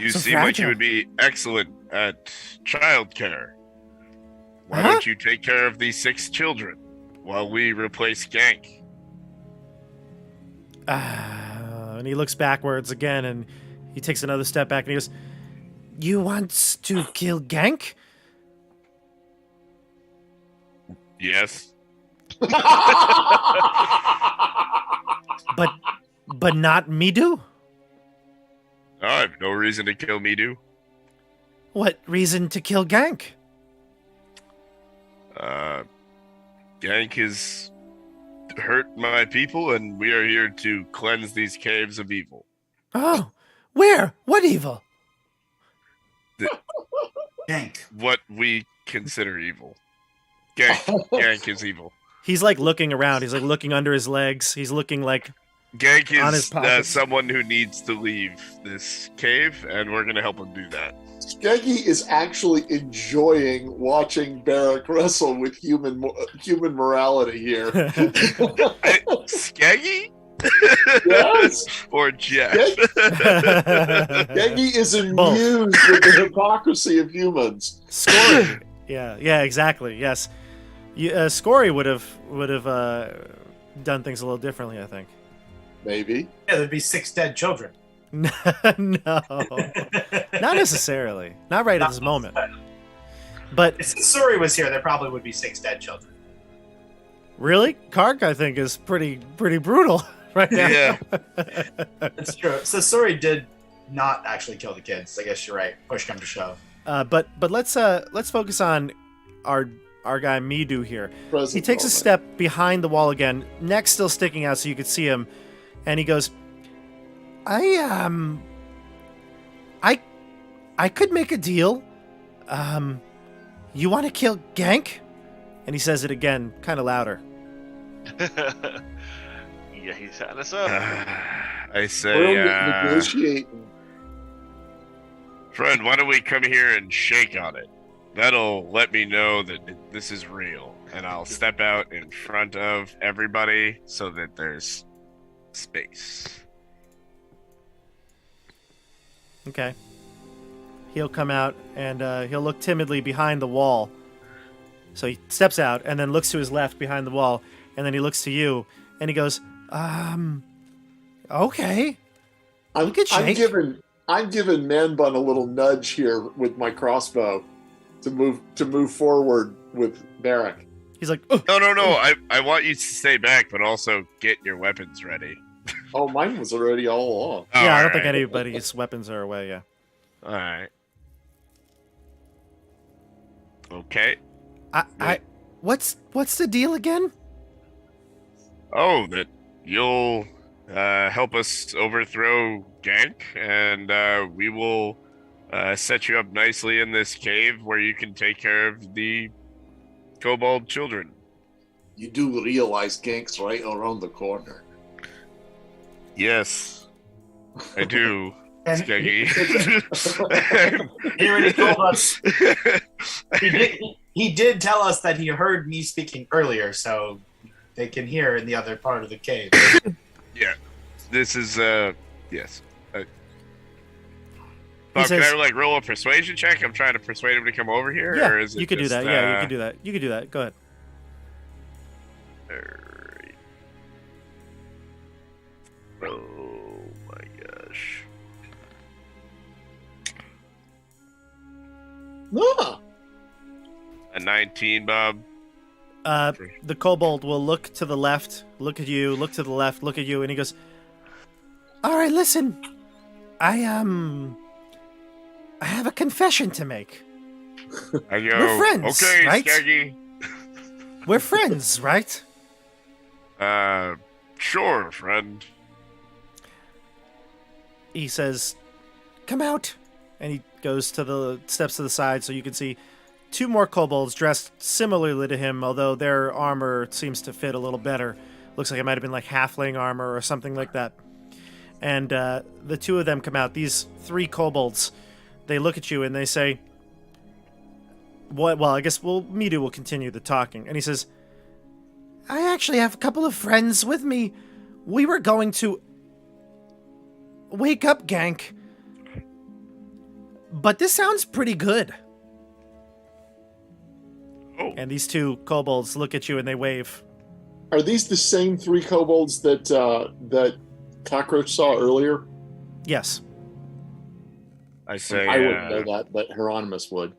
You So seem like fragile. you would be excellent at childcare. Why Huh? don't you take care of these 6 children while we replace Gank? And he looks backwards again, and he takes another step back, and he goes, you want to kill Gank? Yes. But not Midu? I have no reason to kill Midu. What reason to kill Gank? Gank has hurt my people, and we are here to cleanse these caves of evil. Oh, where? What evil? Gank. What we consider evil. Gank is evil. He's like looking around. He's like looking under his legs. He's looking like Gank On his is pockets. someone who needs to leave this cave, and we're going to help him do that. Skeggy is actually enjoying watching Barrack wrestle with human morality here. Skeggy? Yes, Or Jeff? Skeggy is amused with the hypocrisy of humans. Scory. yeah, exactly. Yes, Scory would have done things a little differently, I think. Maybe. Yeah, there'd be 6 dead children. No, not necessarily. Not right at this moment. But If Suri was here, there probably would be 6 dead children. really, Kark, I think, is pretty brutal right now. Yeah. That's true. So Suri did not actually kill the kids. I guess you're right. Push come to shove. But let's focus on our guy Midu here. Present He takes a moment. step behind the wall again, neck still sticking out so you could see him, and he goes, I could make a deal. You want to kill Gank? And he says it again, kind of louder. Yeah, he's setting us up. I say, Brilliant negotiating. friend, why don't we come here and shake on it? That'll let me know that this is real, and I'll step out in front of everybody so that there's space. Okay. He'll come out and he'll look timidly behind the wall. So he steps out and then looks to his left behind the wall, and then he looks to you and he goes, okay. I'm Look at Shake. giving Man Bun a little nudge here with my crossbow to move forward with Barrack. He's like, No. I want you to stay back, but also get your weapons ready. Oh, mine was already all along. yeah, I don't All think right. anybody's weapons are away, yeah. All right. Okay. What's the deal again? Oh, that you'll help us overthrow Gank, and we will set you up nicely in this cave where you can take care of the kobold children. You do realize Gank's right around the corner. Yes, I do, And Skeggy. he already told us. He did tell us that he heard me speaking earlier, so they can hear in the other part of the cave. Yeah, this is yes. He Can says- I like roll a persuasion check? I'm trying to persuade him to come over here. Yeah, or is it you could do just, that. Yeah, you could do that. You could do that. Go ahead. Alright. Oh my gosh. Ah, A 19, Bob. The kobold will look to the left, look at you, look to the left, look at you, and he goes, "All right, listen. I have a confession to make. I go, We're friends, okay, right? Skeggy. We're friends, right?" Sure, friend. He says, "Come out." And he goes to the steps to the side so you can see two more kobolds dressed similarly to him, although their armor seems to fit a little better. Looks like it might have been like halfling armor or something like that. And the two of them come out. These three kobolds, they look at you and they say, "What? Well, I guess Midu will continue the talking." And he says, "I actually have a couple of friends with me. We were going to wake up Gank, but this sounds pretty good." Oh. And these two kobolds look at you and they wave. are these the same three kobolds that that Cockroach saw earlier? Yes. I say, I wouldn't know that, but Hieronymus would.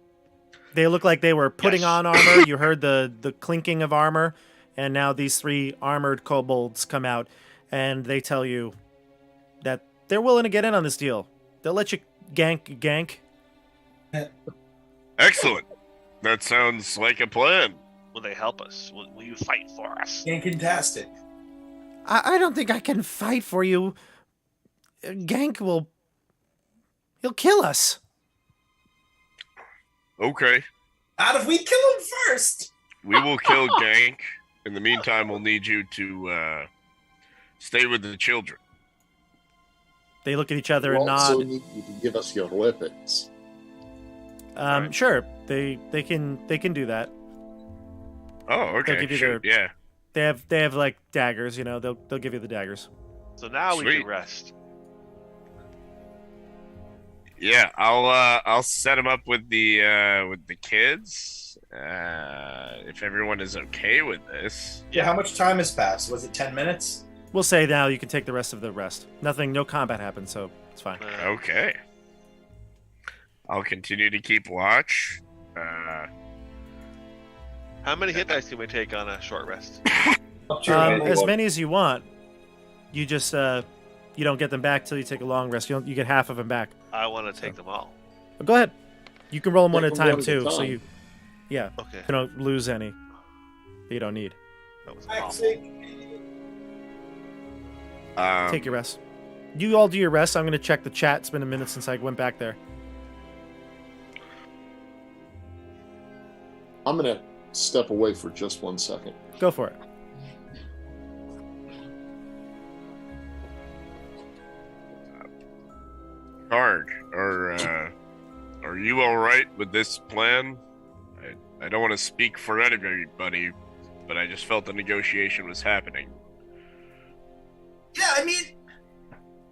They look like they were putting Yes. on armor. You heard the clinking of armor, and now these three armored kobolds come out, and they tell you that they're willing to get in on this deal. They'll let you gank. excellent. That sounds like a plan. Will they help us? Will you fight for us? Fantastic. I don't think I can fight for you. Gank he'll kill us. Okay, Out if we kill him first. we will kill Gank. In the meantime, we'll need you to stay with the children. They look at each other We and also nod. need you to give us your weapons. Right. Sure, they can do that. Oh, okay. They'll give you Shoot, yeah. They have like daggers, you know. They'll give you the daggers. So now we Sweet. can rest. Yeah, I'll set him up with the kids. If everyone is okay with this. Yeah, how much time has passed? Was it 10 minutes? We'll say now you can take the rest of the rest. No combat happened, so it's fine. Okay. I'll continue to keep watch. How many hit dice can we take on a short rest? Up to your As many as you want. You just you don't get them back till you take a long rest. You get half of them back. I want to take them all. But go ahead. You can roll them one Take at a them time one at a too, so time. you Okay. don't lose any that you don't need. That was awful. Actually, Take your rest. You all do your rest. I'm gonna check the chat. It's been a minute since I went back there. I'm gonna step away for just 1 second. Go for it. Karg, are you all right with this plan? I don't want to speak for anybody, but I just felt the negotiation was happening. yeah, I mean,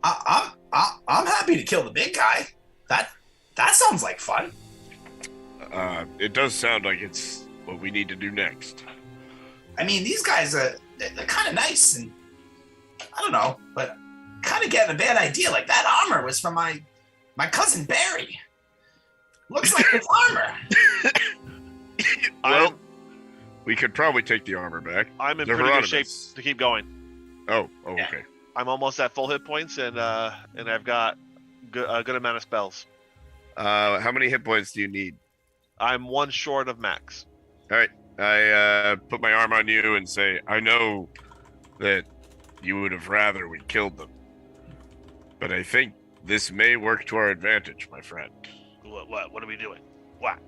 I'm happy to kill the big guy. That sounds like fun. It does sound like it's what we need to do next. I mean, these guys they're kind of nice, and I don't know, but kind of getting a bad idea. Like that armor was from my cousin Barry. Looks like it's armor. Well, we could probably take the armor back. I'm in They're pretty good shape Hieronymus. to keep going. Oh, Yeah. okay. I'm almost at full hit points, and I've got a good amount of spells. How many hit points do you need? I'm one short of max. All right. I put my arm on you and say, I know that you would have rather we killed them, but I think this may work to our advantage, my friend. What are we doing? What?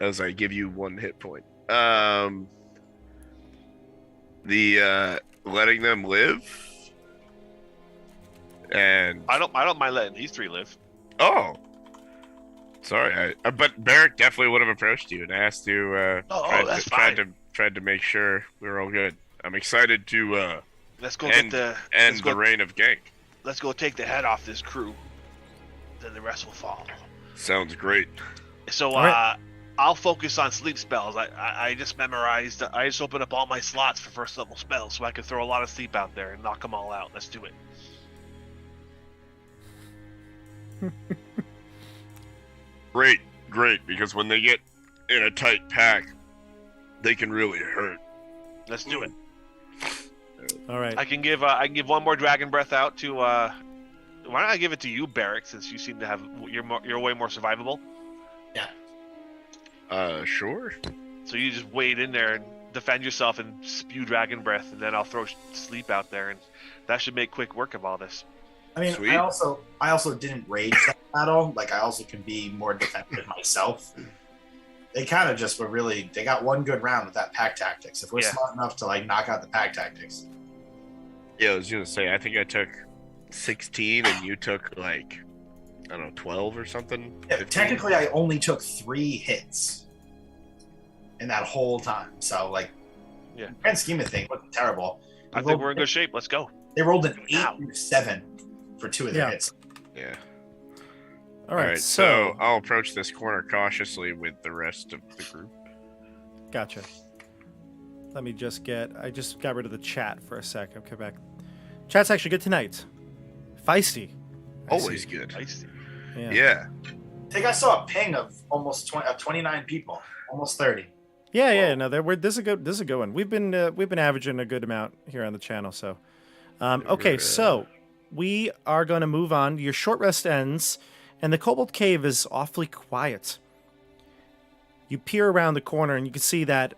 As I give you 1 hit point. The letting them live. And I don't mind letting these 3 live. oh, sorry. But Barrick definitely would have approached you and asked to. That's fine. Tried to make sure we were all good. I'm excited to Let's go end get the reign of Gank. Let's go take the head off this crew. Then the rest will fall. Sounds great. So right. I'll focus on sleep spells. I just memorized. I just opened up all my slots for first level spells, so I can throw a lot of sleep out there and knock them all out. Let's do it. Great, because when they get in a tight pack, they can really hurt. Let's do it. All right. I can give 1 more dragon breath out to. Why don't I give it to you, Barrick, since you seem to have you're way more survivable. Sure. So you just wade in there and defend yourself and spew dragon breath, and then I'll throw sleep out there, and that should make quick work of all this. I mean, Sweet. I also didn't rage that battle. Like, I also can be more defensive myself. They kind of just were really. They got 1 good round with that pack tactics. If we're smart enough to like knock out the pack tactics. Yeah, I was gonna say. I think I took 16, and you took like, I don't know, 12 or something. Yeah, 15? technically, I only took 3 hits in that whole time. So, like, Yeah. in the grand scheme of things, it wasn't terrible. I think we're in good shape. Let's go. They rolled an 8 Wow. or 7 for 2 of their Yeah. hits. Yeah. All right. So I'll approach this corner cautiously with the rest of the group. Gotcha. Let me just I just got rid of the chat for a sec. Okay, back. Chat's actually good tonight. Feisty. I Always see. good. Nice. Yeah. I think I saw a ping of almost 29 people, almost 30. Yeah. No, this is a good one. We've been averaging a good amount here on the channel. So, okay. So we are going to move on. Your short rest ends, and the Kobold Cave is awfully quiet. You peer around the corner, and you can see that.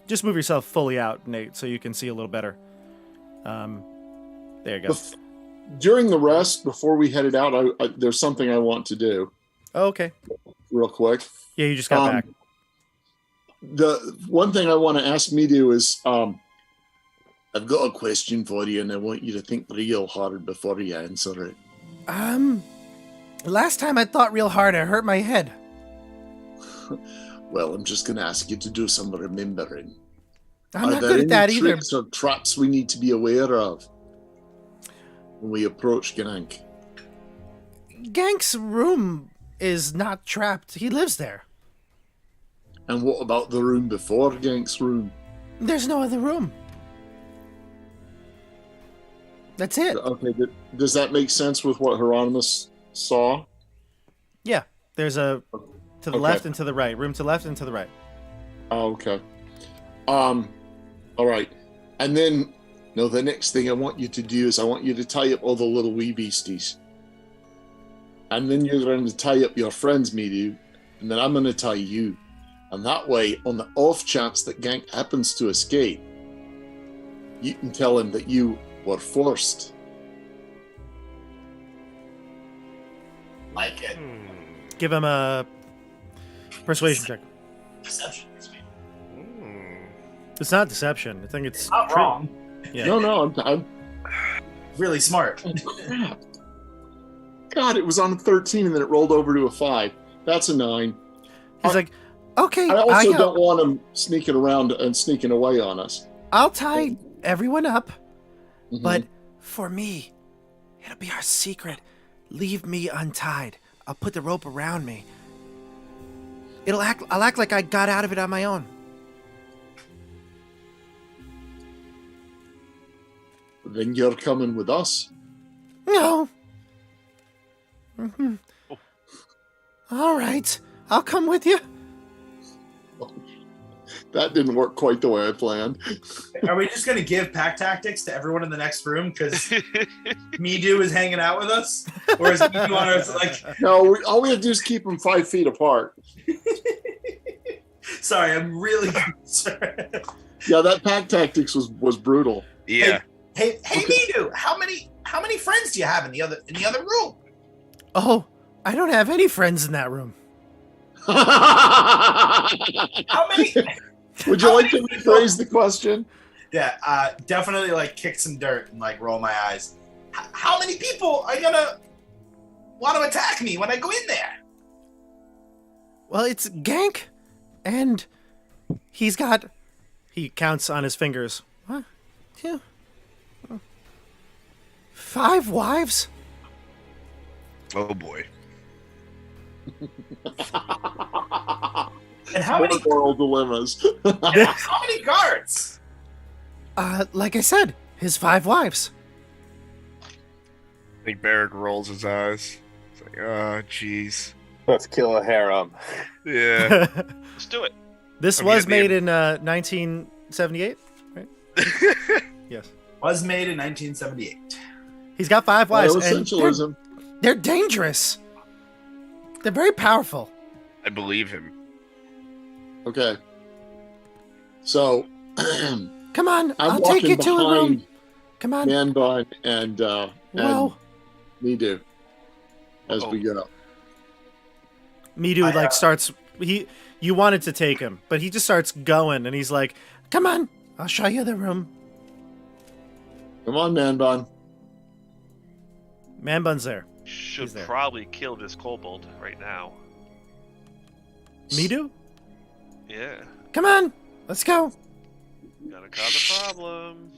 Just move yourself fully out, Nate, so you can see a little better. There you go. During the rest, before we headed out, there's something I want to do Oh, okay. real quick. Yeah, you just got back. The one thing I want to ask Midu is, I've got a question for you, and I want you to think real hard before you answer it. Last time I thought real hard, I hurt my head. Well, I'm just going to ask you to do some remembering. I'm not there good at that any either. tricks or traps we need to be aware of when we approach Gank? Gank's room is not trapped. He lives there. And what about the room before Gank's room? There's no other room. That's it. Okay, does that make sense with what Hieronymus saw? Yeah, there's a to the Okay. left and to the right. Room to the left and to the right. Oh, okay. All right. And then, no, the next thing I want you to do is I want you to tie up all the little wee beasties. And then you're going to tie up your friends, Midu, and then I'm going to tie you. And that way, on the off chance that Gank happens to escape, you can tell him that you were forced. Like it. Give him a persuasion check. Deception. It's not deception. I think it's Not wrong. Yeah. No, I'm Really smart. crap. God, it was on a 13 and then it rolled over to a 5. That's a 9. He's like, okay, I also I, don't want him sneaking around and sneaking away on us. I'll tie everyone up, Mhm. but for me, it'll be our secret. Leave me untied. I'll put the rope around me. I'll act like I got out of it on my own. Then you're coming with us. No. All right, I'll come with you. That didn't work quite the way I planned. Are we just gonna give pack tactics to everyone in the next room because Midu is hanging out with us, or is Midu on us like? No, all we have to do is keep them 5 feet apart. Sorry, I'm really concerned. Yeah, that pack tactics was brutal. Yeah. Hey, Midu, how many friends do you have in the other room? Oh, I don't have any friends in that room. How many? Would you like to rephrase the question? Yeah, definitely like kick some dirt and like roll my eyes. How many people are gonna want to attack me when I go in there? Well, it's Gank, and he counts on his fingers. 1, 2, 5 wives? Oh boy. And how many? Moral dilemmas. How many guards? Like I said, his 5 wives. I think Barrick rolls his eyes. It's like, oh, jeez. Let's kill a harem. Yeah. Let's do it. This I'm was getting made in 1978, right? Yes. Was made in 1978. He's got 5 wives, and Essentialism. they're dangerous. They're very powerful. I believe him. Okay. So, Come on, I'm I'll take walking you to a room. behind Come on. Man Bun and Whoa. Midu as we go. Midu starts. You wanted to take him, but he just starts going, and he's like, "Come on, I'll show you the room." Come on, Man Bun. Man Bun's there. Should He's there. probably kill this kobold right now. Midu, Yeah. come on, let's go. Gotta cause a problem.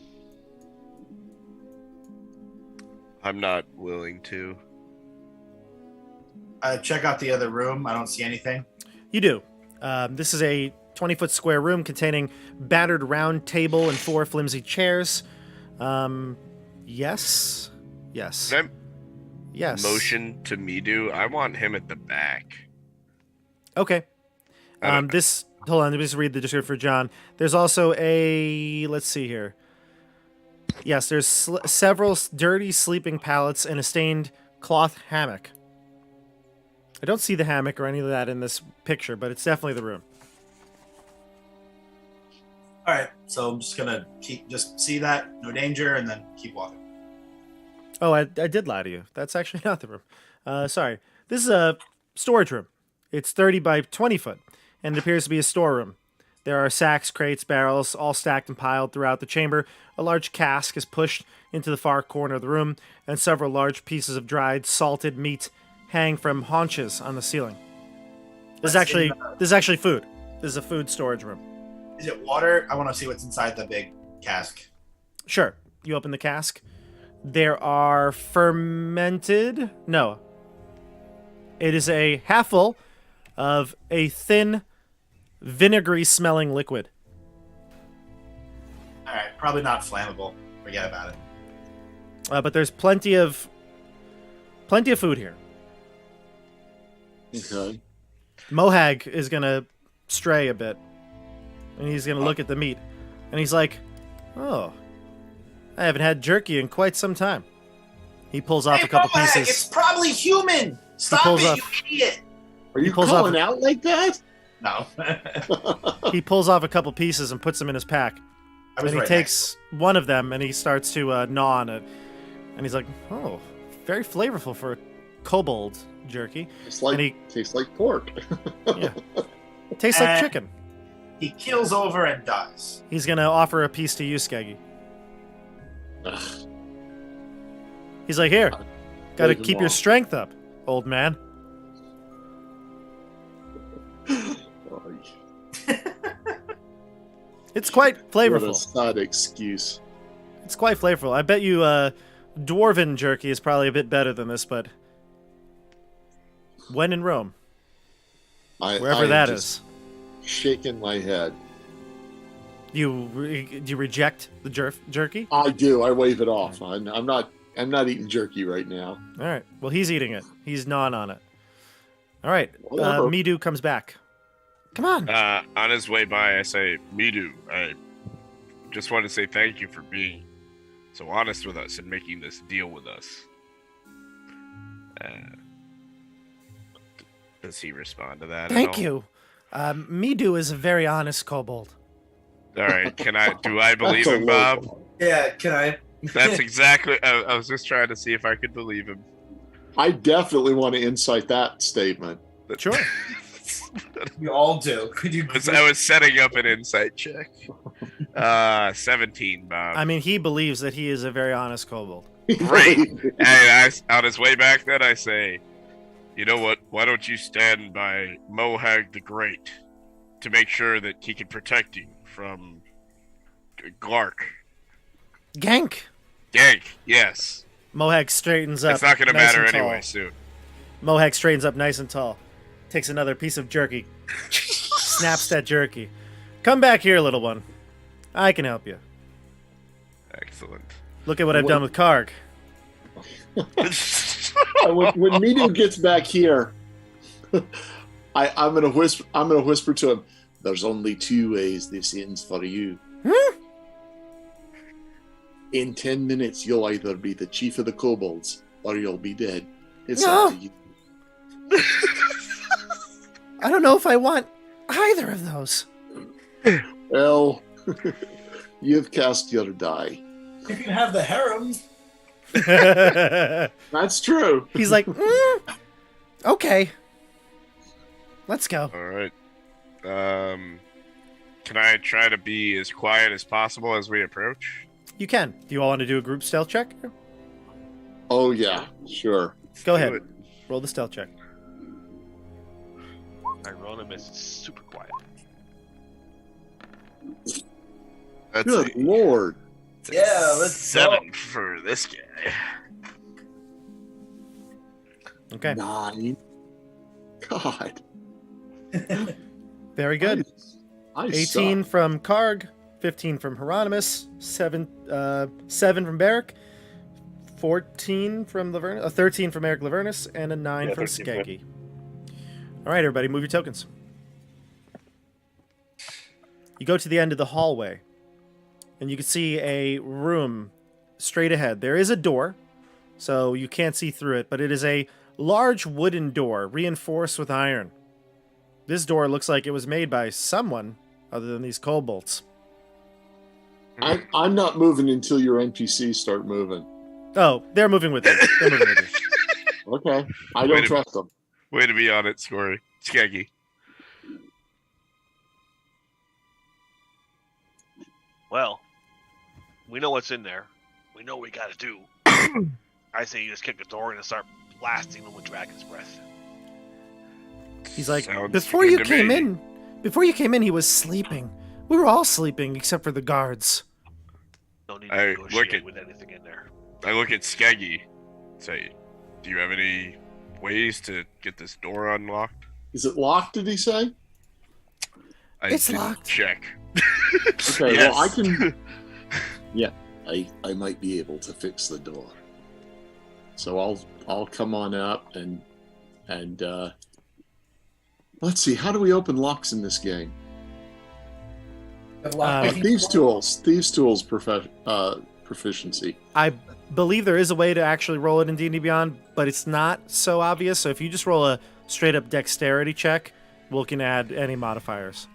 I'm not willing to. Check out the other room. I don't see anything. You do. This is a 20-foot square room containing battered round table and 4 flimsy chairs. Yes. Can Yes. I motion to Midu? I want him at the back. Okay. This. Hold on. Let me just read the description for John. There's also a. Let's see here. Yes, there's several dirty sleeping pallets and a stained cloth hammock. I don't see the hammock or any of that in this picture, but it's definitely the room. All right, so I'm just gonna just see that, no danger, and then keep walking. Oh, I did lie to you. That's actually not the room. Sorry. This is a storage room. It's 30 by 20 foot, and it appears to be a storeroom. There are sacks, crates, barrels, all stacked and piled throughout the chamber. A large cask is pushed into the far corner of the room, and several large pieces of dried, salted meat hang from haunches on the ceiling. This is actually food. This is a food storage room. Is it water? I want to see what's inside the big cask. Sure. You open the cask. There are fermented... No. It is a half full of a thin, vinegary-smelling liquid. All right, probably not flammable. Forget about it. But there's plenty of food here. Okay. Mohag is going to stray a bit. And he's going to look at the meat. And he's like, oh, I haven't had jerky in quite some time. He pulls off a couple Mohag, pieces. it's probably human. Stop pulls it, up- you idiot. Are you pulls calling off- out like that? No. He pulls off a couple pieces and puts them in his pack. I was And he right takes one of them and he starts to gnaw on it. And he's like, oh, very flavorful for kobold jerky. It's like And tastes like pork. Yeah. It tastes like chicken. He keels over and dies. He's going to offer a piece to you, Skeggy. Ugh. He's like, here, got to Leave him keep your alone. strength up, old man. It's quite What a flavorful. sad excuse. It's quite flavorful. I bet you dwarven jerky is probably a bit better than this, but when in Rome, wherever that is, Shaking my head. do you reject the jerky? I do. I wave it off. I'm not eating jerky right now. All right. Well, he's eating it. He's gnawing on it. All right. Whatever. Midu comes back. Come on. On his way by, I say, Midu, I just want to say thank you for being so honest with us and making this deal with us. Does he respond to that? Thank at all? you. Midu is a very honest kobold. All right, do I believe That's a him, low Bob? bar. Yeah, can I? That's exactly. I was just trying to see if I could believe him. I definitely want to incite that statement. Sure. We all do. Could you? I was setting up an insight check. 17, Bob. I mean, he believes that he is a very honest kobold. Great. And on his way back, then I say, you know what? Why don't you stand by Mohag the Great to make sure that he can protect you from Glark? Gank! Gank, yes. Mohag straightens up. It's not going to nice matter and tall. anyway soon. Mohag straightens up nice and tall. Takes another piece of jerky. Snaps that jerky. Come back here, little one. I can help you. Excellent. Look at what I've done with Karg. When Midu gets back here, I'm gonna whisper. I'm gonna whisper to him. There's only 2 ways this ends for you. In 10 minutes, you'll either be the chief of the kobolds or you'll be dead. It's up to you. I don't know if I want either of those. Well, you've cast your die. You can have the harem. That's true. He's like, okay. Let's go. All right. Can I try to be as quiet as possible as we approach? You can. Do you all want to do a group stealth check? Oh yeah, sure. Go Do ahead. it. Roll the stealth check. I roll him as super quiet. That's Good lord. Yeah, let's 7 for this guy. Okay. 9. God. Very good. I 18 suck. from Karg, 15 from Hieronymus, 7 from Barrick, 14 from Lavernus, 13 from Eric Lavernus, and a 9 Yeah, from 13, Skaggy. All right, everybody, move your tokens. You go to the end of the hallway, and you can see a room straight ahead. There is a door, so you can't see through it, but it is a large wooden door reinforced with iron. This door looks like it was made by someone other than these kobolds. I'm not moving until your NPCs start moving. Oh, they're moving with you. They're moving with you. Okay. I Wait don't a- trust them. Way to be on it, Scory. Skaggy. Well, we know what's in there. We know what we gotta do. I say you just kick the door and start blasting them with dragon's breath. He's like, Sounds before you good to came me." in, he was sleeping. We were all sleeping except for the guards. No need to Hey, negotiate look at- with anything in there. I look at Skaggy. Say, do you have any ways to get this door unlocked? Is it locked, did he say? It's didn't locked. Check. Okay, Yes. well I can I might be able to fix the door. So I'll come on up and let's see, how do we open locks in this game? Thieves tools proficiency. I believe there is a way to actually roll it in D&D Beyond, but it's not so obvious. So if you just roll a straight up dexterity check, we can add any modifiers.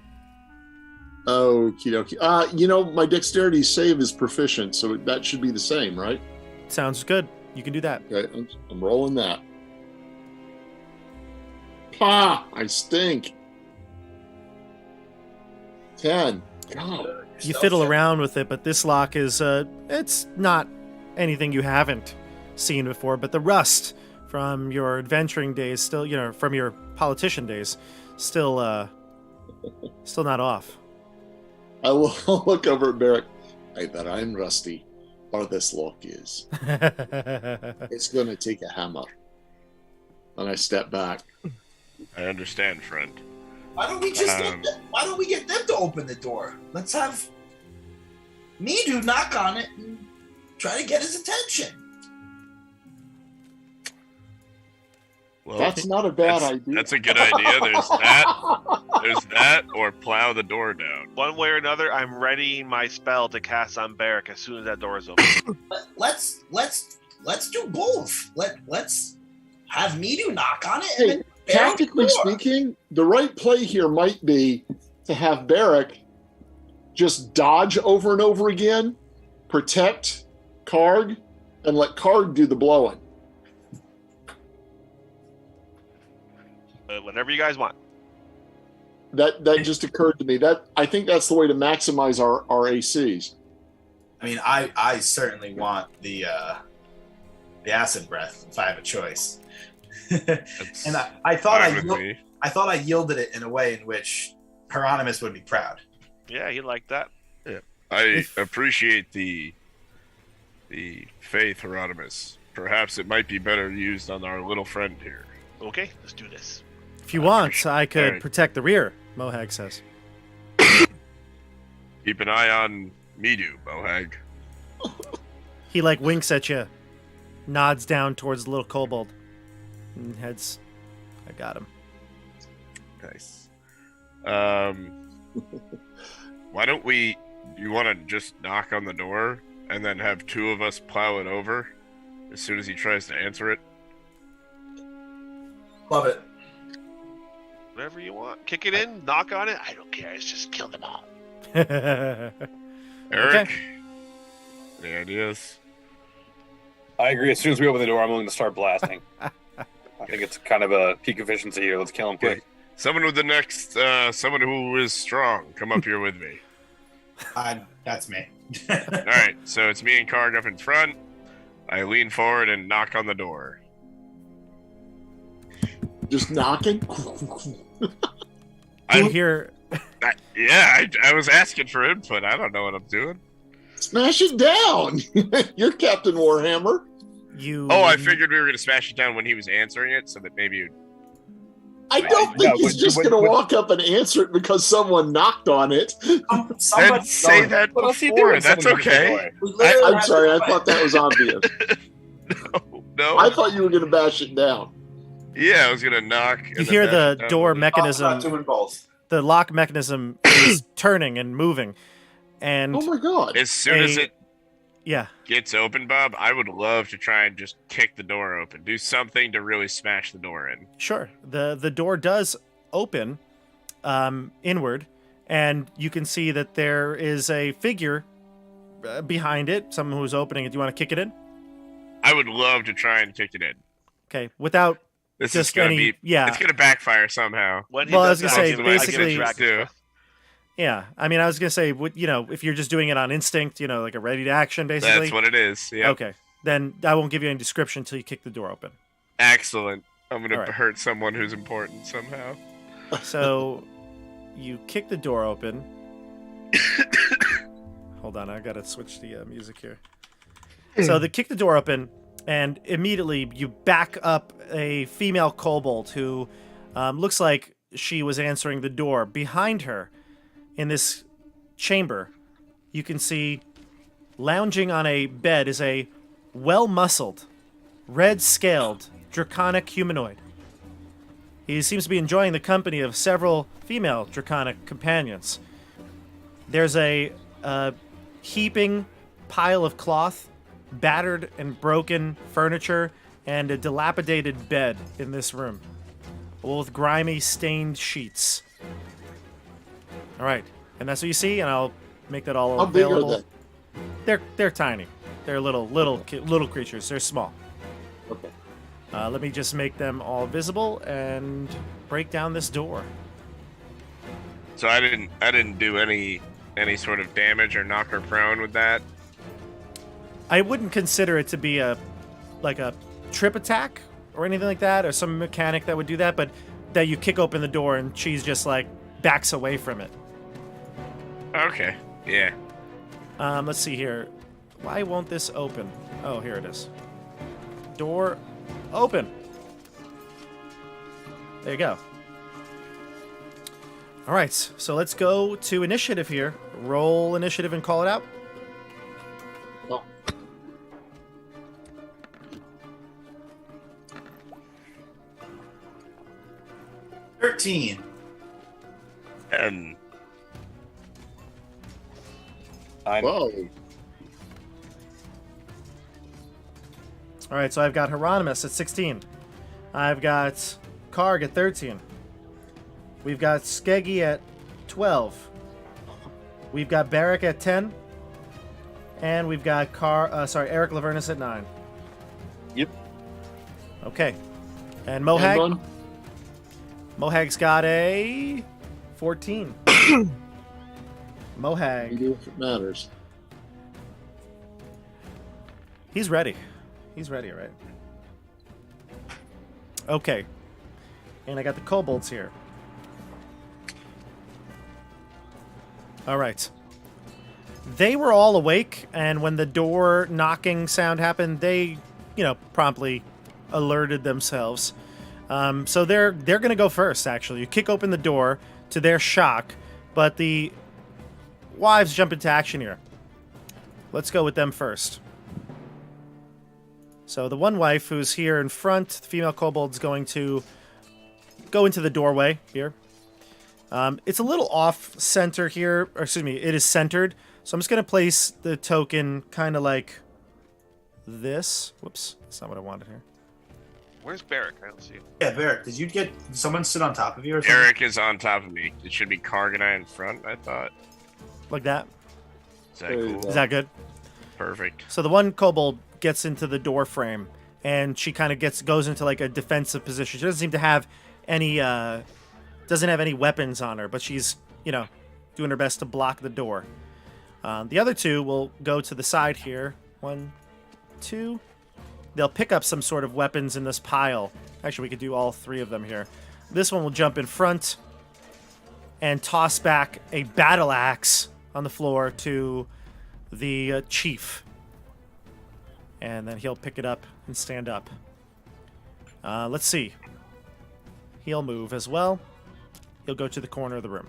Okie dokie. My dexterity save is proficient, so that should be the same, right? Sounds good. You can do that. Okay, I'm rolling that. Ha! I stink. 10. God. You fiddle around with it, but this lock is it's not anything you haven't seen before, but the rust from your adventuring days still, from your politician days, still not off. I will look over at Barrick. Either I'm rusty or this lock is. It's going to take a hammer. And I step back. I understand, friend. Why don't we why don't we get them to open the door? Let's have Midu knock on it and try to get his attention. Well, That's not a bad idea. That's a good idea. There's that. There's that, or plow the door down. One way or another, I'm readying my spell to cast on Barrick as soon as that door is open. Let's do both. Let's have Midu knock on it Hey, and then Tactically barrel the door. speaking, the right play here might be to have Barrick just dodge over and over again, protect Karg, and let Karg do the blowing. Whatever you guys want. That just occurred to me. I think that's the way to maximize our ACs. I mean, I certainly want the acid breath if I have a choice. And I thought I thought I yielded it in a way in which Hieronymus would be proud. Yeah, he liked that. I appreciate the faith, Hieronymus. Perhaps it might be better used on our little friend here. Okay, let's do this. If you want, I could Alright. protect the rear, Mohag says. Keep an eye on Midu, Mohag. He like winks at you, nods down towards the little kobold, and heads. I got him. Nice. Why don't we? You want to just knock on the door and then have two of us plow it over as soon as he tries to answer it? Love it. Whatever you want. Kick it in, knock on it. I don't care. It's just kill them all. Eric, any ideas? I agree. As soon as we open the door, I'm willing to start blasting. I think it's kind of a peak efficiency here. Let's kill him quick. Someone with the next, someone who is strong, come up here with me. That's me. All right, so it's me and Karg up in front. I lean forward and knock on the door. Just knocking. You hear I was asking for input. I don't know what I'm doing. Smash it down. You're Captain Warhammer. you. Oh, I figured we were going to smash it down when he was answering it, so that maybe. I don't think No, he's just going to walk up and answer it because someone knocked on it. Then say that What else are you before. doing? That's Someone okay. away. I'm sorry. I thought that was obvious. No. I thought you were going to bash it down. Yeah, I was gonna knock. and You then hear bash the it down. door I'm not mechanism, doing both. the lock mechanism is turning and moving, and Oh my god. As soon as it yeah, gets open, Bob, I would love to try and just kick the door open. Do something to really smash the door in. sure. The door does open inward, and you can see that there is a figure behind it. Someone who's opening it. Do you want to kick it in? I would love to try and kick it in. Okay, without This just is gonna any be. yeah. It's gonna backfire somehow. When Well, I does was gonna that, say, I'll give it a basically- dragon's do. breath. Yeah, I mean, I was gonna say, if you're just doing it on instinct, like a ready to action, basically. That's what it is. Yeah. Okay, then I won't give you any description until you kick the door open. Excellent. I'm gonna All right. hurt someone who's important somehow. So, you kick the door open. Hold on, I gotta switch the music here. So they kick the door open, and immediately you back up a female kobold who looks like she was answering the door. Behind her, in this chamber, you can see lounging on a bed is a well-muscled, red-scaled, draconic humanoid. He seems to be enjoying the company of several female draconic companions. There's a heaping pile of cloth, battered and broken furniture, and a dilapidated bed in this room, all with grimy, stained sheets. All right, and that's what you see, and I'll make that all How big are available. they? They're tiny. They're little creatures. They're small. Okay. Let me just make them all visible and break down this door. So I didn't do any sort of damage or knock her prone with that. I wouldn't consider it to be a trip attack or anything like that, or some mechanic that would do that, but that you kick open the door and she's just like backs away from it. Okay. Yeah. Let's see here. Why won't this open? Oh, here it is. Door open. There you go. All right, so let's go to initiative here. Roll initiative and call it out. Oh. $13. And Whoa. All right, so I've got Hieronymus at 16. I've got Karg at 13. We've got Skeggy at 12. We've got Barrick at 10. And we've got Eric Lavernus at 9. Yep. Okay. And Mohag? And one? Mohag's got a 14. Mohag. We do if it matters. He's ready. He's ready, right? Okay. And I got the kobolds here. All right. They were all awake, and when the door knocking sound happened, they, promptly alerted themselves. So they're going to go first, actually. You kick open the door to their shock, but the wives jump into action here. Let's go with them first. So the one wife who's here in front, the female kobold's going to go into the doorway here. It's a little off-center here. Or excuse me, it is centered. So I'm just going to place the token kind of like this. Whoops, that's not what I wanted here. Where's Barrick? I don't see him. Yeah, Barrick, did someone sit on top of you or something? Eric is on top of me. It should be Karg and I in front, I thought. Like that. Is that There you cool? go. Is that good? Perfect. So the one kobold gets into the door frame, and she kind of goes into like a defensive position. She doesn't seem to have any weapons on her, but she's doing her best to block the door. The other two will go to the side here. 1, 2. They'll pick up some sort of weapons in this pile. Actually, we could do all 3 of them here. This one will jump in front and toss back a battle axe on the floor to the chief. And then he'll pick it up and stand up. Let's see. He'll move as well. He'll go to the corner of the room.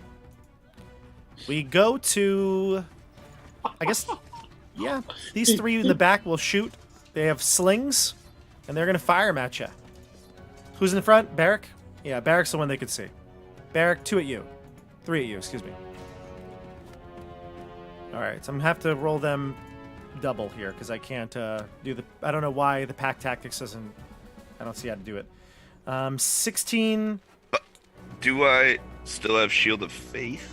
We go to... I guess... Yeah, these 3 in the back will shoot. They have slings, and they're going to fire them at you. Who's in the front? Barrick? Yeah, Barrick's the one they could see. Barrick, 2 at you. 3 at you, excuse me. Alright, so I'm going to have to roll them double here, because I can't do the... I don't know why the pack tactics doesn't... I don't see how to do it. 16... Do I still have Shield of Faith?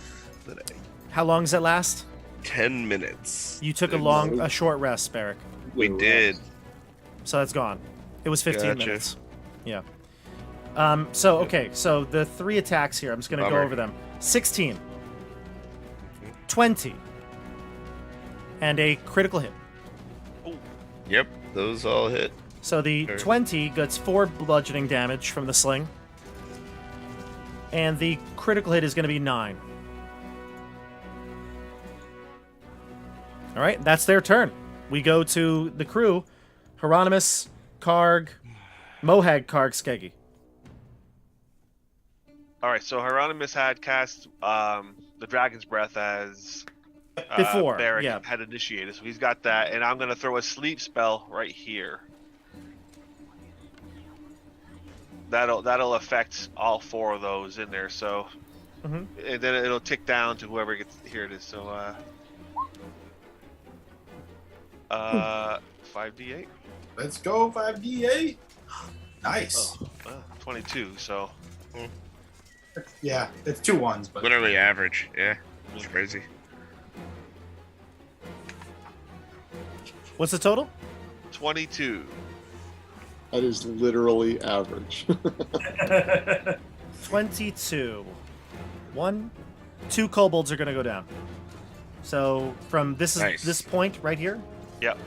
How long does that last? 10 minutes. You took a short rest, Barrick. We did. So that's gone. It was 15 Gotcha. minutes. Yeah. So the 3 attacks here, I'm just going to go Bummer. over them. 16. 20. And a critical hit. Yep, those all hit. So the Sure. 20 gets 4 bludgeoning damage from the sling. And the critical hit is going to be 9. All right, that's their turn. We go to the crew. Hieronymus, Karg, Mohag, Karg, Skeggy. All right, so Hieronymus had cast the Dragon's Breath as Before, Barrick yeah. had initiated, so he's got that, and I'm gonna throw a sleep spell right here. That'll affect all 4 of those in there. So, Mhm. and then it'll tick down to whoever gets. Here it is. So, 5d8. Let's go, 5d8. Nice. 22. So, Yeah, it's 2 ones, but Literally average. Yeah, it's crazy. What's the total? 22. That is literally average. 22. 2 kobolds are going to go down. So from this point right here. Yep.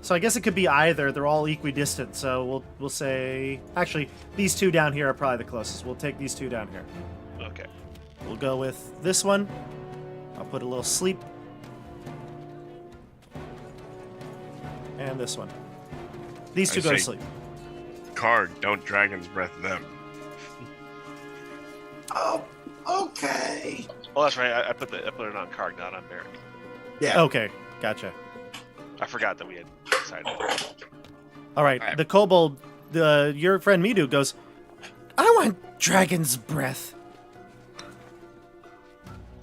So I guess it could be either. They're all equidistant. So we'll say actually these 2 down here are probably the closest. We'll take these 2 down here. Okay. We'll go with this one. I'll put a little sleep. And this one. These 2 I go to see. sleep. Karg, don't Dragon's Breath them. oh, okay. Well, that's right. I put it on Karg, not on Barrick. Yeah. Okay, gotcha. I forgot that we had decided. All right, the kobold, your friend Midu goes, I want Dragon's Breath.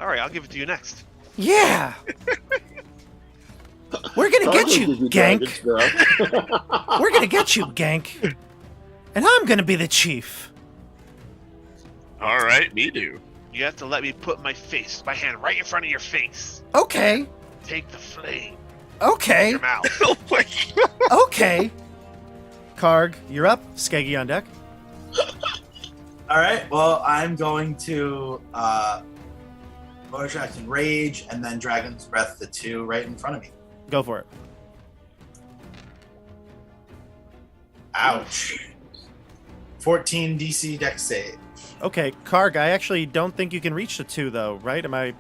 All right, I'll give it to you next. Yeah. We're gonna get you, Gank. We're gonna get you, Gank. And I'm gonna be the chief. All right, me do. You have to let me put my hand right in front of your face. Okay. Take the flame. Okay. Your mouth. Oh my god. Okay. Karg, you're up. Skeggy on deck. All All right. Well, I'm going to bonus action rage and then Dragon's Breath the 2 right in front of me. Go for it. Ouch. 14 DC Dex save. Okay, Karg, I actually don't think you can reach the 2 though, right? Am I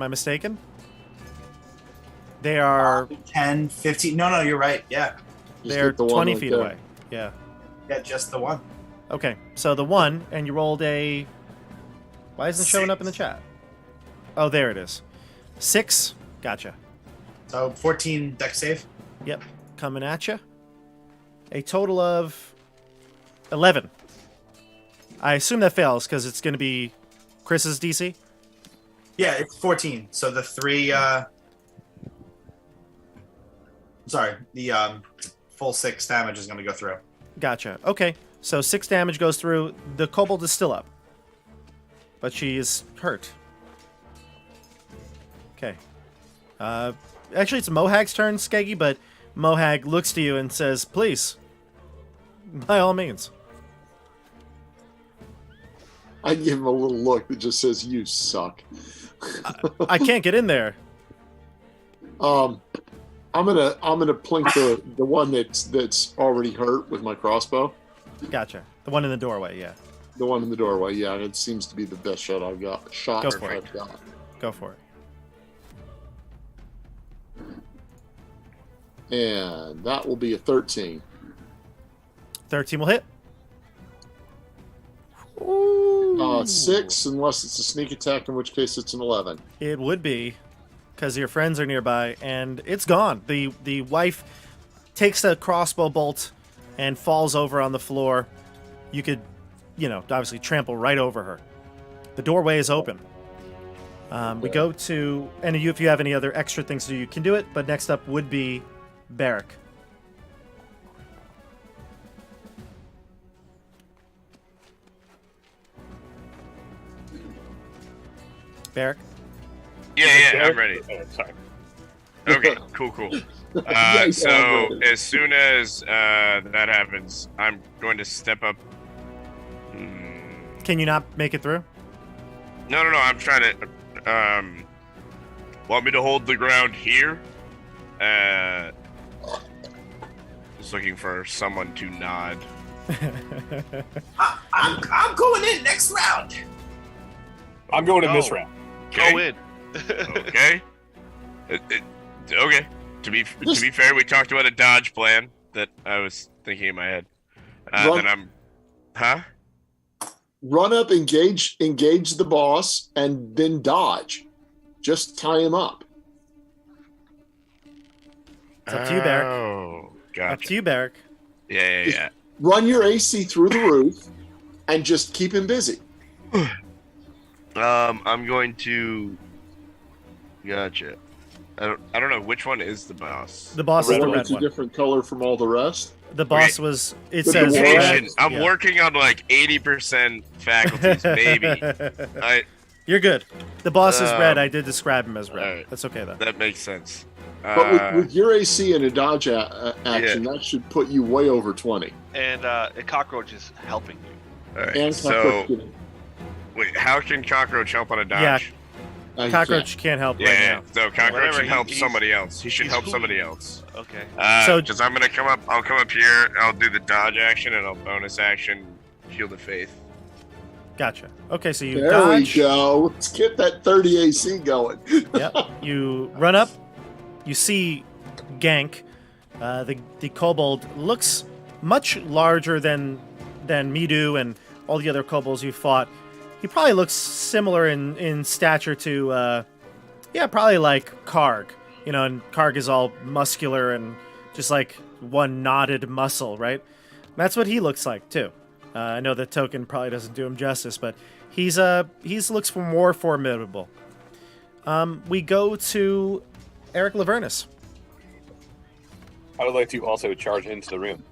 mistaken? They are 10, 15. No, you're right. Yeah. Just they're hit the one 20 right feet there. away. Yeah. Yeah, just the one. Okay, so the 1, and you rolled a... Why isn't it showing up in the chat? Oh, there it is. 6. Gotcha. So 14 Dex save. Yep, coming at you. A total of 11. I assume that fails because it's going to be Chris's DC. Yeah, it's 14. So the 3 sorry, the full 6 damage is going to go through. Gotcha. Okay, so 6 damage goes through. The kobold is still up, but she is hurt. Okay. Actually, it's Mohag's turn, Skeggy, but Mohag looks to you and says, please, by all means. I give him a little look that just says, "You suck." I can't get in there. I'm gonna plink the one that's already hurt with my crossbow. Gotcha. The one in the doorway, yeah. The one in the doorway, yeah, and it seems to be the best shot I've got. Go for it. I've got. Go for it. And that will be a 13. 13 will hit. 6, unless it's a sneak attack, in which case it's an 11. It would be, because your friends are nearby, and it's gone. The wife takes the crossbow bolt and falls over on the floor. You could, obviously trample right over her. The doorway is open. We go to, and if you have any other extra things to do, you can do it, but next up would be Barrack. Barrack? Yeah, I'm ready. Oh, sorry. Okay, cool. So as soon as that happens, I'm going to step up. Can you not make it through? No. I'm trying to. Want me to hold the ground here? Just looking for someone to nod. I'm going in next round. I'm going in this No. round. Okay. Go in. Okay. Okay. To be fair, we talked about a dodge plan that I was thinking in my head. Run- Then I'm. Huh? Run up, engage the boss, and then dodge. Just tie him up. It's up to you, Barrack. Oh, gotcha. Up to you, Barrack. Yeah. Run your AC through the roof, and just keep him busy. I'm going to. Gotcha. I don't know which one is the boss. The boss is the Red red one's a one. different color from all the rest. The boss Okay. was. It With says the red. Patient. I'm Yeah. working on like 80% faculties, maybe. You're good. The boss is red. Um, I did describe him as red. alright. That's okay though. That makes sense. But with your AC and a dodge action, that should put you way over 20. And a cockroach is helping you. All right. And So cockroach wait, how can cockroach help on a dodge? Yeah, can- Cockroach can't help right Yeah, now. so cockroach Whatever, should help he's- somebody else. He should he's help cool. somebody else. Okay. So- Because I'm gonna come up. I'll come up here. I'll do the dodge action, and I'll bonus action Shield of Faith. Gotcha. Okay, so you There dodge. we go. Let's get that 30 AC going. Yep. You run up. You see Gank. The kobold looks much larger than Midu and all the other kobolds you fought. He probably looks similar in stature to, probably like Karg. And Karg is all muscular and just like one knotted muscle, right? That's what he looks like too. I know the token probably doesn't do him justice, but he's looks more formidable. We go to Eric Lavernus. I would like to also charge into the room.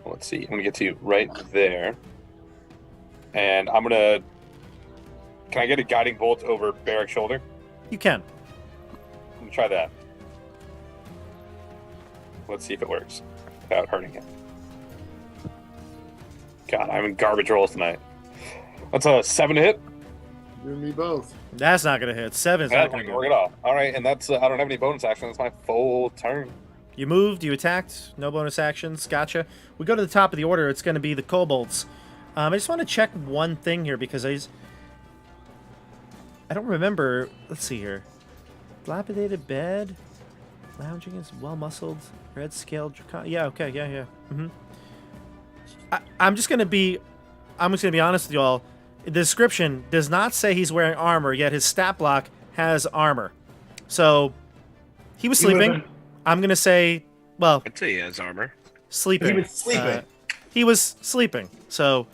Let's see. I'm going to get to you right there. And I'm going to... Can I get a guiding bolt over Barrack's shoulder? You can. I'm going to try that. Let's see if it works without hurting him. God, I'm in garbage rolls tonight. That's a 7 to hit. You and me both. That's not going to hit. 7's Yeah, not going to work hit. it off. All right, and that's I don't have any bonus action. That's my full turn. You moved, you attacked, no bonus actions. Gotcha. We go to the top of the order. It's going to be the kobolds. I just want to check one thing here because I don't remember. Let's see here. Dilapidated bed. Lounging is well-muscled. Red-scaled dracon. Yeah, okay, yeah. Mm-hmm. I'm just going to be honest with you all. The description does not say he's wearing armor, yet his stat block has armor. So, he was sleeping. I'm going to say, well... I'd say he has armor. Sleeping. He was sleeping. He was sleeping. So,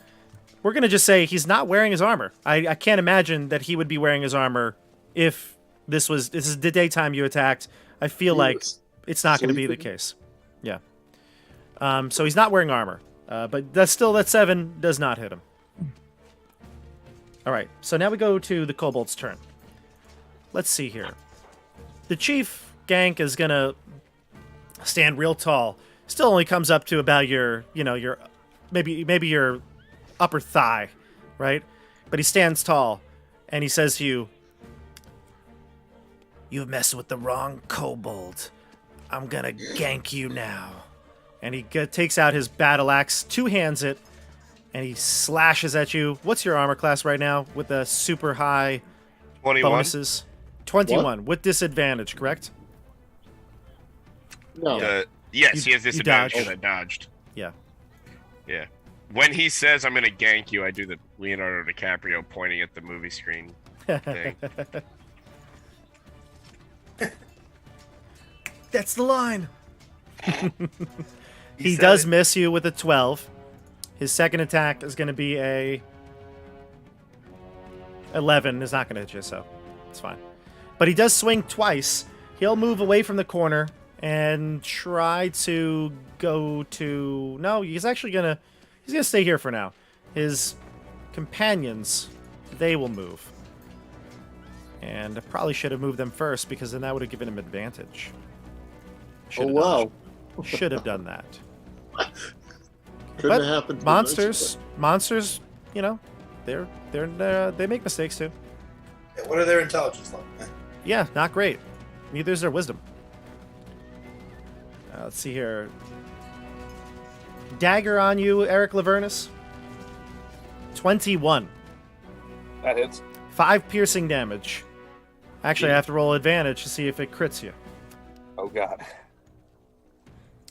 we're going to just say he's not wearing his armor. I can't imagine that he would be wearing his armor if this is the daytime you attacked. I feel He like was it's not going to be the sleeping? case. Yeah. So he's not wearing armor. But that 7 does not hit him. All right. So now we go to the kobold's turn. Let's see here. The chief gank is going to stand real tall. Still only comes up to about your maybe your upper thigh, right? But he stands tall and he says to you, "You've messed with the wrong kobold. I'm gonna gank you now." And he takes out his battle axe, two-hands it, and he slashes at you. What's your armor class right now with the super high 21. bonuses? 21 with disadvantage, correct? No. Yes, he has you disadvantage dodged. because I dodged. Yeah. Yeah. When he says I'm gonna gank you, I do the Leonardo DiCaprio pointing at the movie screen thing. That's the line. He said does it. miss you with a 12. His second attack is going to be a 11. Is not going to hit you, so it's fine. But he does swing twice. He'll move away from the corner and try to go to... No, he's actually going to... He's going to stay here for now. His companions, they will move. And I probably should have moved them first because then that would have given him advantage. Oh, wow. Should have done that. Couldn't But have happened. monsters, you know, they make mistakes too. Yeah, what are their intelligence like? Yeah, not great. Neither is their wisdom. Let's see here. Dagger on you, Eric Lavernus. 21. That hits. 5 piercing damage. Actually, I have to roll advantage to see if it crits you. Oh god.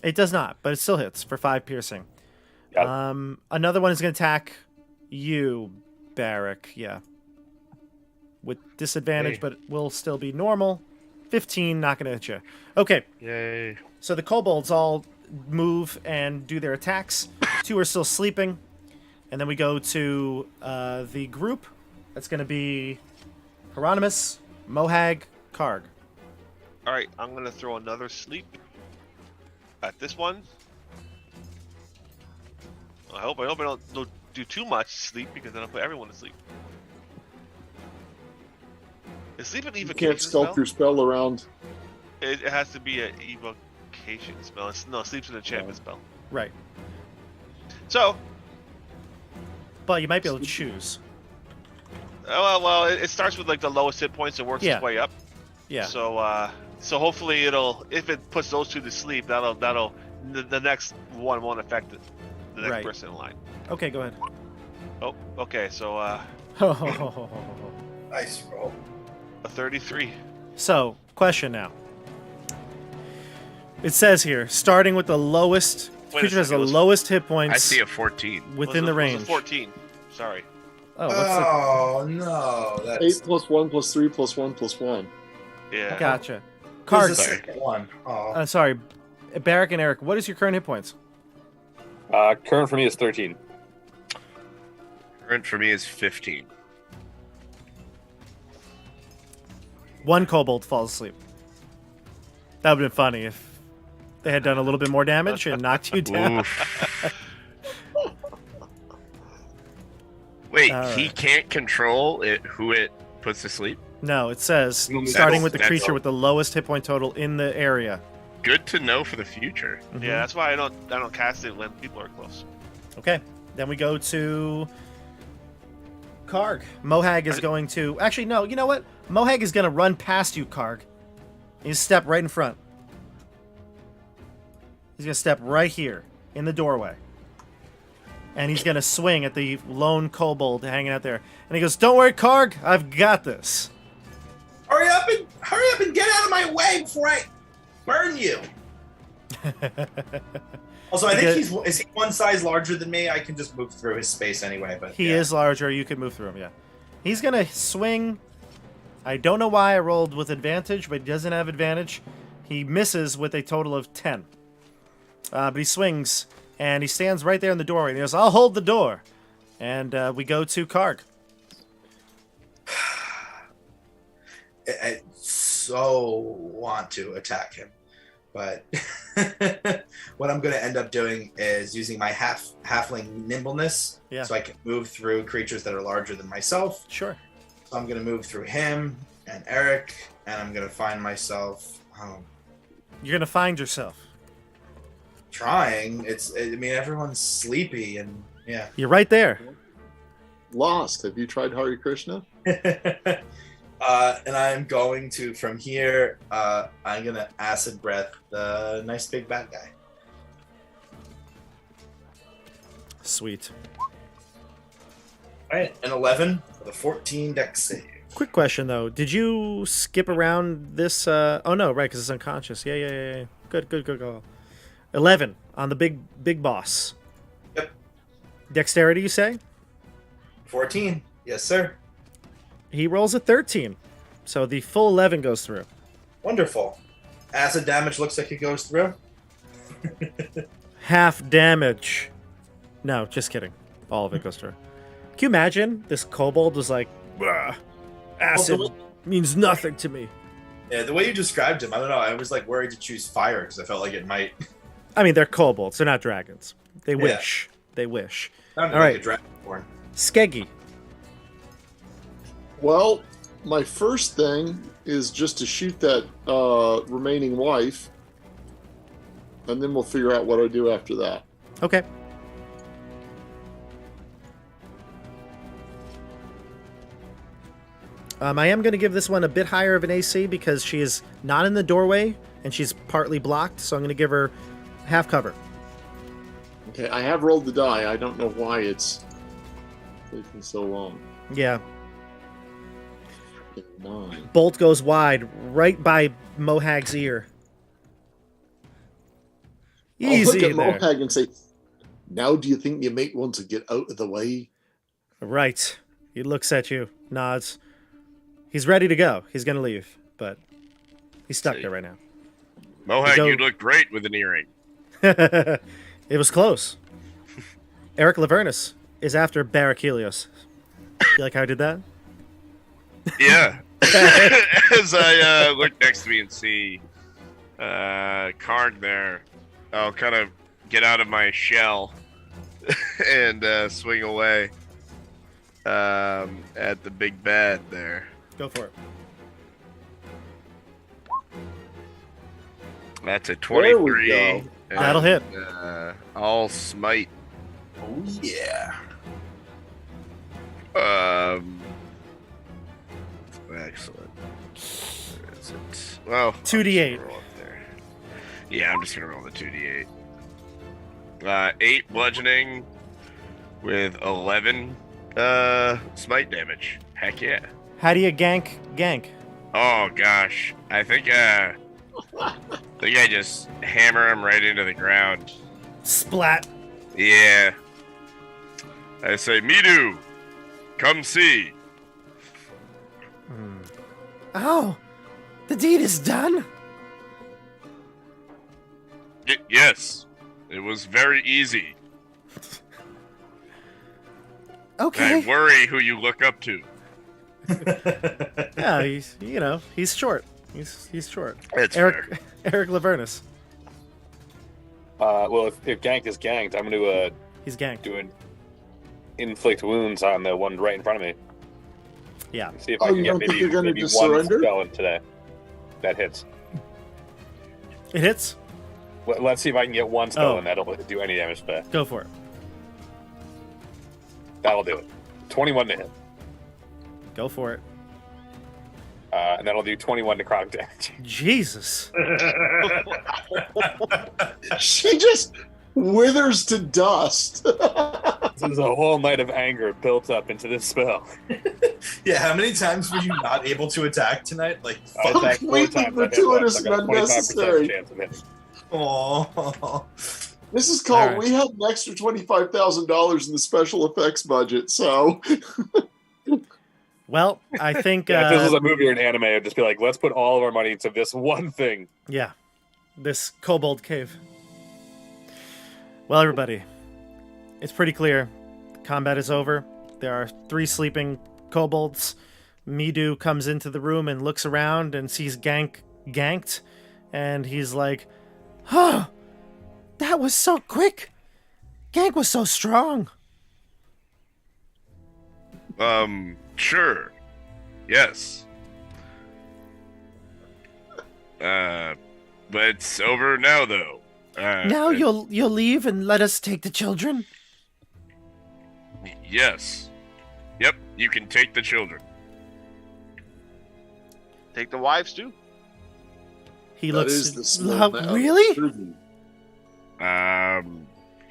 It does not, but it still hits for 5 piercing. Got Another one is going to attack you, Barrick. Yeah. With disadvantage, Hey. but it will still be normal. 15, not going to hit you. Okay, Yay. so the kobolds all move and do their attacks. 2 are still sleeping. And then we go to the group. That's going to be Hieronymus, Mohag, Karg. All right, I'm gonna throw another sleep at this one. I hope I don't do too much sleep because then I'll put everyone to sleep. Is sleep an You evocation can't stealth spell? your spell around. It has to be an evocation spell. No, sleep's an enchantment spell. Right. So, But you might be able to choose. it starts with like the lowest hit points and works Yeah. its way up. Yeah. So hopefully if it puts those 2 to sleep, the next one won't affect the next Right. person in line. Okay, go ahead. Oh, okay. So Nice roll. a 33. So, question now. It says here, starting with the lowest, Wait a creature has the second, let's- lowest hit points I see a 14. within the Was it range. 14. Sorry. Oh, what's the... Oh no, that's 8 plus 1 plus 3 plus 1 plus 1. Yeah. Gotcha. Who's Karg, the second one. Oh, sorry. Barrick and Eric, what is your current hit points? Current for me is 13. Current for me is 15. 1 kobold falls asleep. That would have been funny if they had done a little bit more damage and knocked you down. Oof. Wait, All he right. can't control who it puts to sleep? No, it says That's- starting with the that's- creature with the lowest hit point total in the area. Good to know for the future. Mhm. Yeah, that's why I don't cast it when people are close. Okay. Then we go to Karg. Mohag is going to... Actually, no. You know what? Mohag is going to run past you, Karg. He's step right in front. He's going to step right here in the doorway. And he's going to swing at the lone kobold hanging out there. And he goes, "Don't worry, Karg. I've got this." Hurry up and get out of my way before I burn you. Also, I think is he one size larger than me? I can just move through his space anyway. But He is larger. You can move through him, yeah. He's going to swing. I don't know why I rolled with advantage, but he doesn't have advantage. He misses with a total of 10. But he swings, and he stands right there in the doorway. And he goes, "I'll hold the door." And we go to Karg. I so want to attack him, but what I'm going to end up doing is using my halfling nimbleness, so I can move through creatures that are larger than myself. Sure. So I'm going to move through him and Eric, and I'm going to find myself. You're going to find yourself. Trying. Everyone's sleepy, and yeah. You're right there. Lost. Have you tried Hare Krishna? And I'm going to, from here, I'm going to acid breath the nice big bad guy. Sweet. All right, an 11 with a 14 dex save. Quick question, though. Did you skip around this? Oh, no, right, because it's unconscious. Yeah. Good call. 11 on the big boss. Yep. Dexterity, you say? 14. Yes, sir. He rolls a 13. So the full 11 goes through. Wonderful. Acid damage looks like it goes through. Half damage. No, just kidding. All of it goes through. Can you imagine this kobold was like, acid means nothing to me. Yeah, the way you described him, I don't know. I was like worried to choose fire because I felt like it might. I mean, they're kobolds. They're not dragons. They wish. They wish. All right. A dragonborn. Skeggy. Well, my first thing is just to shoot that remaining wife, and then we'll figure out what I do after that. Okay. I am going to give this one a bit higher of an AC because she is not in the doorway and she's partly blocked, so I'm going to give her half cover. Okay, I have rolled the die. I don't know why it's taking so long. Yeah. 9. Bolt goes wide, right by Mohag's ear. Easy I'll look at there. Mohag and say, "Now do you think you might want to get out of the way?" Right. He looks at you, nods. He's ready to go. He's going to leave, but he's stuck there right now. Mohag, you look great with an earring. It was close. Eric Lavernus is after Barachelios. You like how I did that? Yeah. As I look next to me and see Karg there, I'll kind of get out of my shell and swing away at the big bad there. Go for it. That's a There we 23. go. And, That'll hit. I'll smite. Oh, yeah. Excellent. Where is it? Well, 2d8. roll up there. Yeah, I'm just gonna roll the 2d8. 8 bludgeoning with 11 smite damage. Heck yeah. How do you gank? Oh gosh, I think I just hammer him right into the ground. Splat. Yeah. I say, Midu, come see. Oh, the deed is done. Yes, it was very easy. Okay. I worry who you look up to. Yeah, he's short. He's short. That's Eric Lavernus. Well, if gank is ganked, I'm going to He's ganked. do an inflict wounds on the one right in front of me. Yeah. See if I Oh, can you get don't think maybe you're gonna one just surrender? spell in today. That hits. It hits. Let's see if I can get one spell Oh. in that'll do any damage to that. Go for it. That'll do it. 21 to hit. Go for it. And that'll do 21 necrotic damage. Jesus. She just withers to dust. This is a whole night of anger built up into this spell. Yeah, how many times were you not able to attack tonight? Like, I attacked 4 Completely times. I hit gratuitous once. I got a and 25% unnecessary. chance of hitting. oh. This is called, All right. we had an extra $25,000 in the special effects budget, so Well, I think Yeah, if this was a movie or an anime, I'd just be like, let's put all of our money into this one thing. yeah, this Kobold Cave. Well, everybody, it's pretty clear. Combat is over. There are 3 sleeping kobolds. Midu comes into the room and looks around and sees ganked, and he's like, "Huh, that was so quick. Gank was so strong." Sure. Yes. But it's over now, though. Now you'll leave and let us take the children? Yes. Yep, you can take the children. Take the wives too. He that looks is the small Lo- amount. really?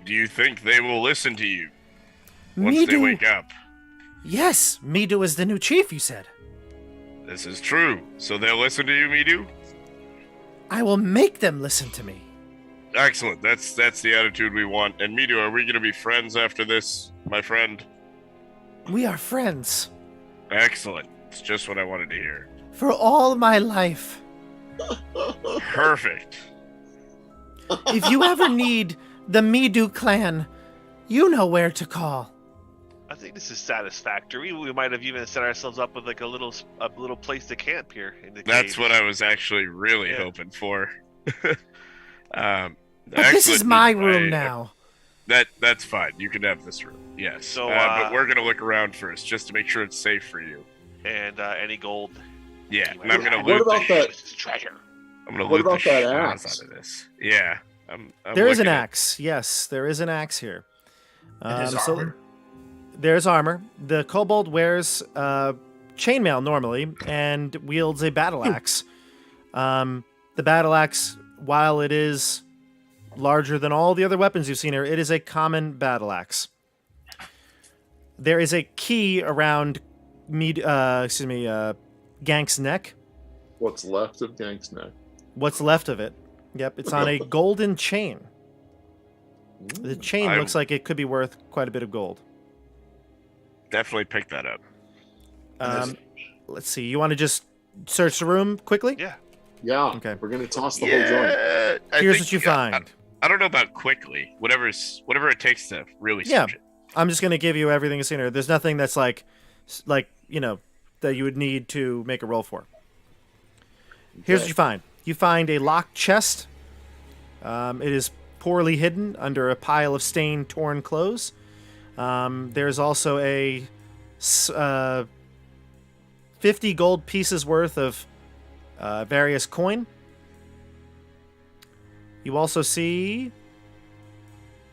Do you think they will listen to you once they Midu. wake up? Yes, Midu is the new chief, you said. This is true. So they'll listen to you, Midu? I will make them listen to me. Excellent. That's the attitude we want. And Midu, are we going to be friends after this, my friend? We are friends. Excellent. It's just what I wanted to hear. For all my life. Perfect. If you ever need the Midu clan, you know where to call. I think this is satisfactory. We might have even set ourselves up with like a little place to camp here in the That's cave. what I was actually really Yeah. hoping for. But this is Excellent. my room now. That's fine. You can have this room. Yes. So, but we're gonna look around first, just to make sure it's safe for you. And any gold. Yeah, and I'm gonna What loot about the that? This is treasure. I'm gonna What loot about the that shit axe? out of this. Yeah. I'm There is an looking at- axe. Yes, there is an axe here. And his so armor? there's armor. The kobold wears chainmail normally and wields a battle axe. The battle axe, while it is larger than all the other weapons you've seen here, it is a common battle axe. There is a key around Gank's neck. What's left of Gank's neck? What's left of it? Yep, it's on a golden chain. The chain I- looks like it could be worth quite a bit of gold. Definitely pick that up. Let's see. You want to just search the room quickly? Yeah. Yeah. Okay. We're gonna toss the whole joint. Here's what you find. I don't know about quickly. Whatever it takes to really Yeah. search it. I'm just gonna give you everything you've seen here. There's nothing that's like that you would need to make a roll for. Here's what you find. You find a locked chest. It is poorly hidden under a pile of stained, torn clothes. There's also a 50 gold pieces worth of various coin. You also see...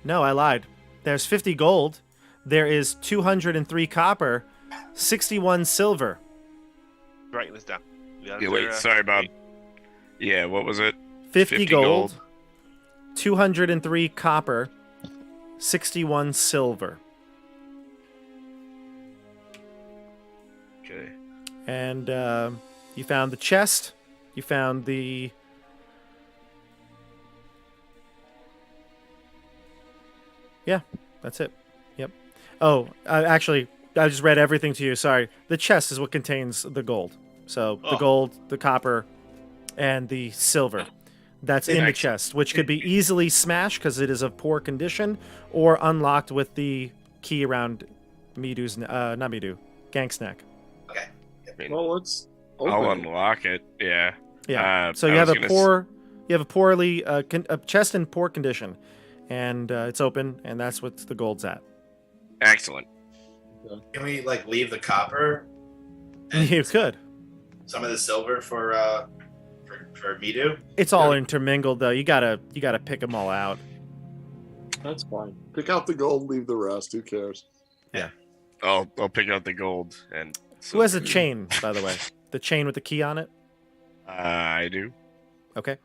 No, I lied. There's 50 gold. There is 203 copper, 61 silver. Writing this down. Yeah, wait, sorry, Bob. Yeah, what was it? 50 gold, 203 copper, 61 silver. Okay. And you found the chest. You found the... Yeah, that's it. Yep. Oh, actually, I just read everything to you. Sorry. The chest is what contains the gold. So the Oh. gold, the copper, and the silver. That's in the Excellent. chest, which could be easily smashed because it is of poor condition, or unlocked with the key around Midu's, not Midu, Gank's neck. Okay. Well, let's open I'll it. unlock it. Yeah. Yeah. So I you have was a gonna poor, you have a poorly, a chest in poor condition, and it's open, and that's what the gold's at. Excellent. Can we like leave the copper and You could. some of the silver for Midu? It's all intermingled though. You gotta pick them all out. That's fine. Pick out the gold, leave the rest. Who cares? I'll pick out the gold and. Who has a chain, by the way? The chain with the key on it? I do. Okay.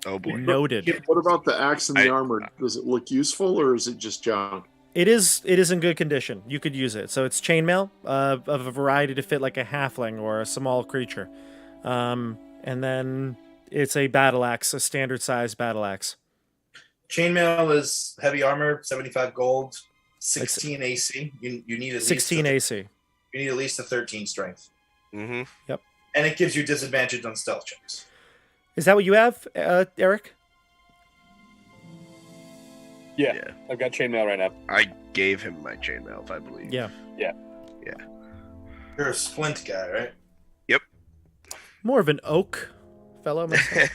Oh boy. Noted. What about the axe and the I- armor? Does it look useful or is it just junk? It is in good condition. You could use it. So it's chainmail of a variety to fit like a halfling or a small creature. And then it's a battle axe, a standard size battle axe. Chainmail is heavy armor, 75 gold, 16 AC. You need at 16 least AC. you need at least a 13 strength, Mm-hmm. and it gives you disadvantage on stealth checks. Is that what you have, Eric? Yeah, Yeah. I've got chainmail right now. I gave him my chainmail, if I believe. Yeah. You're a splint guy, right? More of an oak fellow myself.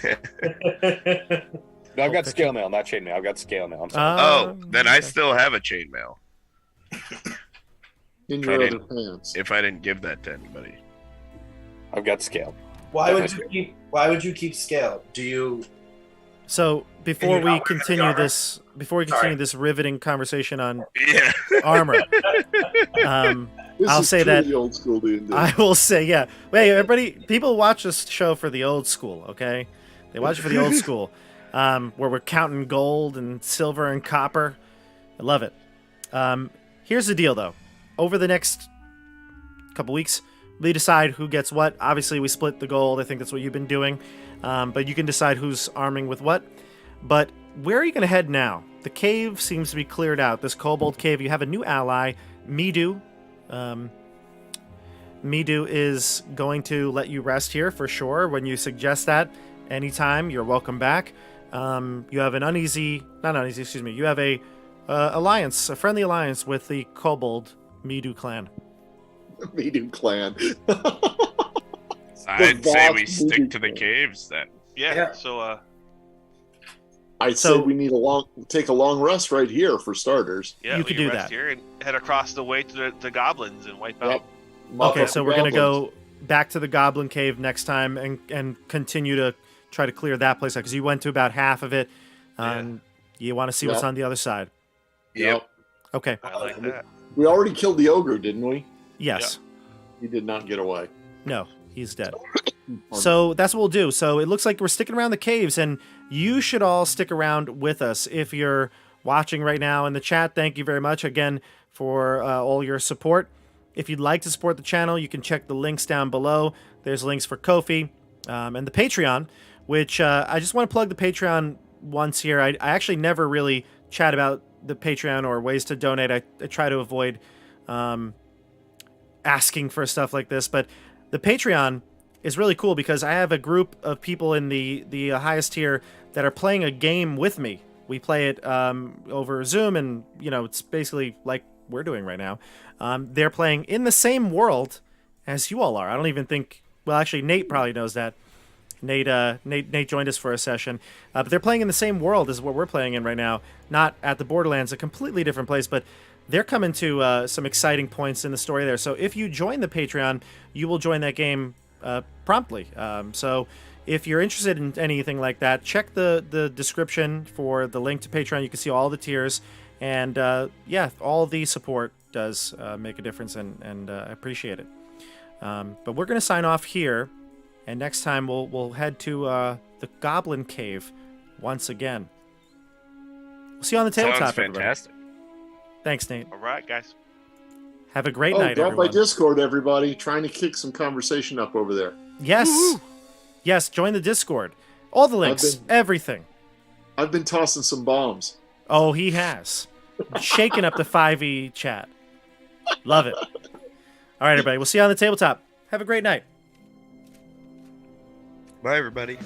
No, I've got Okay. scale mail, not chainmail. I've got scale mail. I'm sorry. Oh, then I okay. still have a chainmail. In I your other didn't- pants. If I didn't give that to anybody. I've got scale. Why would you keep scale? Do you? So before you we not wear heavy continue armor? this, this riveting conversation on Yeah. armor, This I'll is say that- truly old school D&D. I will say, yeah. Wait, everybody, people watch this show for the old school, okay? They watch it for the old school, where we're counting gold and silver and copper. I love it. Here's the deal, though. Over the next couple weeks, we decide who gets what. Obviously, we split the gold. I think that's what you've been doing. But you can decide who's arming with what. But where are you going to head now? The cave seems to be cleared out. This Kobold Cave, you have a new ally, Midu. Midu is going to let you rest here for sure. When you suggest that, anytime, you're welcome back. You have an you have a alliance, a friendly alliance with the Kobold Midu clan. Medium clan. I'd say we vast stick to the movie. caves then. Yeah. Yeah. So I'd So- say we need take a long rest right here for starters. yeah, You we could can do rest that. here and head across the way to the goblins and wipe out. Yep. Okay, Mop so up we're the gonna goblins. go back to the Goblin Cave next time and continue to try to clear that place out because you went to about half of it. You want to see what's Yeah. on the other side. Yep. Okay. I like that. We already killed the ogre, didn't we? Yes. He did not get away. No, he's dead. So that's what we'll do. So it looks like we're sticking around the caves, and you should all stick around with us if you're watching right now in the chat. Thank you very much again for all your support. If you'd like to support the channel, you can check the links down below. There's links for Ko-fi and the Patreon, which I just want to plug the Patreon once here. I actually never really chat about the Patreon or ways to donate. I try to avoid asking for stuff like this, but the Patreon is really cool because I have a group of people in the highest tier that are playing a game with me. We play it over Zoom, and it's basically like we're doing right now. They're playing in the same world as you all are. I don't even think. Well, actually, Nate probably knows that. Nate joined us for a session, but they're playing in the same world as what we're playing in right now. Not at the Borderlands, a completely different place, but they're coming to some exciting points in the story there. So if you join the Patreon, you will join that game promptly. So if you're interested in anything like that, check the description for the link to Patreon. You can see all the tiers, and all the support does make a difference, and I appreciate it. But we're going to sign off here, and next time we'll head to the Goblin Cave once again. We'll see you on the tabletop, Sounds everybody. fantastic. Thanks, Nate. All right, guys. Have a great Oh, night, drop everyone. by Discord, everybody. Trying to kick some conversation up over there. Yes. Yes, join the Discord. All the links, everything. I've been tossing some bombs. Oh, he has. Shaking up the 5e chat. Love it. All right, everybody. We'll see you on the tabletop. Have a great night. Bye, everybody.